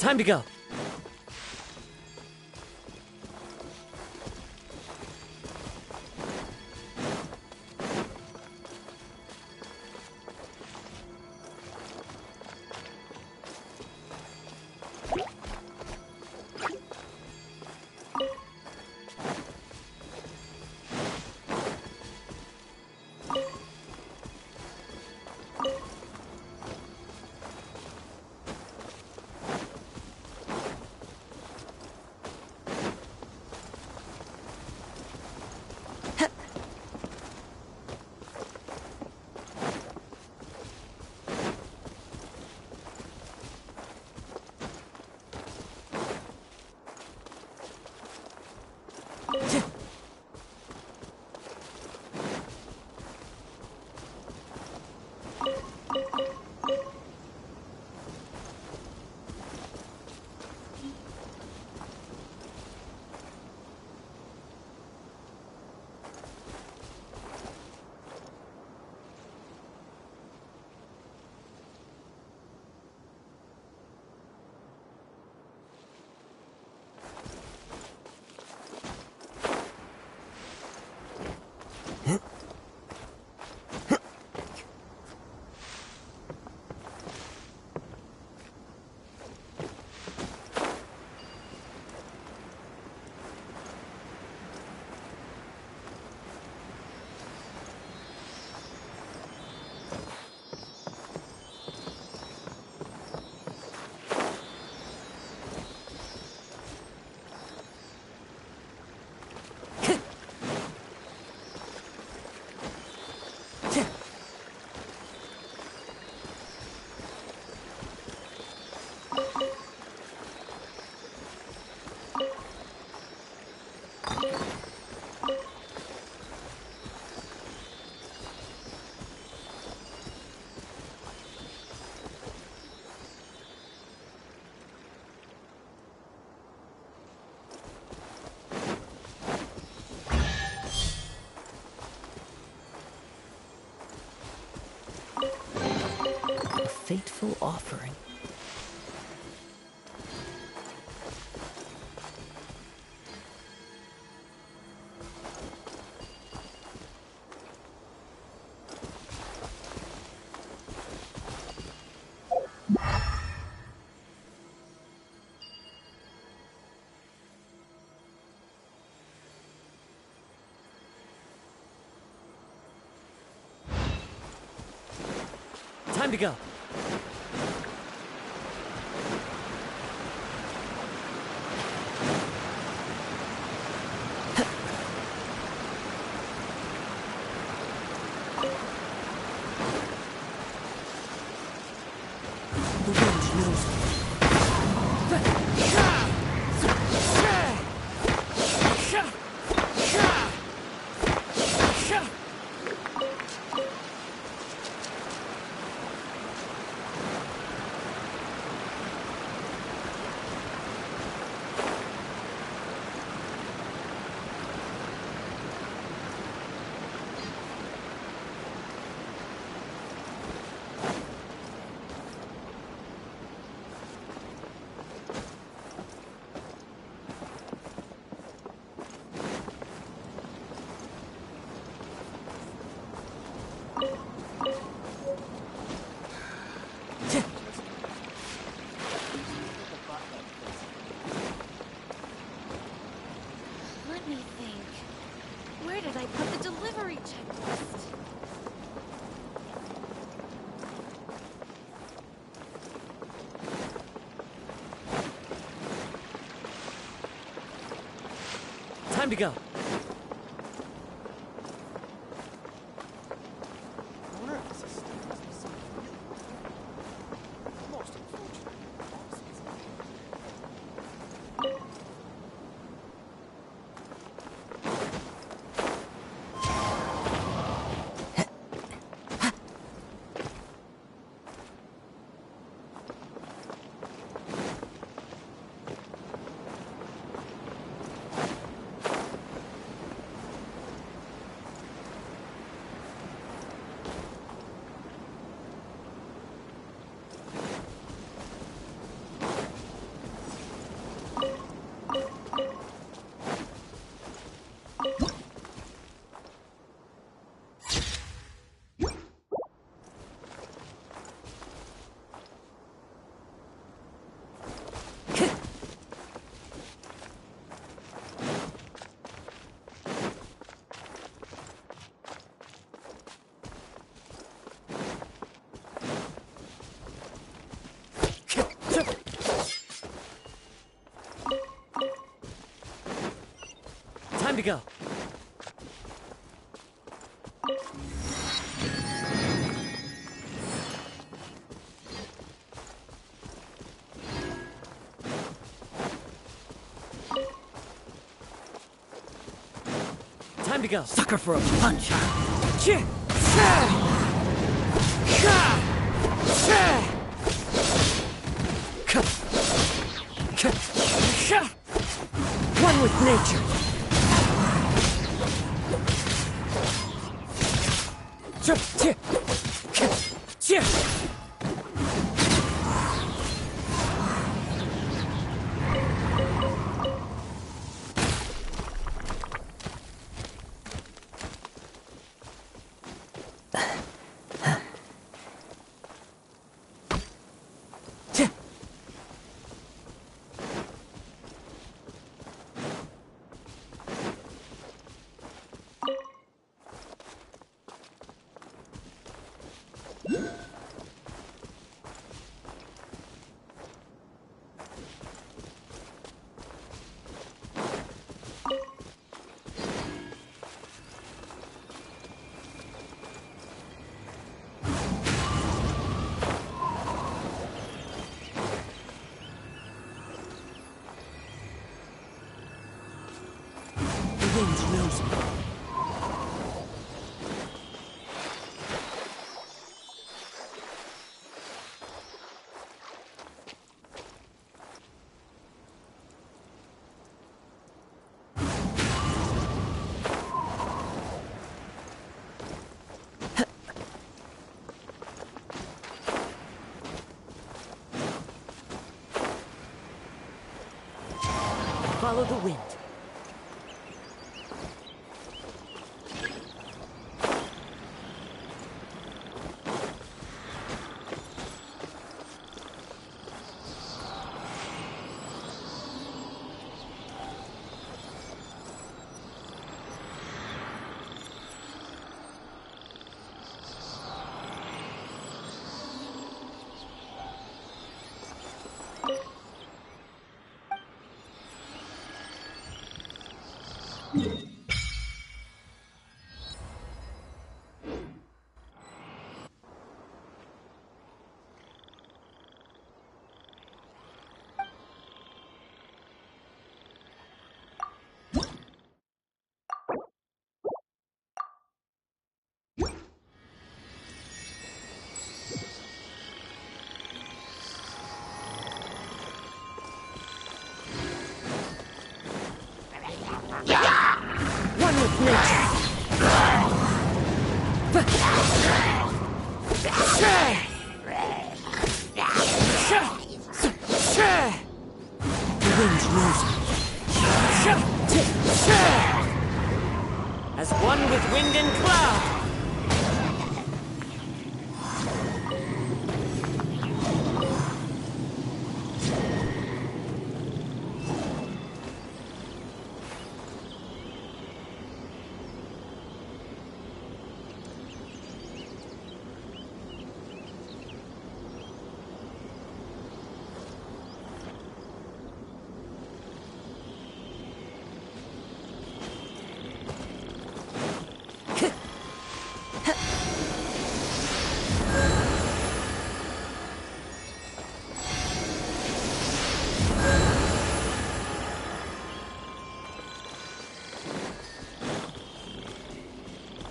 Time to go. fateful offering. Time to go. The wind knows me. Let me think. Where did I put the delivery checklist? Time to go. I wonder if this is something really most unfortunate. Time to go. Time to go. Sucker for a punch, huh? Chih! One with nature. The wind knows me. follow the wind. One with nature. The wind's rising. As one with wind and cloud.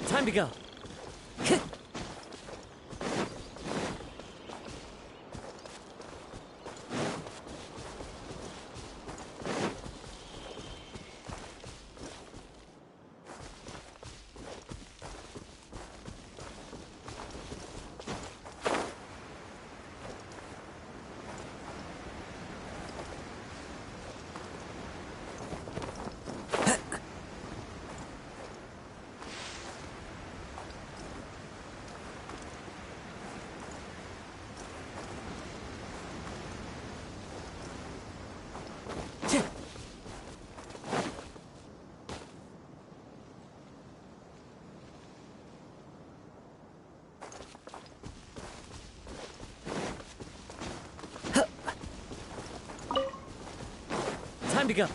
Time to go. Time to go.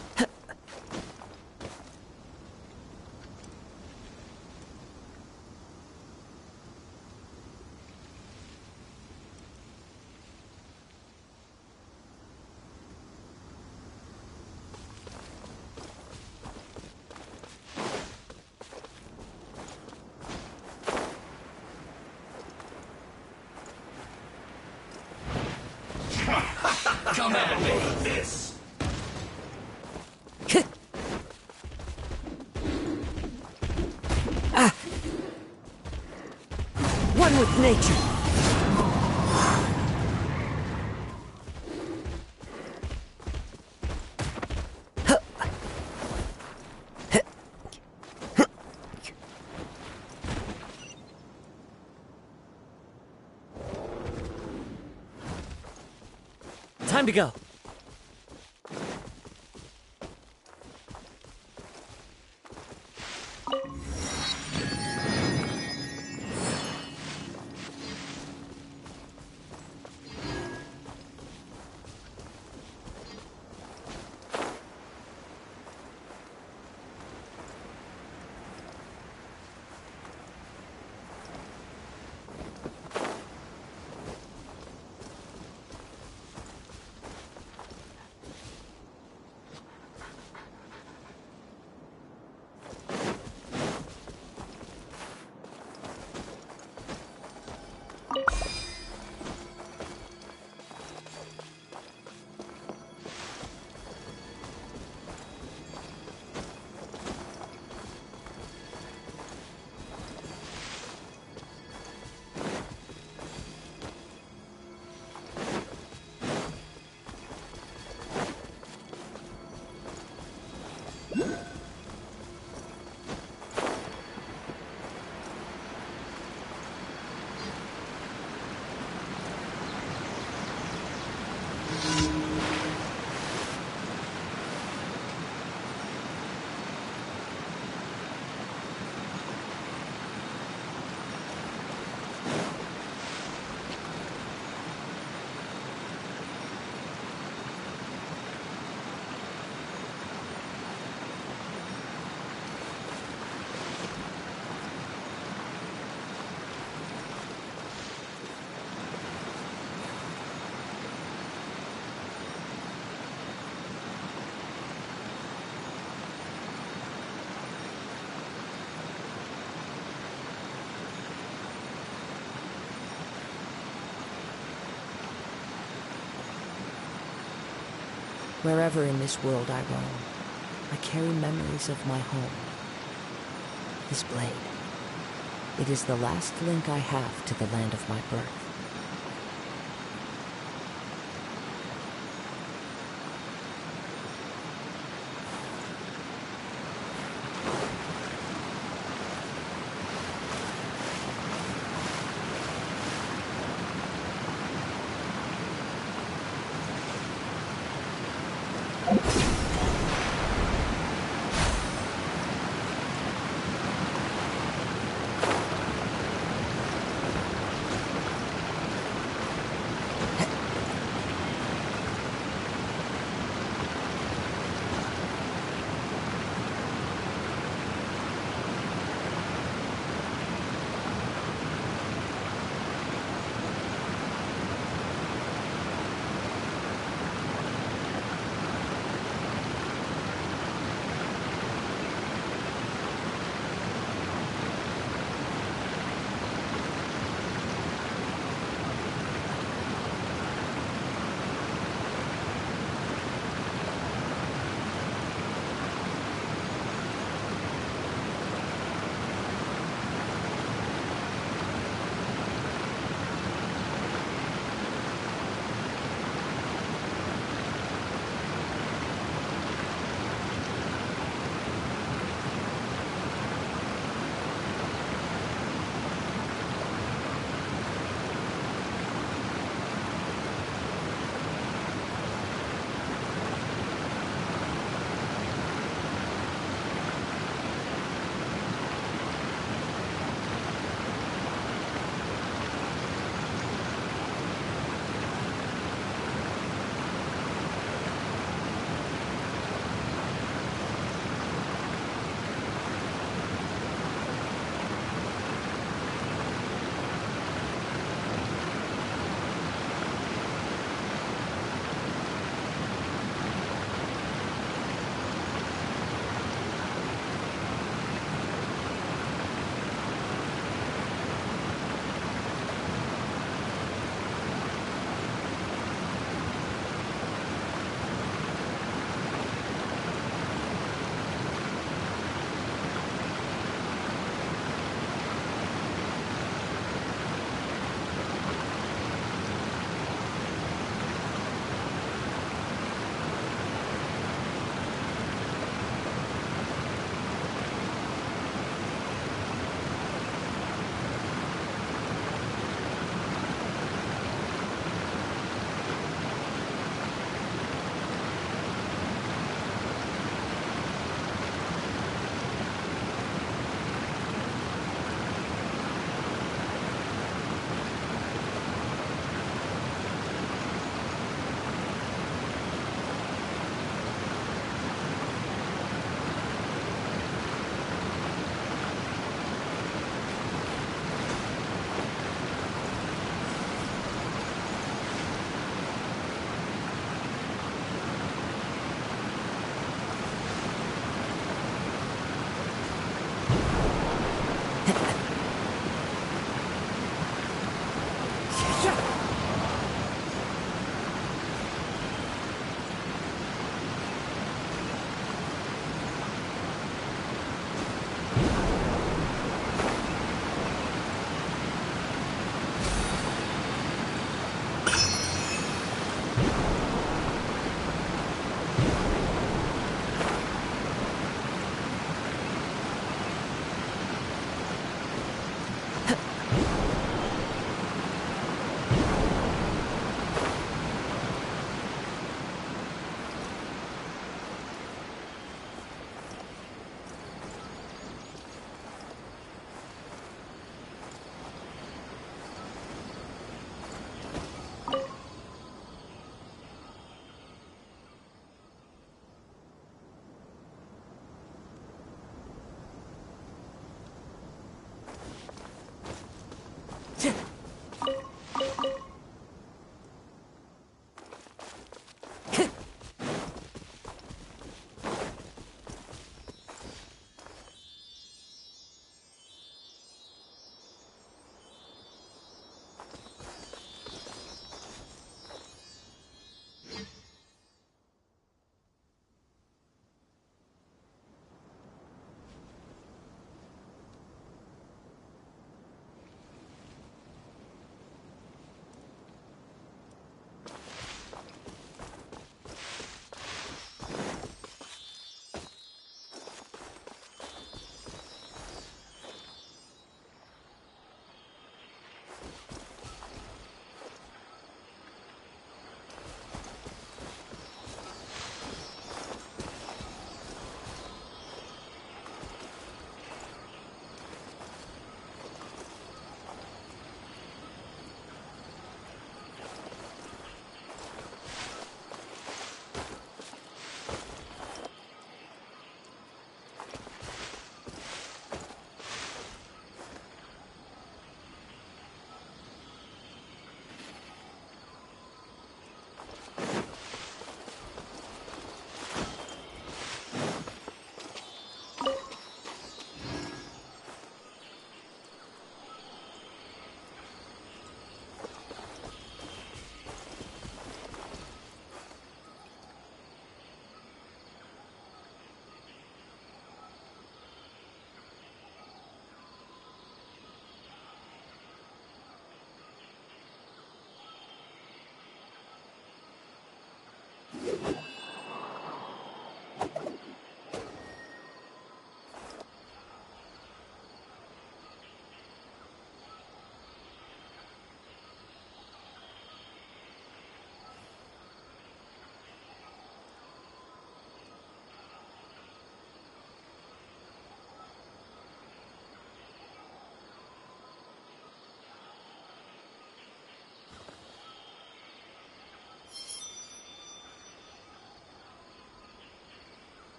Come at me with this. One with nature. Time to go. Wherever in this world I roam, I carry memories of my home. This blade, it is the last link I have to the land of my birth.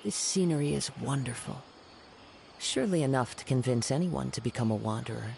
This scenery is wonderful. Surely enough to convince anyone to become a wanderer.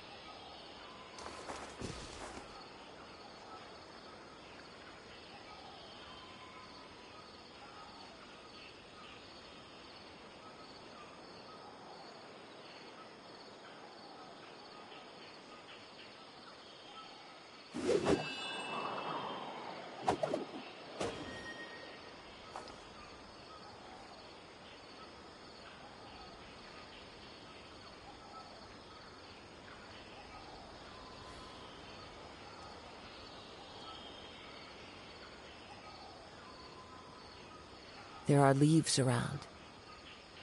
There are leaves around,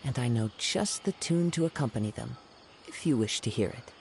and I know just the tune to accompany them, if you wish to hear it.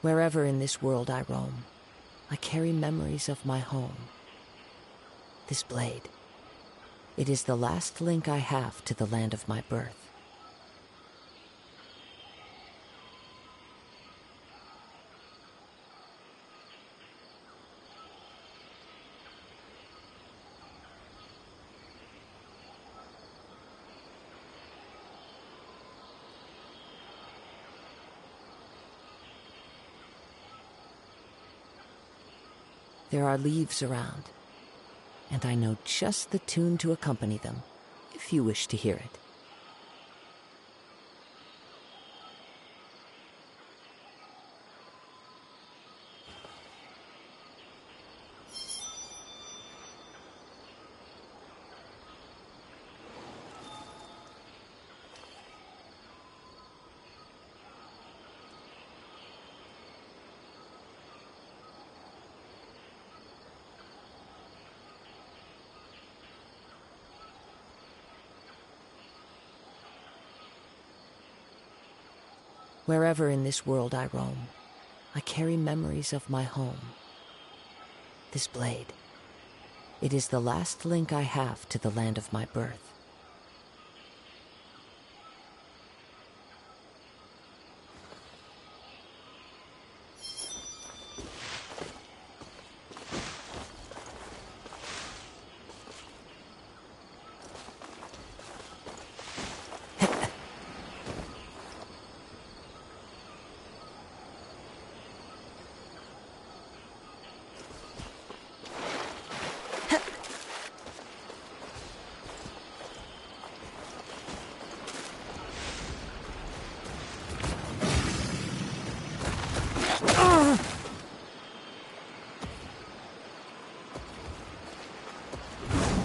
Wherever in this world I roam, I carry memories of my home. This blade, it is the last link I have to the land of my birth. There are leaves around, and I know just the tune to accompany them, if you wish to hear it. Wherever in this world I roam, I carry memories of my home. This blade, it is the last link I have to the land of my birth.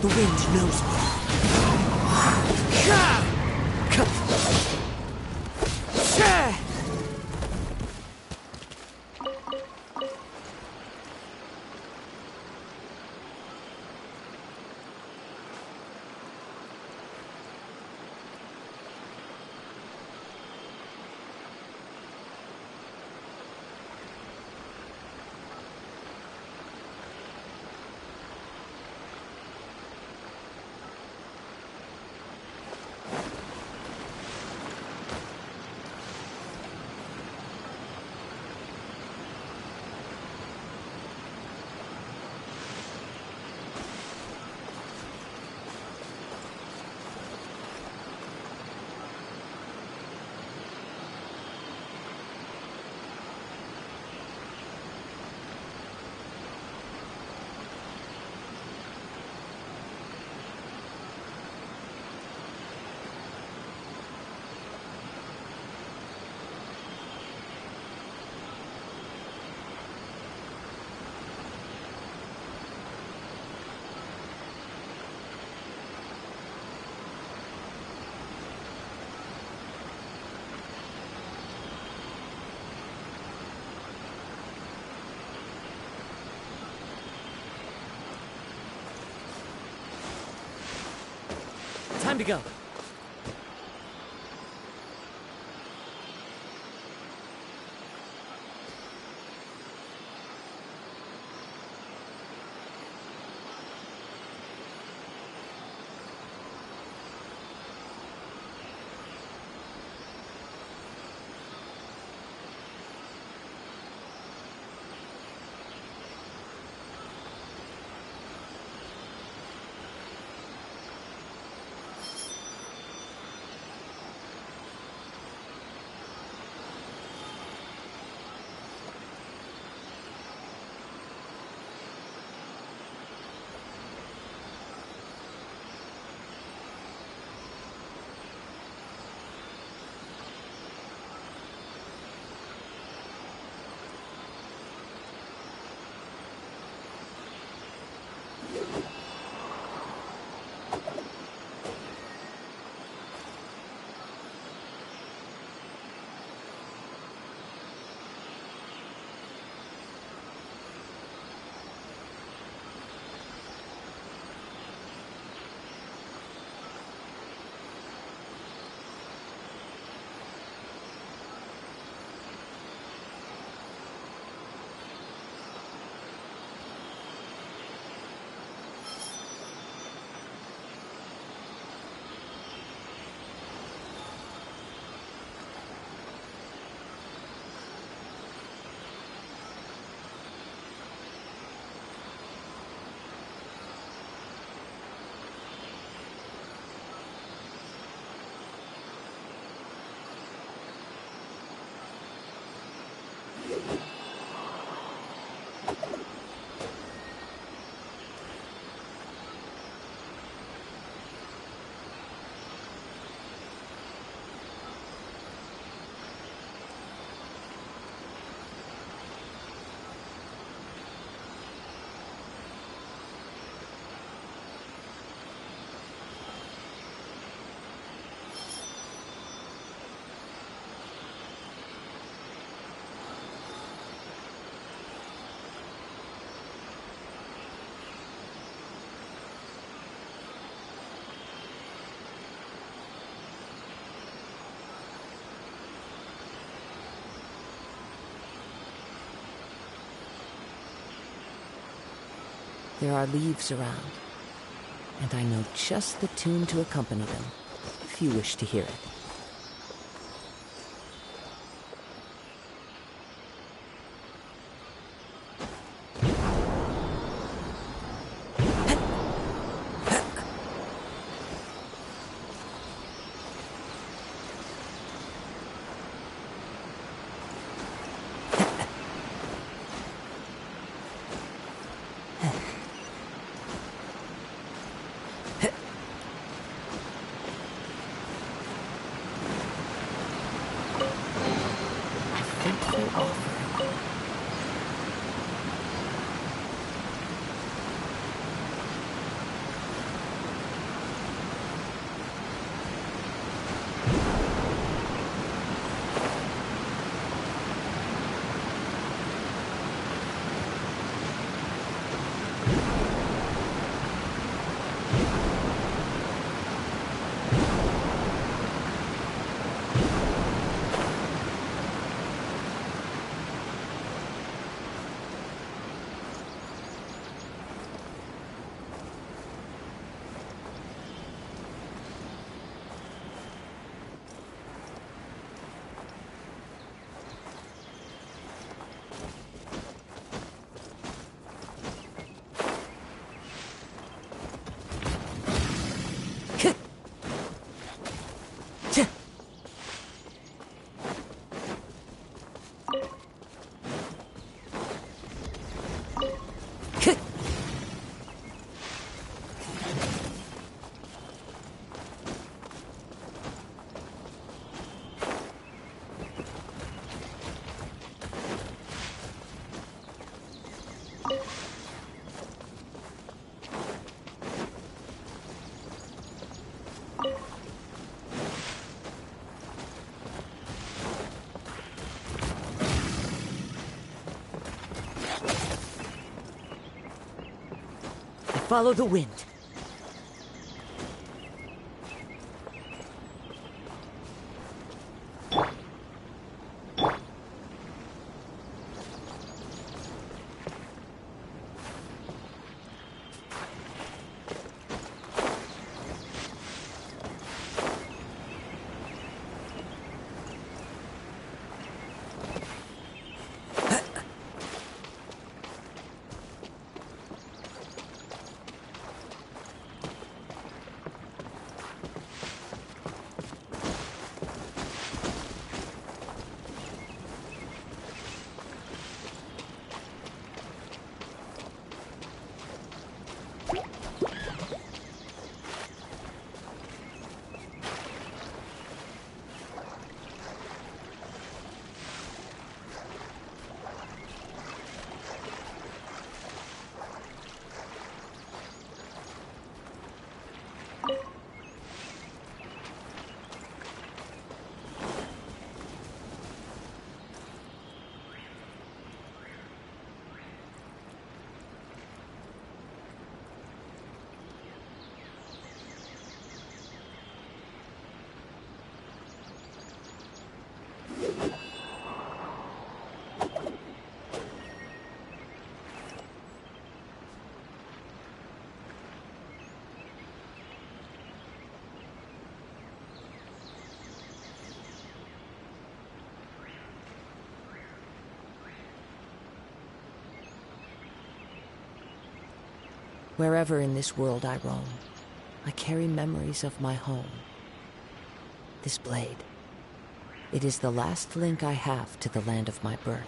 The wind knows me. Time to go. There are leaves around, and I know just the tune to accompany them, if you wish to hear it. Follow the wind. Wherever in this world I roam, I carry memories of my home. This blade, it is the last link I have to the land of my birth.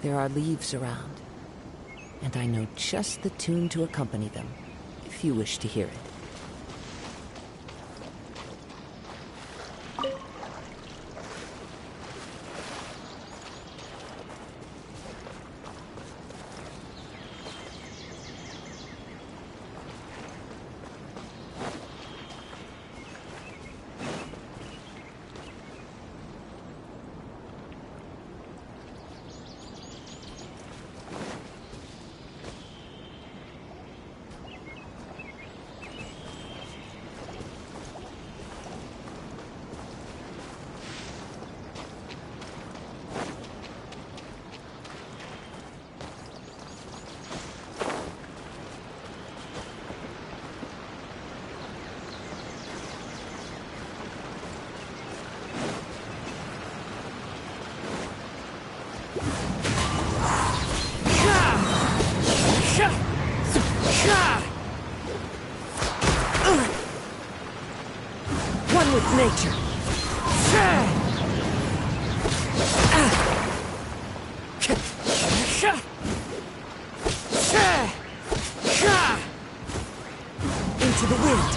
There are leaves around, and I know just the tune to accompany them, if you wish to hear it. One with nature. Into the wind.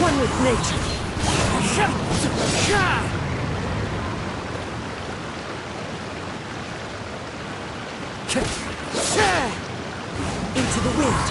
One with nature. Into the wind.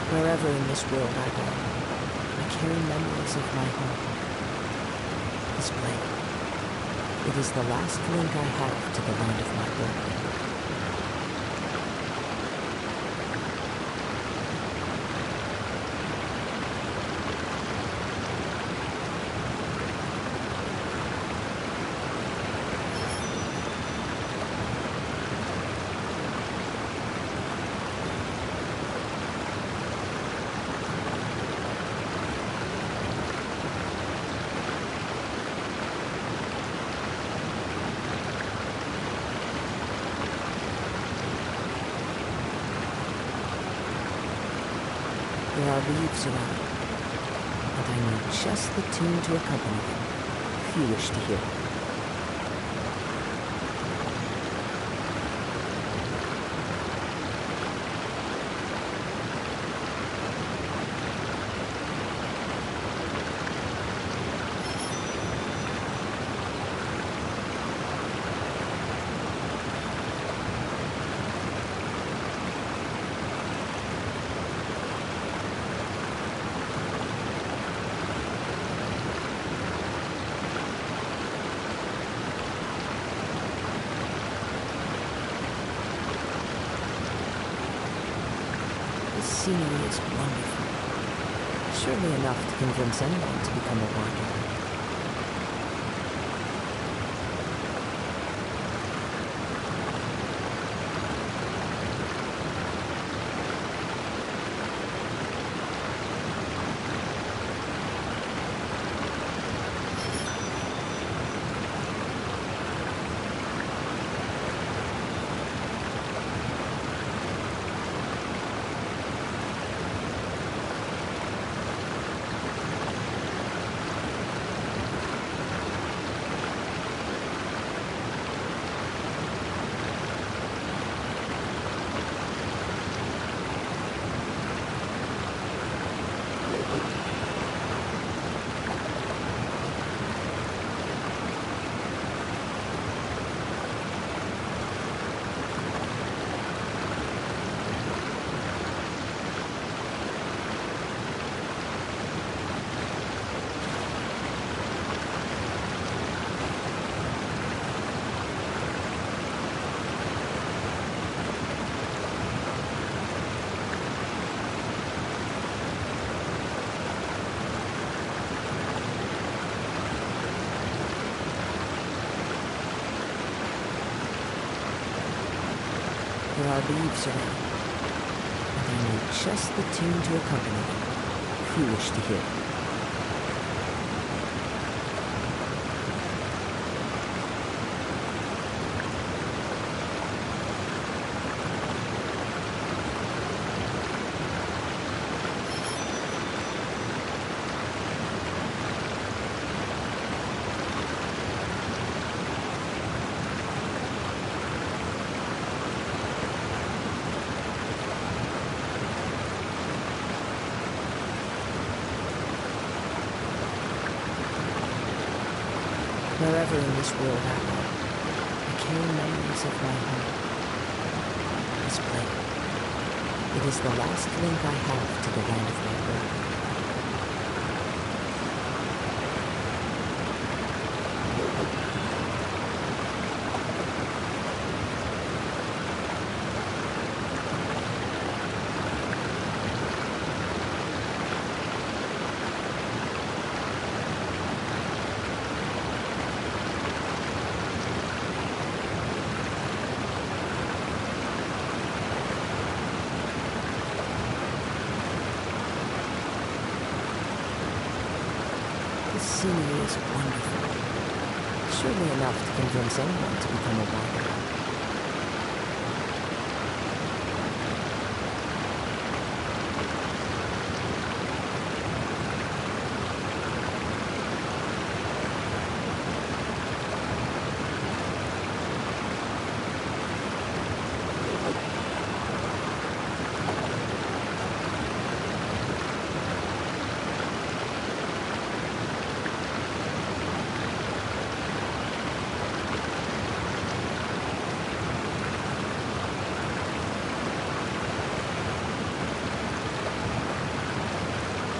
Wherever in this world I go, I carry memories of my home. This blade, it is the last link I have to the land of my birth. There are leaves around, and I need just the tune to accompany them, if you wish to hear it. Scenery is wonderful. Surely enough to convince anyone to become a wanderer. There are leaves around, and I need just the tune to accompany them, if you wish to hear it. Wherever in this world I go, I carry memories of my home. This blade. It is the last link I have to the land of my birth. The scenery is wonderful. Surely enough to convince anyone to become a wanderer.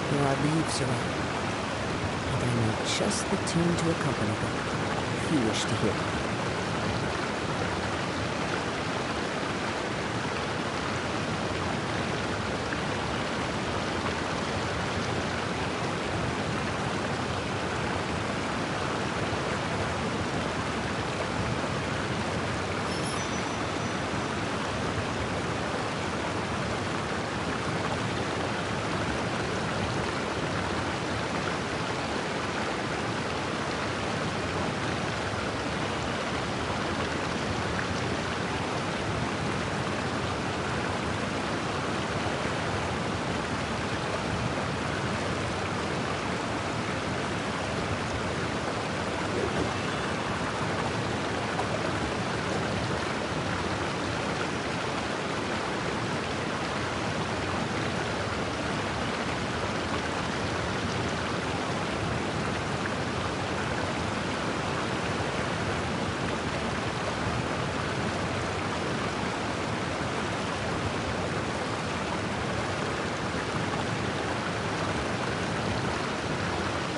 There are leaves around, and I need just the tune to accompany them, if you wish to hear it.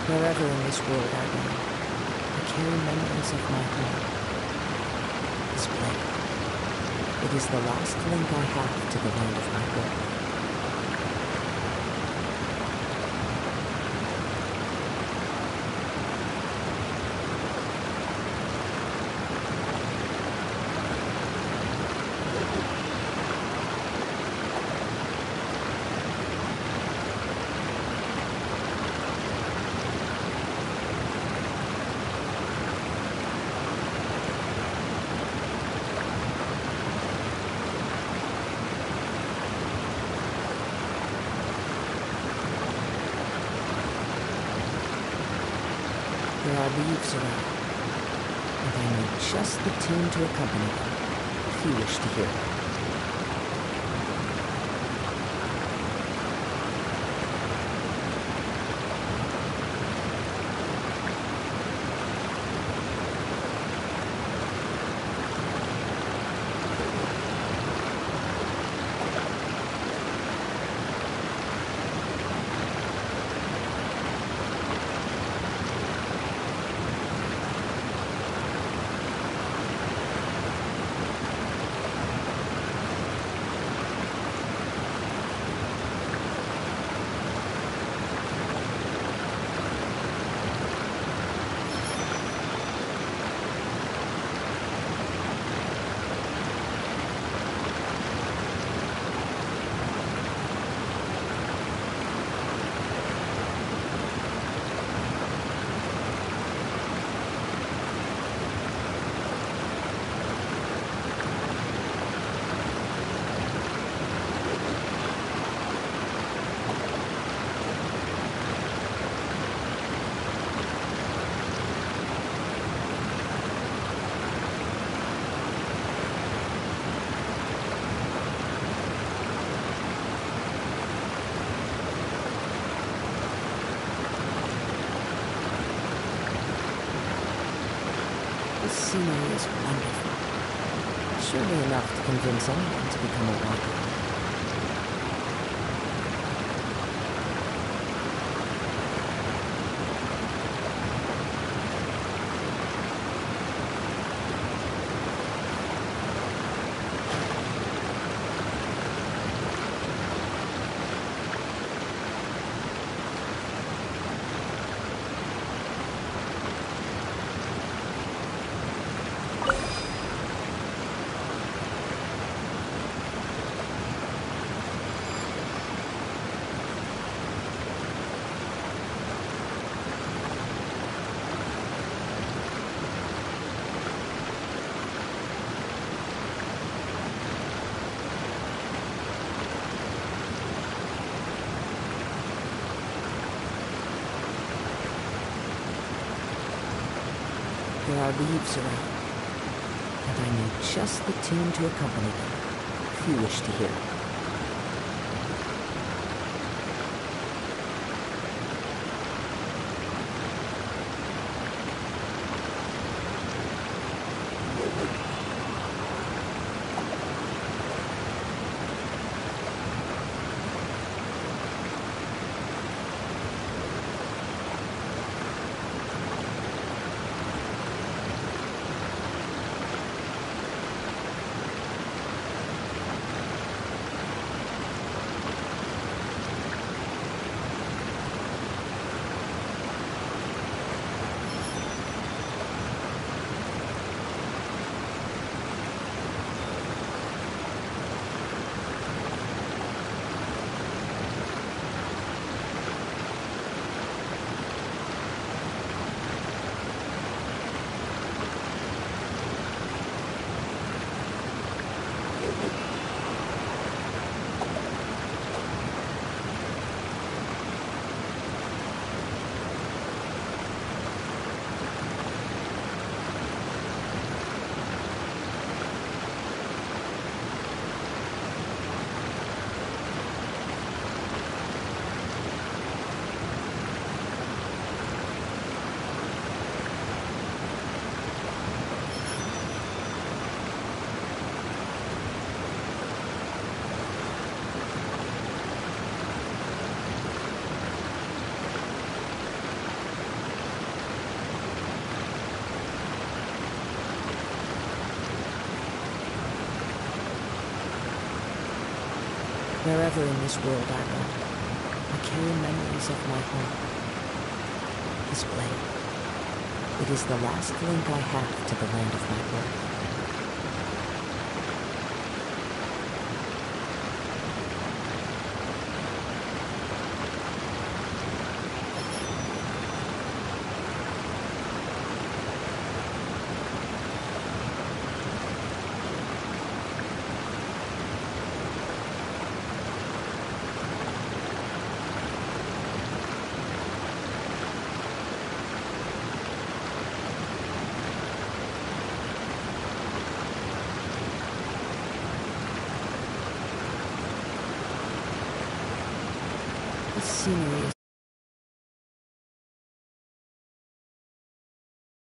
Wherever in this world I roam, I carry memories of my home. This blade. It is the last link I have to the land of my birth. There are leaves around, and I know just the tune to accompany them, if you wish to hear it. This scenery is wonderful. Surely enough to convince anyone to become a wanderer. There are leaves around, and I know just the tune to accompany them, if you wish to hear it. Wherever in this world I roam, I carry memories of my home. This blade. It is the last link I have to the land of my birth. The scenery is